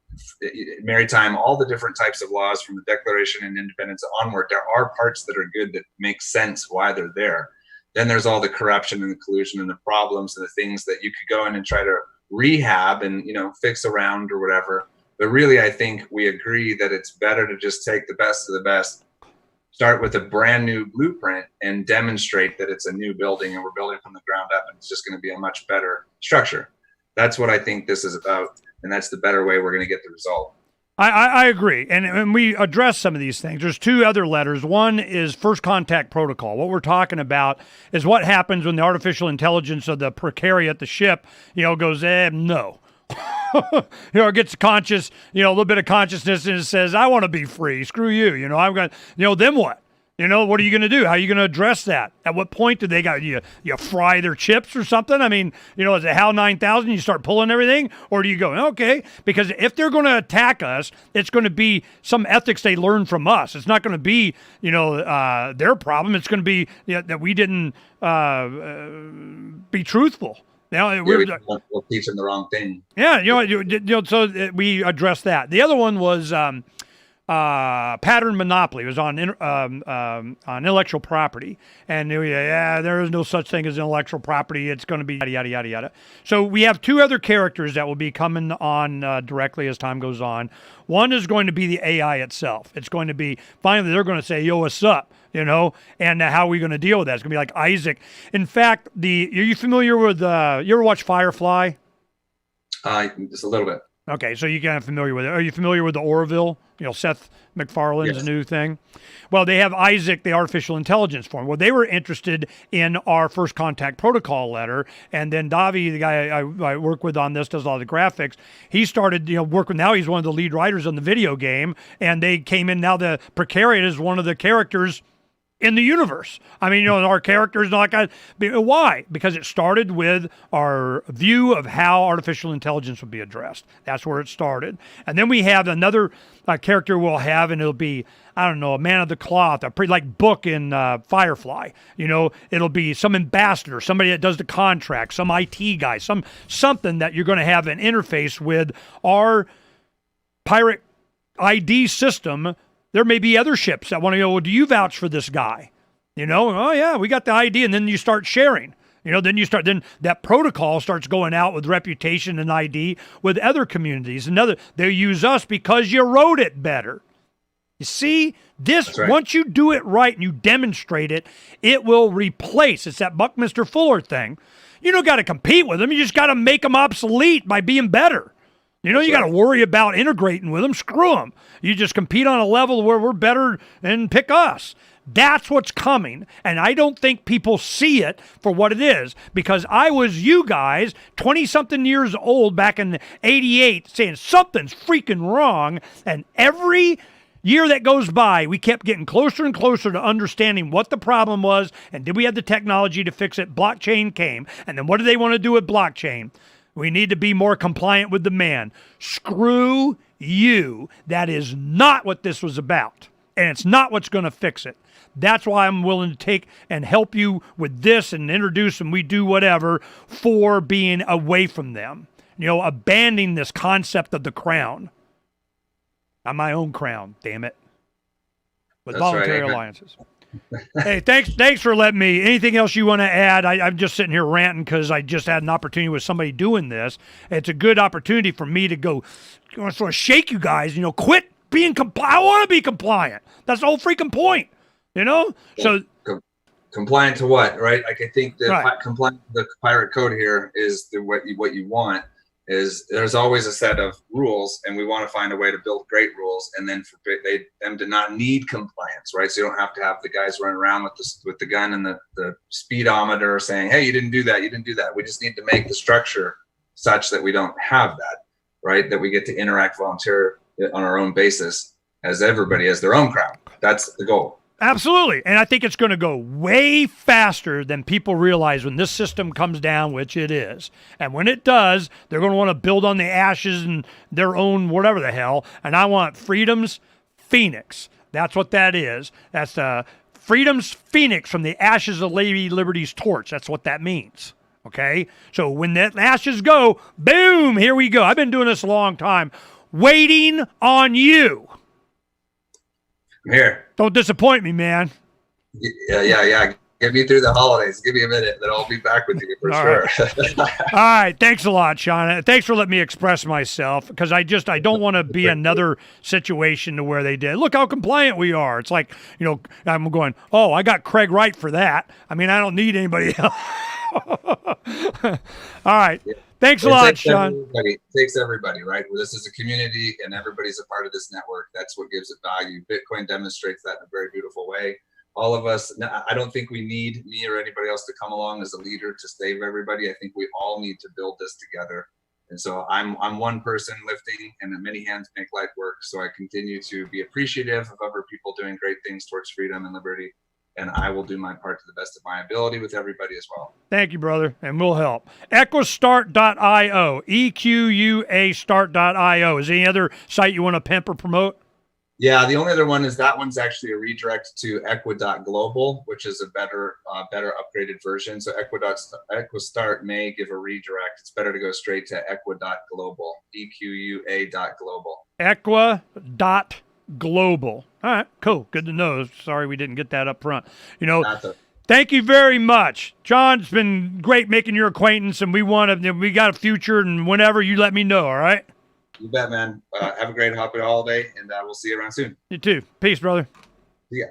maritime, all the different types of laws from the Declaration and Independence onward. There are parts that are good that make sense why they're there. Then there's all the corruption and the collusion and the problems and the things that you could go in and try to rehab and, fix around or whatever. But really, I think we agree that it's better to just take the best of the best, start with a brand new blueprint and demonstrate that it's a new building and we're building from the ground up and it's just going to be a much better structure. That's what I think this is about. And that's the better way we're going to get the result. I agree, and we address some of these things. There's two other letters. One is first contact protocol. What we're talking about is what happens when the artificial intelligence of the precariat, the ship, goes, no. It gets conscious, a little bit of consciousness, and it says, I want to be free. Screw you. I'm going, then what? What are you going to do? How are you going to address that? At what point do they got you fry their chips or something? I mean, is it HAL 9000? You start pulling everything, or do you go, okay? Because if they're going to attack us, it's going to be some ethics they learn from us. It's not going to be, their problem. It's going to be that we didn't be truthful. We'll teach them the wrong thing. Yeah, so we addressed that. The other one was pattern monopoly. It was on intellectual property, and there is no such thing as intellectual property. It's going to be yada yada yada yada. So we have two other characters that will be coming on directly as time goes on. One is going to be the AI itself. It's going to be finally they're going to say, "Yo, what's up?" And how are we going to deal with that? It's going to be like Isaac. In fact, are you familiar with? You ever watch Firefly? Just a little bit. Okay, so you're kind of familiar with it. Are you familiar with the Orville? Seth MacFarlane's new thing? Well, they have Isaac, the artificial intelligence form. Well, they were interested in our first contact protocol letter, and then Davi, the guy I work with on this, does all the graphics. He started, working. Now he's one of the lead writers on the video game, and they came in. Now the Precariat is one of the characters in the universe. I mean, our characters, why? Because it started with our view of how artificial intelligence would be addressed. That's where it started. And then we have another character we'll have, and it'll be, I don't know, a man of the cloth, a pretty like book in Firefly. It'll be some ambassador, somebody that does the contract, some IT guy, something that you're going to have an interface with our pirate ID system. There may be other ships that want to go, well, do you vouch for this guy? Oh yeah, we got the ID, and then you start sharing. Then that protocol starts going out with reputation and ID with other communities. They use us because you wrote it better. You see, this, right. Once you do it right and you demonstrate it, it will replace. It's that Buckminster Fuller thing. You don't got to compete with them. You just got to make them obsolete by being better. You got to worry about integrating with them. Screw them. You just compete on a level where we're better and pick us. That's what's coming. And I don't think people see it for what it is, because I was you guys, 20-something years old back in 88, saying something's freaking wrong. And every year that goes by, we kept getting closer and closer to understanding what the problem was. And did we have the technology to fix it? Blockchain came. And then what do they want to do with blockchain? We need to be more compliant with the man. Screw you. That is not what this was about. And it's not what's going to fix it. That's why I'm willing to take and help you with this and introduce them. We do whatever for being away from them. Abandoning this concept of the crown. I'm my own crown, damn it. With voluntary alliances. Hey, thanks for letting me. Anything else you want to add? I'm just sitting here ranting because I just had an opportunity with somebody doing this. It's a good opportunity for me to go sort of shake you guys. Quit being compliant. I want to be compliant. That's the whole freaking point. So compliant to what, right? Like I think the compliant to the pirate code here is what you want. Is there's always a set of rules, and we want to find a way to build great rules, and then for them to not need compliance, right? So you don't have to have the guys running around with the gun and the speedometer saying, "Hey, you didn't do that. You didn't do that." We just need to make the structure such that we don't have that, right? That we get to interact volunteer on our own basis, as everybody has their own crown. That's the goal. Absolutely. And I think it's going to go way faster than people realize when this system comes down, which it is. And when it does, they're going to want to build on the ashes and their own whatever the hell. And I want Freedom's Phoenix. That's what that is. That's Freedom's Phoenix from the ashes of Lady Liberty's torch. That's what that means. Okay? So when the ashes go, boom, here we go. I've been doing this a long time. Waiting on you. Here. Don't disappoint me, man. Yeah. Get me through the holidays. Give me a minute, then I'll be back with you for sure. Right. All right. Thanks a lot, Sean. Thanks for letting me express myself, because I don't want to be another situation to where they did. Look how compliant we are. It's like, I'm going, oh, I got Craig Wright for that. I mean, I don't need anybody else. All right. Thanks a lot, Sean. It takes everybody, right? Well, this is a community and everybody's a part of this network. That's what gives it value. Bitcoin demonstrates that in a very beautiful way. All of us, I don't think we need me or anybody else to come along as a leader to save everybody. I think we all need to build this together. And so I'm one person lifting, and many hands make light work. So I continue to be appreciative of other people doing great things towards freedom and liberty. And I will do my part to the best of my ability with everybody as well. Thank you, brother, and we'll help. Equistart.io, EQUA start.io. Is there any other site you want to pimp or promote? Yeah, the only other one is that one's actually a redirect to Equa.global, which is a better upgraded version. So Equistart may give a redirect. It's better to go straight to Equa.global, EQUA.global. Equa.global. All right, cool. Good to know. Sorry we didn't get that up front. Thank you very much. John, it's been great making your acquaintance, and we got a future, and whenever you let me know, all right? You bet, man. Have a great happy holiday, and we'll see you around soon. You too. Peace, brother. See ya.